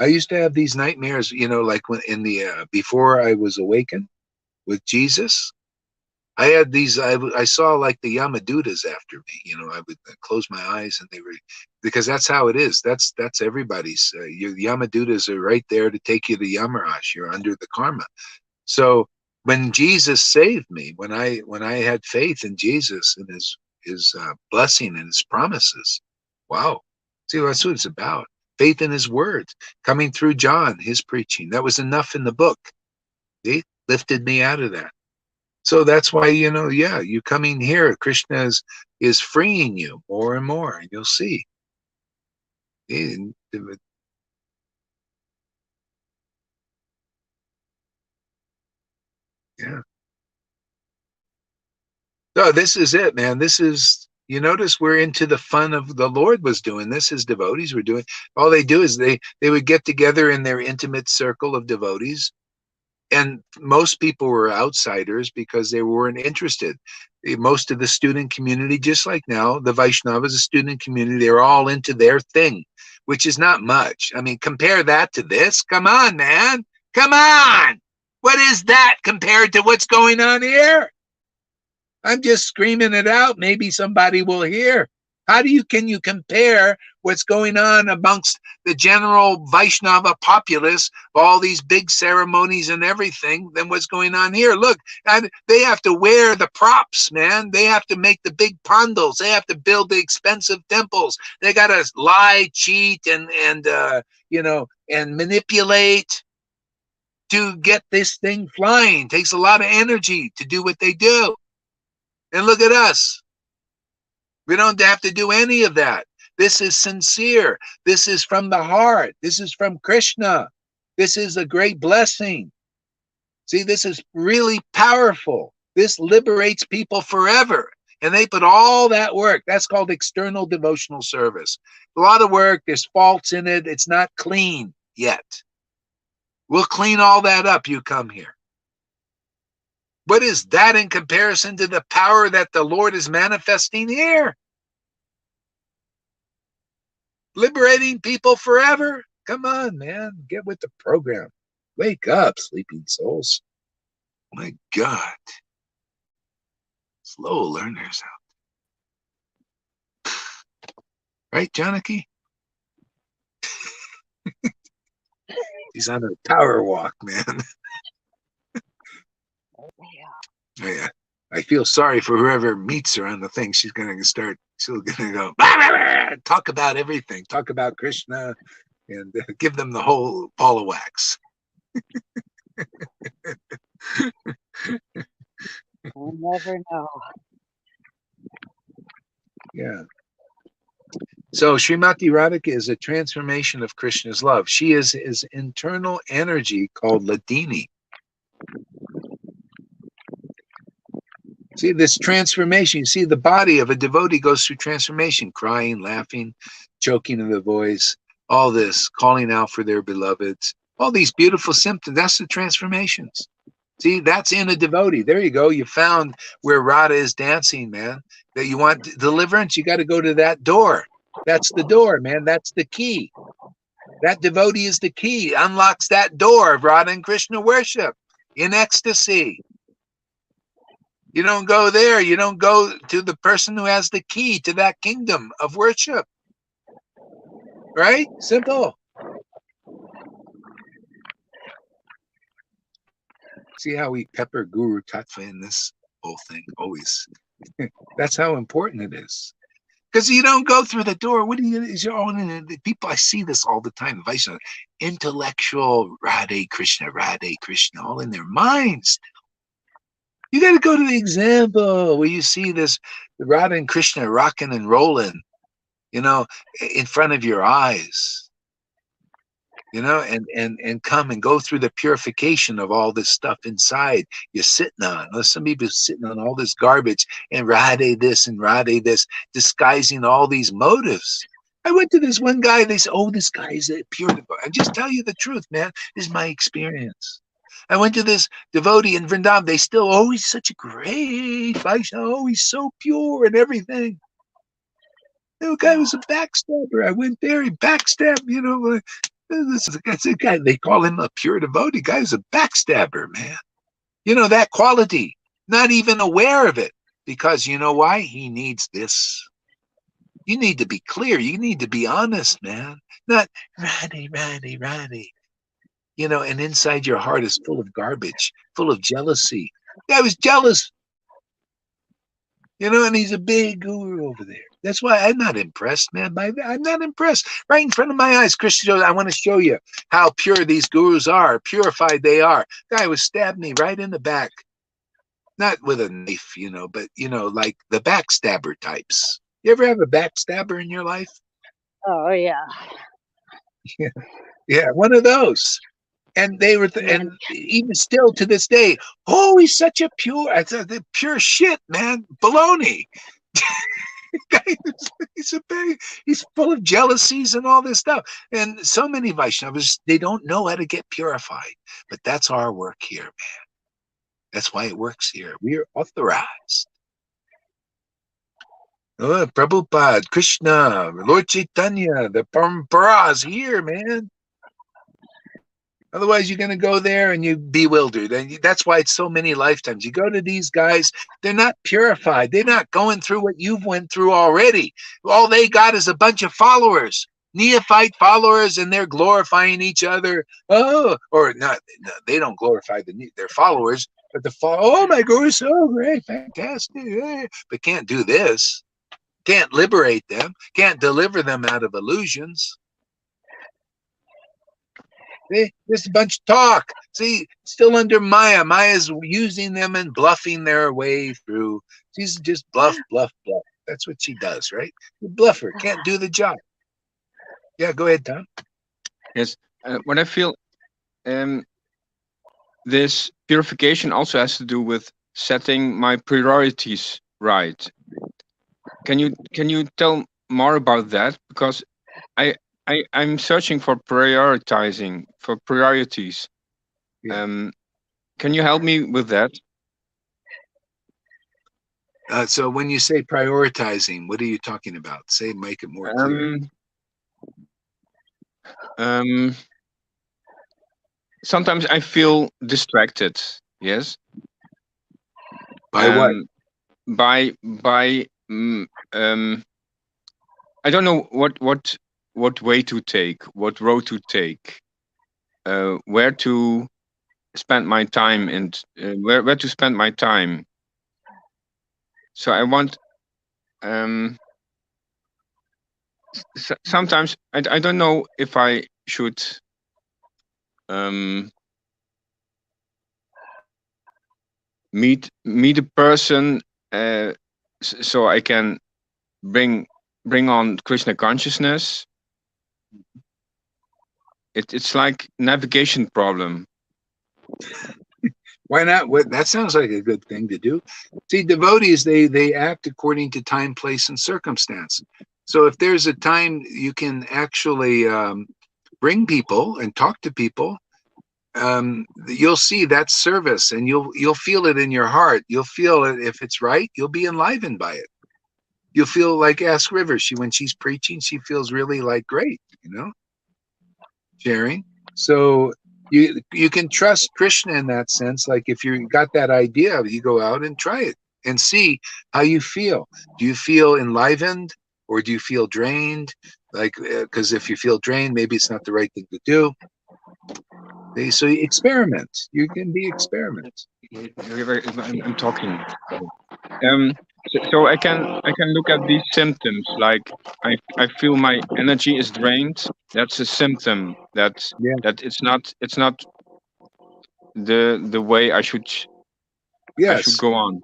[SPEAKER 1] I used to have these nightmares, like when before I was awakened with Jesus. I had these, I saw like the Yamadutas after me. I would close my eyes and they were, because that's how it is. That's everybody's. Your Yamadutas are right there to take you to Yamaraj. You're under the karma. So when Jesus saved me, when I had faith in Jesus and his blessing and his promises, wow. See, that's what it's about. Faith in his words, coming through John, his preaching. That was enough in the book. See, lifted me out of that. So that's why, you coming here, Krishna is freeing you more and more, and you'll see. Yeah. So this is it, man. This is, you notice we're into the fun of the Lord was doing this. His devotees were doing. All they do is they would get together in their intimate circle of devotees. And most people were outsiders because they weren't interested. Most of the student community, just like now, the Vaishnavas, the student community, they're all into their thing. which is not much. I mean, compare that to this. Come on, man. Come on. What is that compared to what's going on here? I'm just screaming it out. Maybe somebody will hear. Can you compare what's going on amongst the general Vaishnava populace, all these big ceremonies and everything, than what's going on here? Look, they have to wear the props, man. They have to make the big pandals. They have to build the expensive temples. They got to lie, cheat, and manipulate to get this thing flying. It takes a lot of energy to do what they do. And look at us. We don't have to do any of that. This is sincere. This is from the heart. This is from Krishna. This is a great blessing. See, this is really powerful. This liberates people forever. And they put all that work. That's called external devotional service. A lot of work. There's faults in it. It's not clean yet. We'll clean all that up. You come here. What is that in comparison to the power that the Lord is manifesting here? Liberating people forever? Come on, man. Get with the program. Wake up, sleeping souls. My God. Slow learners out. Right, Janaki? He's on a power walk, man. Yeah. I feel sorry for whoever meets her on the thing. She's going to go, bah, bah, bah, talk about everything. Talk about Krishna and give them the whole ball of wax.
[SPEAKER 6] We'll never know.
[SPEAKER 1] Yeah. So Srimati Radhika is a transformation of Krishna's love. She is his internal energy called Ladini. See this transformation. You see the body of a devotee goes through transformation, crying, laughing, choking of the voice, all this, calling out for their beloveds, all these beautiful symptoms. That's the transformations. See, that's in a devotee. There you go. You found where Radha is dancing, man. That you want deliverance, you got to go to that door. That's the door, man. That's the key. That devotee is the key. Unlocks that door of Radha and Krishna worship in ecstasy. You don't go there. You don't go to the person who has the key to that kingdom of worship. Right? Simple. See how we pepper Guru Tattva in this whole thing? Always. That's how important it is. Because you don't go through the door. What do you? Is your own? People, I see this all the time. Vaishnava, intellectual Radhe Krishna, all in their minds. You got to go to the example where you see this Radha and Krishna rocking and rolling, in front of your eyes. And come and go through the purification of all this stuff inside you're sitting on. Some people are sitting on all this garbage and Radhe this and Radhe this, disguising all these motives. I went to this one guy, they said, oh, this guy is a pure devotee. I just tell you the truth, man. This is my experience. I went to this devotee in Vrindavan. They still, oh, he's such a great Vaishnava. Oh, he's so pure and everything. The guy was a backstabber. I went there, he backstabbed, This is a guy, they call him a pure devotee. Guy's a backstabber, man. That quality, not even aware of it. Because you know why? He needs this. You need to be clear. You need to be honest, man. Not Radhe. And inside your heart is full of garbage, full of jealousy. Guy was jealous. And he's a big guru over there. That's why I'm not impressed, man. I'm not impressed. Right in front of my eyes, Krishna, I want to show you how pure these gurus are, purified they are. Guy was stabbed me right in the back. Not with a knife, but, like the backstabber types. You ever have a backstabber in your life?
[SPEAKER 6] Oh, yeah.
[SPEAKER 1] Yeah, one of those. And they were, and even still to this day, oh, he's such a pure shit, man. Baloney. He's full of jealousies and all this stuff. And so many Vaishnavas, they don't know how to get purified. But that's our work here, man. That's why it works here. We are authorized. Oh, Prabhupada, Krishna, Lord Chaitanya, the Parampara's here, man. Otherwise, you're going to go there and you bewildered. And that's why it's so many lifetimes. You go to these guys, they're not purified. They're not going through what you've went through already. All they got is a bunch of followers, neophyte followers, and they're glorifying each other. Oh, or not, no, they don't glorify their followers, but oh, my guru is so great, fantastic. But can't do this. Can't liberate them. Can't deliver them out of illusions. Just a bunch of talk. See, still under Maya. Maya's using them and bluffing their way through. She's just bluff, bluff, bluff. That's what she does, right? The bluffer can't do the job. Yeah, go ahead, Tom.
[SPEAKER 7] Yes, what I feel, this purification also has to do with setting my priorities right. Can you tell more about that? Because I'm searching for prioritizing, for priorities.
[SPEAKER 1] Yeah.
[SPEAKER 7] Can you help me with that?
[SPEAKER 1] So when you say prioritizing, what are you talking about? Make it more clear.
[SPEAKER 7] Sometimes I feel distracted. Yes.
[SPEAKER 1] By what?
[SPEAKER 7] By I don't know what way to take, what road to take, where to spend my time, and where to spend my time. So I want. Sometimes I don't know if I should meet a person so I can bring on Krishna consciousness. It's like navigation problem.
[SPEAKER 1] Why not? That sounds like a good thing to do. See, devotees, they act according to time, place, and circumstance. So if there's a time you can actually bring people and talk to people, you'll see that service, and you'll feel it in your heart. You'll feel it if it's right. You'll be enlivened by it. You'll feel like Ask River. When she's preaching, she feels really like great, sharing. So you can trust Krishna in that sense. Like if you got that idea, you go out and try it and see how you feel. Do you feel enlivened or do you feel drained? Like, because if you feel drained, maybe it's not the right thing to do. So you experiment. You can be experiment.
[SPEAKER 7] I'm talking. So I can look at these symptoms. Like I feel my energy is drained. That's a symptom that it's not the way I should go on.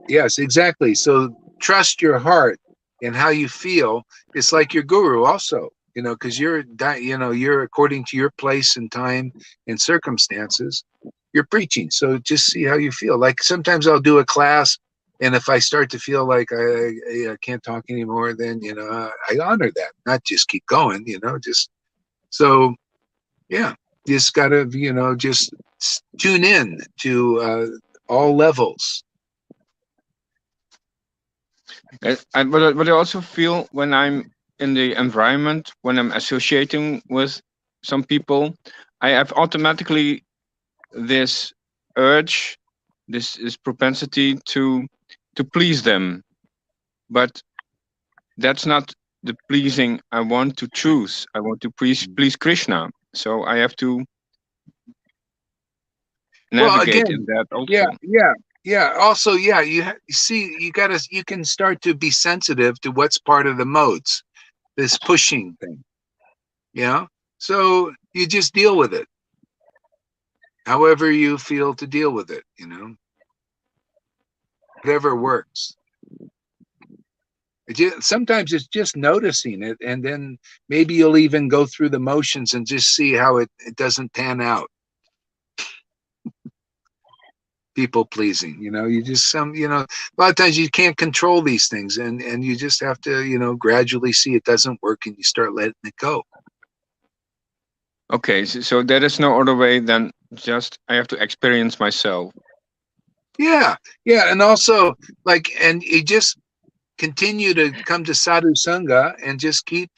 [SPEAKER 1] Yes, exactly. So trust your heart and how you feel. It's like your guru also, because you're according to your place and time and circumstances, you're preaching. So just see how you feel. Like sometimes I'll do a class, and if I start to feel like I can't talk anymore, then, I honor that, not just keep going, just so, yeah, just gotta, just tune in to all levels.
[SPEAKER 7] But I also feel when I'm in the environment, when I'm associating with some people, I have automatically this urge, this propensity to please them, but that's not the pleasing I want to choose. I want to please Krishna, so I have to navigate in that also.
[SPEAKER 1] Yeah. Also, you see, you can start to be sensitive to what's part of the modes, this pushing thing. So you just deal with it, however you feel to deal with it. Whatever works. Sometimes it's just noticing it, and then maybe you'll even go through the motions and just see how it doesn't pan out. People pleasing, you just a lot of times you can't control these things, and you just have to gradually see it doesn't work, and you start letting it go.
[SPEAKER 7] Okay, so there is no other way than just I have to experience myself.
[SPEAKER 1] Yeah, and also and you just continue to come to sadhu sangha and just keep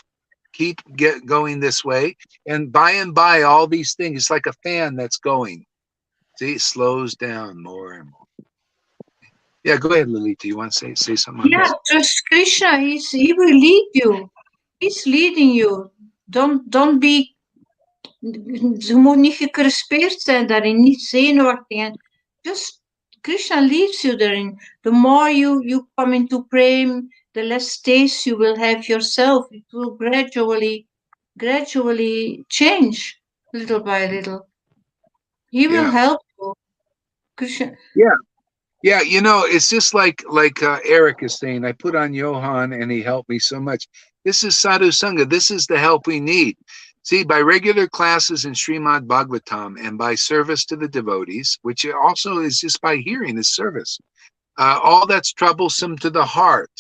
[SPEAKER 1] going this way, and by all these things, it's like a fan that's going. See, it slows down more and more. Yeah, go ahead, Lilita. You want to say something on
[SPEAKER 2] Yeah,
[SPEAKER 1] this?
[SPEAKER 2] trust Krishna. He will lead you. He's leading you. Don't be. Je moet niet gecrispeerd zijn daarin, niet zenuwachtig. En just Krishna leads you therein. The more you come into prem, the less taste you will have yourself. It will gradually change little by little. He will help you. Krishna.
[SPEAKER 1] Yeah, you know, it's just like Eric is saying. I put on Johan, and he helped me so much. This is sadhu sangha. This is the help we need. See, by regular classes in Srimad Bhagavatam and by service to the devotees, which also is just by hearing is service. All that's troublesome to the heart.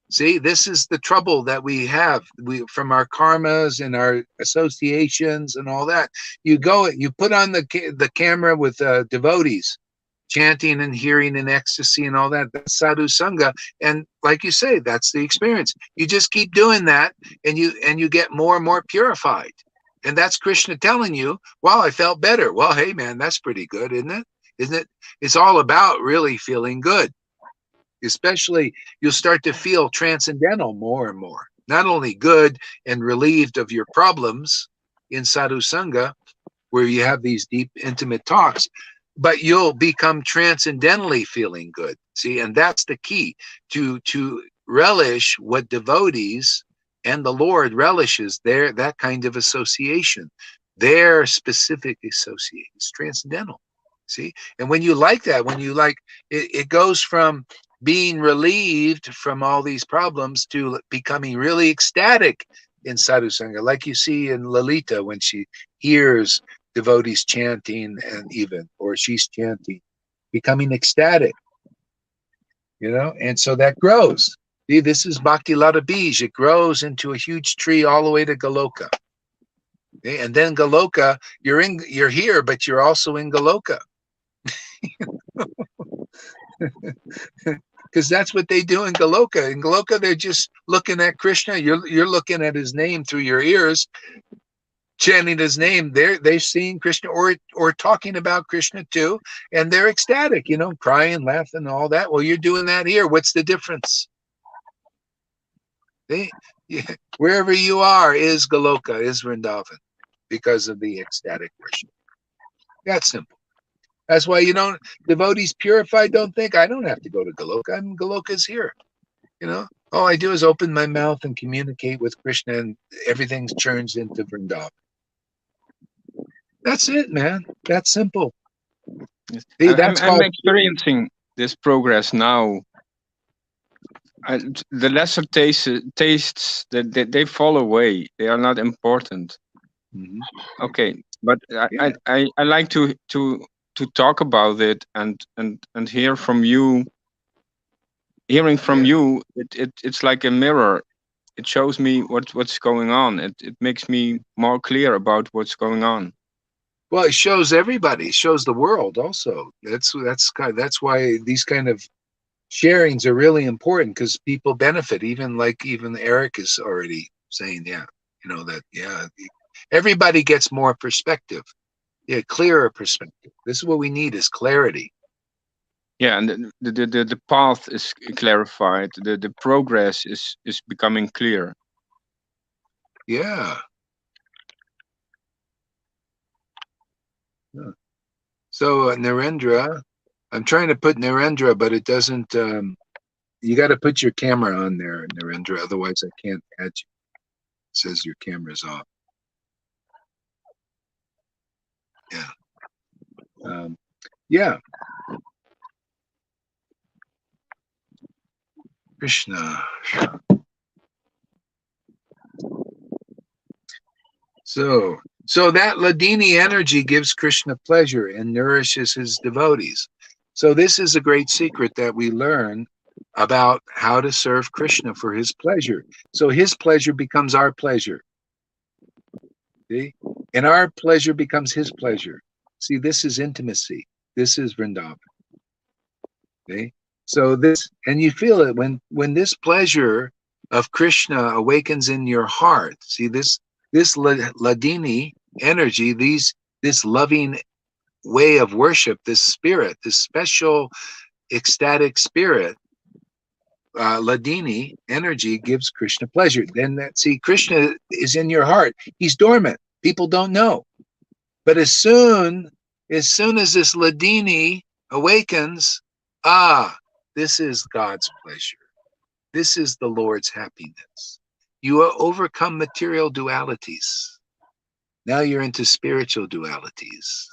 [SPEAKER 1] See, this is the trouble that we have from our karmas and our associations and all that. You put on the camera with devotees chanting and hearing in ecstasy and all that. That's sadhu sangha, and like you say, that's the experience. You just keep doing that, and you get more and more purified, and that's Krishna telling you, "Wow, I felt better." Well, hey, man, that's pretty good, isn't it? Isn't it? It's all about really feeling good. Especially, you'll start to feel transcendental more and more. Not only good and relieved of your problems in sadhu sangha, where you have these deep, intimate talks, but you'll become transcendentally feeling good. See, and that's the key, to relish what devotees and the Lord relishes, that kind of association. Their specific association is transcendental. See, and when you like that, it goes from being relieved from all these problems to becoming really ecstatic in sadhu sangha, like you see in Lalita when she hears devotees chanting, or she's chanting, becoming ecstatic, and so that grows. See, this is Bhakti Lata Bij. It grows into a huge tree all the way to Goloka. Okay? And then Goloka, you're here, but you're also in Goloka. Because that's what they do in Goloka. In Goloka, they're just looking at Krishna. You're looking at his name through your ears, chanting his name. They're seeing Krishna or talking about Krishna too, and they're ecstatic, crying, laughing, all that. Well, you're doing that here. What's the difference? Wherever you are is Goloka, is Vrindavan, because of the ecstatic Krishna. That's simple. That's why devotees purified don't think, I don't have to go to Goloka. Goloka's here. All I do is open my mouth and communicate with Krishna, and everything turns into Vrindavan. That's it, man. That's simple.
[SPEAKER 7] Yes.
[SPEAKER 1] See,
[SPEAKER 7] I'm experiencing this progress now. The lesser tastes that they fall away. They are not important.
[SPEAKER 1] Mhm.
[SPEAKER 7] Okay, but I like to talk about it and hear from you. Hearing from you, it's like a mirror. It shows me what's going on. It makes me more clear about what's going on.
[SPEAKER 1] Well, it shows everybody. It shows the world also. That's why these kind of sharings are really important, because people benefit. Even Eric is already saying, everybody gets more perspective. Yeah, clearer perspective. This is what we need, is clarity.
[SPEAKER 7] Yeah, and the path is clarified. The progress is becoming clear.
[SPEAKER 1] Yeah. So Narendra, I'm trying to put Narendra, but it doesn't. You got to put your camera on there, Narendra. Otherwise, I can't add you. It says your camera's off. Yeah. Yeah. Krishna. So that Ladini energy gives Krishna pleasure and nourishes his devotees. So this is a great secret that we learn about how to serve Krishna for his pleasure. So his pleasure becomes our pleasure. See? And our pleasure becomes his pleasure. See, this is intimacy. This is Vrindavan. See? So this, and you feel it when this pleasure of Krishna awakens in your heart. See this Ladini energy, this loving way of worship, this spirit, this special ecstatic spirit, Ladini energy gives Krishna pleasure. Then Krishna is in your heart. He's dormant. People don't know. But as soon as this Ladini awakens, this is God's pleasure. This is the Lord's happiness. You overcome material dualities. Now you're into spiritual dualities.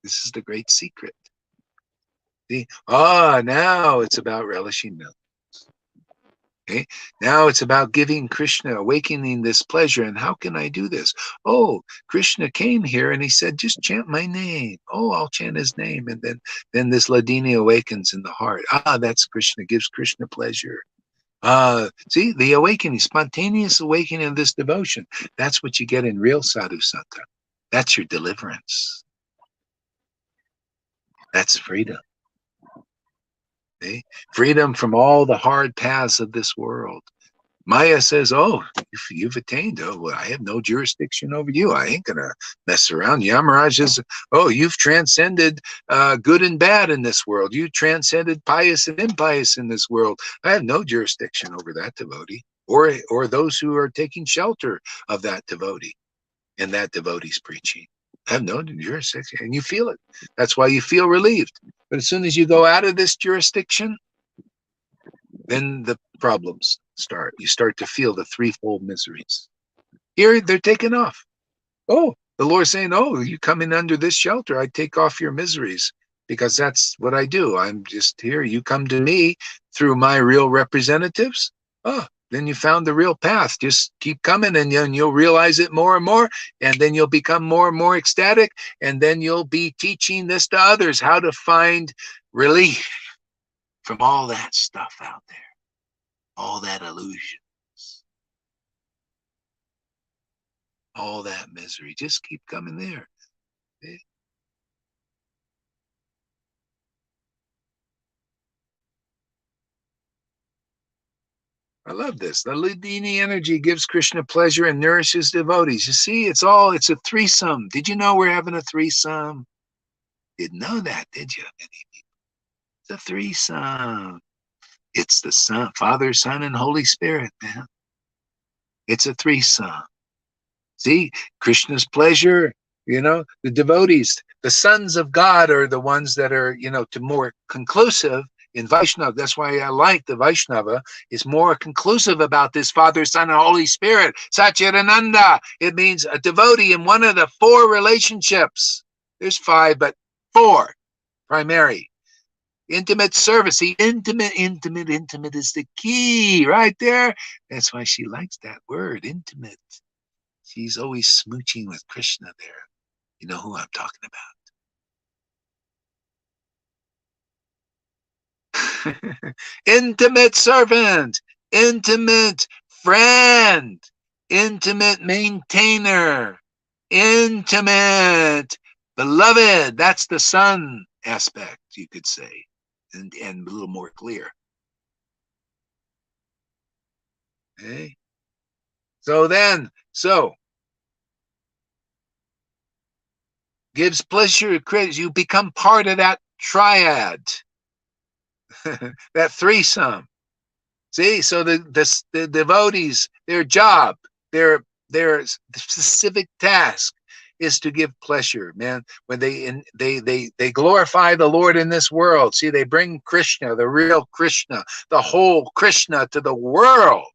[SPEAKER 1] This is the great secret. See? Now it's about relishing milk. Okay? Now it's about giving Krishna, awakening this pleasure. And how can I do this? Oh, Krishna came here and he said, just chant my name. Oh, I'll chant his name. And then this Ladini awakens in the heart. That's Krishna, gives Krishna pleasure. See, the awakening, spontaneous awakening of this devotion. That's what you get in real sadhu sangha. That's your deliverance. That's freedom. Okay? Freedom from all the hard paths of this world. Maya says, oh, you've attained. Oh, well, I have no jurisdiction over you. I ain't going to mess around. Yamaraj is, oh, you've transcended good and bad in this world. You transcended pious and impious in this world. I have no jurisdiction over that devotee or those who are taking shelter of that devotee and that devotee's preaching. I have no jurisdiction. And you feel it. That's why you feel relieved. But as soon as you go out of this jurisdiction, then the problems start. You start to feel the threefold miseries. Here, they're taken off. Oh, the Lord's saying, oh, you come in under this shelter, I take off your miseries because that's what I do. I'm just here. You come to me through my real representatives. Oh, then you found the real path. Just keep coming and you'll realize it more and more. And then you'll become more and more ecstatic. And then you'll be teaching this to others, how to find relief from all that stuff out there, all that illusions, all that misery. Just keep coming there. Okay? I love this. The Ladini energy gives Krishna pleasure and nourishes devotees. You see, it's a threesome. Did you know we're having a threesome? Didn't know that, did you? It's a threesome. It's the Son, Father, Son, and Holy Spirit, man. It's a threesome. See, Krishna's pleasure, the devotees, the sons of God are the ones that are, to more conclusive in Vaishnava. That's why I like the Vaishnava, is more conclusive about this Father, Son, and Holy Spirit. Satchidananda. It means a devotee in one of the four relationships. There's five, but four primary. Intimate service. See, intimate is the key right there. That's why she likes that word, intimate. She's always smooching with Krishna there. You know who I'm talking about. Intimate servant, intimate friend, intimate maintainer, intimate beloved. That's the son aspect, you could say, and a little more clear. Okay. So gives pleasure, you become part of that triad, that threesome. See, so the devotees, their job, their specific task is to give pleasure, man. When they glorify the Lord in this world. See, they bring Krishna, the real Krishna, the whole Krishna to the world.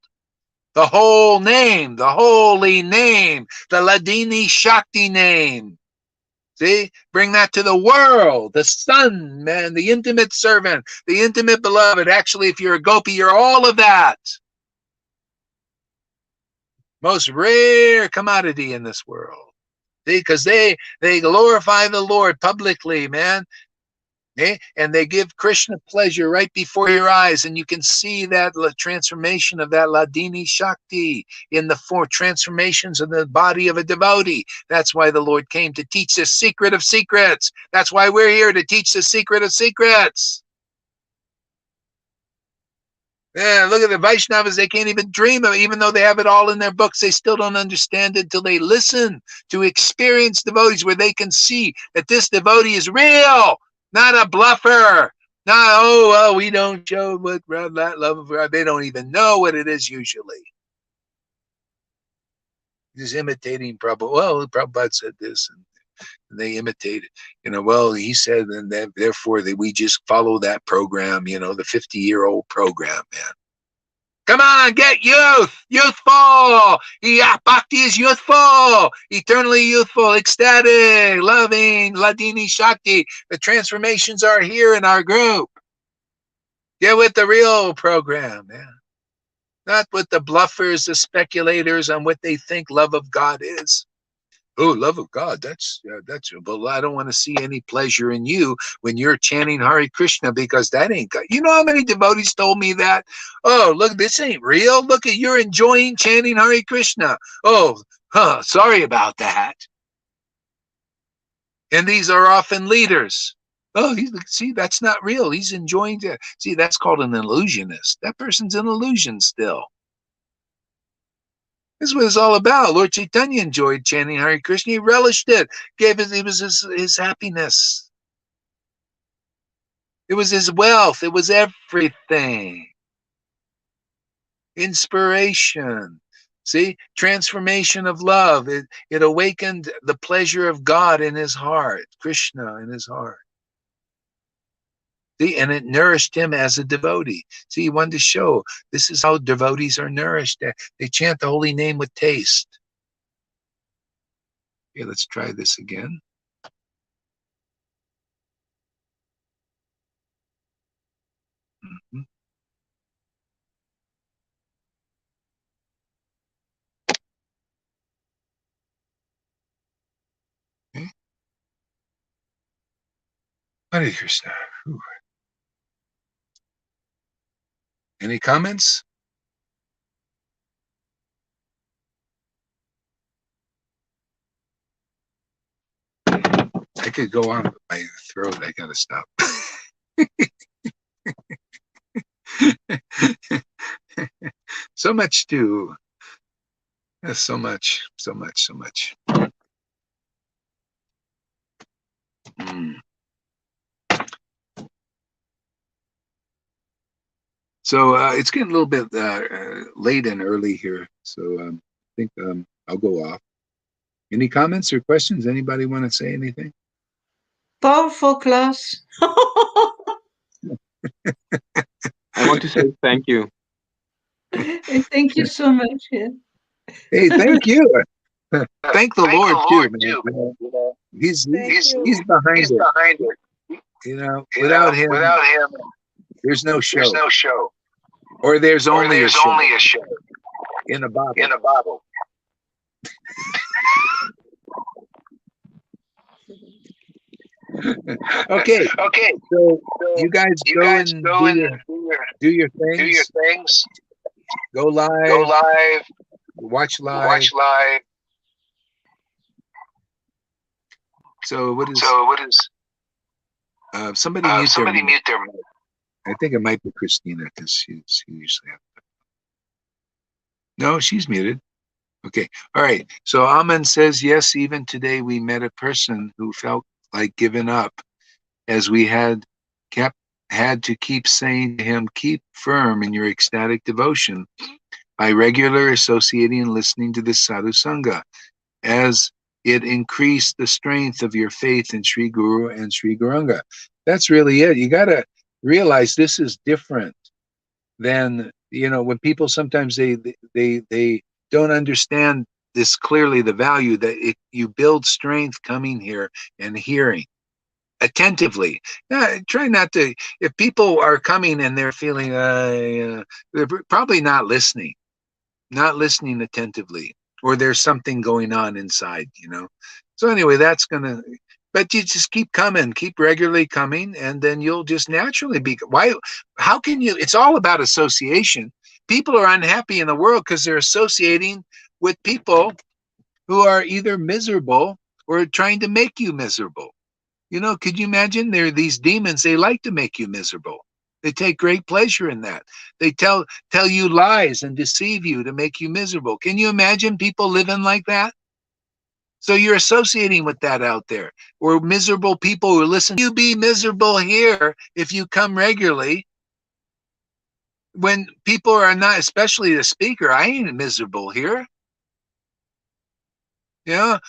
[SPEAKER 1] The whole name, the holy name, the Ladini Shakti name. See, bring that to the world, the son, man, the intimate servant, the intimate beloved. Actually, if you're a gopi, you're all of that. Most rare commodity in this world. See, because they glorify the Lord publicly, man. Okay? And they give Krishna pleasure right before your eyes, and you can see that transformation of that Ladini Shakti in the four transformations of the body of a devotee. That's why the Lord came to teach the secret of secrets. That's why we're here to teach the secret of secrets. Yeah, look at the Vaishnavas. They can't even dream of it. Even though they have it all in their books, they still don't understand it until they listen to experienced devotees where they can see that this devotee is real, not a bluffer. Not, oh, well, we don't show what that love of God. They don't even know what it is usually. Just imitating Prabhupada. Well, Prabhupada said this, and they imitate it. Well, he said, and therefore we just follow that program, the 50-year-old program, man. Come on, get youthful. Yeah, bhakti is youthful, eternally youthful, ecstatic, loving, Ladini Shakti. The transformations are here in our group. Get with the real program, man. Not with the bluffers, the speculators on what they think love of God is. Oh, love of God, that's well, I don't want to see any pleasure in you when you're chanting Hare Krishna, because that ain't God. You know how many devotees told me that? Oh, look, this ain't real. Look at, you're enjoying chanting Hare Krishna. Oh, sorry about that. And these are often leaders. Oh, see, that's not real. He's enjoying it. See, that's called an illusionist. That person's an illusion still. This is what it's all about. Lord Chaitanya enjoyed chanting Hare Krishna. He relished it. It was his happiness. It was his wealth. It was everything. Inspiration. See, transformation of love. It awakened the pleasure of God in his heart, Krishna in his heart. See, and it nourished him as a devotee. See, he wanted to show this is how devotees are nourished. They chant the holy name with taste. Okay, let's try this again. Mm-hmm. Okay. Hare Krishna. Ooh. Any comments? I could go on, but my throat, I gotta stop. So much to, so much. Mm. So it's getting a little bit late and early here, so I think I'll go off. Any comments or questions? Anybody want to say anything?
[SPEAKER 2] Powerful class.
[SPEAKER 7] I want to say thank you.
[SPEAKER 2] Thank you so much. Yeah.
[SPEAKER 1] Hey, thank you. Thank the Lord too, man. He's behind it. Without him, there's no show. Or there's only a show in a bottle. Okay. So you guys go and do your things. Go live. Watch live. So what is? Somebody mute their mic. I think it might be Christina, because she usually has. No, she's muted. Okay. All right. So Aman says, yes, even today we met a person who felt like giving up, as we had to keep saying to him, keep firm in your ecstatic devotion by regular associating and listening to the Sadhu Sangha, as it increased the strength of your faith in Sri Guru and Sri Gauranga. That's really it. You got to realize this is different than, when people sometimes they don't understand this clearly, the value that you build strength coming here and hearing attentively. Try not to, if people are coming and they're feeling, they're probably not listening attentively, or there's something going on inside, So anyway, but you just keep coming, keep regularly coming, and then you'll just naturally be, how can you, it's all about association. People are unhappy in the world because they're associating with people who are either miserable or trying to make you miserable. Could you imagine? There are these demons, they like to make you miserable. They take great pleasure in that. They tell you lies and deceive you to make you miserable. Can you imagine people living like that? So you're associating with that out there. Or miserable people who listen. You be miserable here if you come regularly. When people are not, especially the speaker, I ain't miserable here. You know,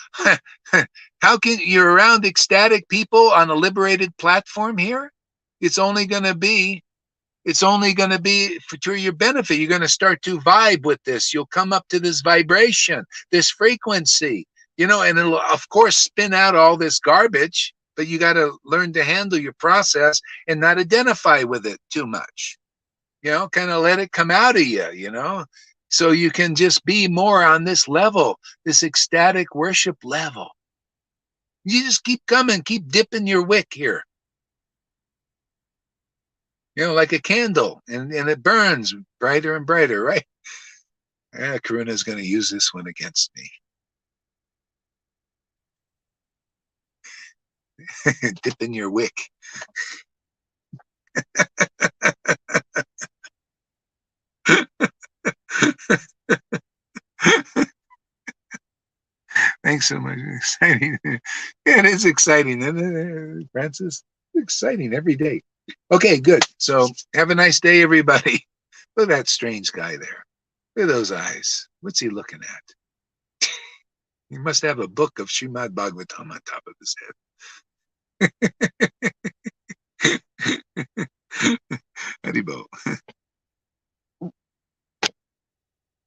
[SPEAKER 1] how can you're around ecstatic people on a liberated platform here? It's only going to be for your benefit. You're going to start to vibe with this. You'll come up to this vibration, this frequency, and it'll of course spin out all this garbage, but you got to learn to handle your process and not identify with it too much. Kind of let it come out of you, so you can just be more on this level, this ecstatic worship level. You just keep coming, keep dipping your wick here. Like a candle, and it burns brighter and brighter, right? Karuna's going to use this one against me. Dipping your wick. Thanks so much. Exciting. Yeah, it is exciting, isn't it, Francis? It's exciting every day. Okay, good. So have a nice day, everybody. Look at that strange guy there. Look at those eyes. What's he looking at? He must have a book of Srimad Bhagavatam on top of his head.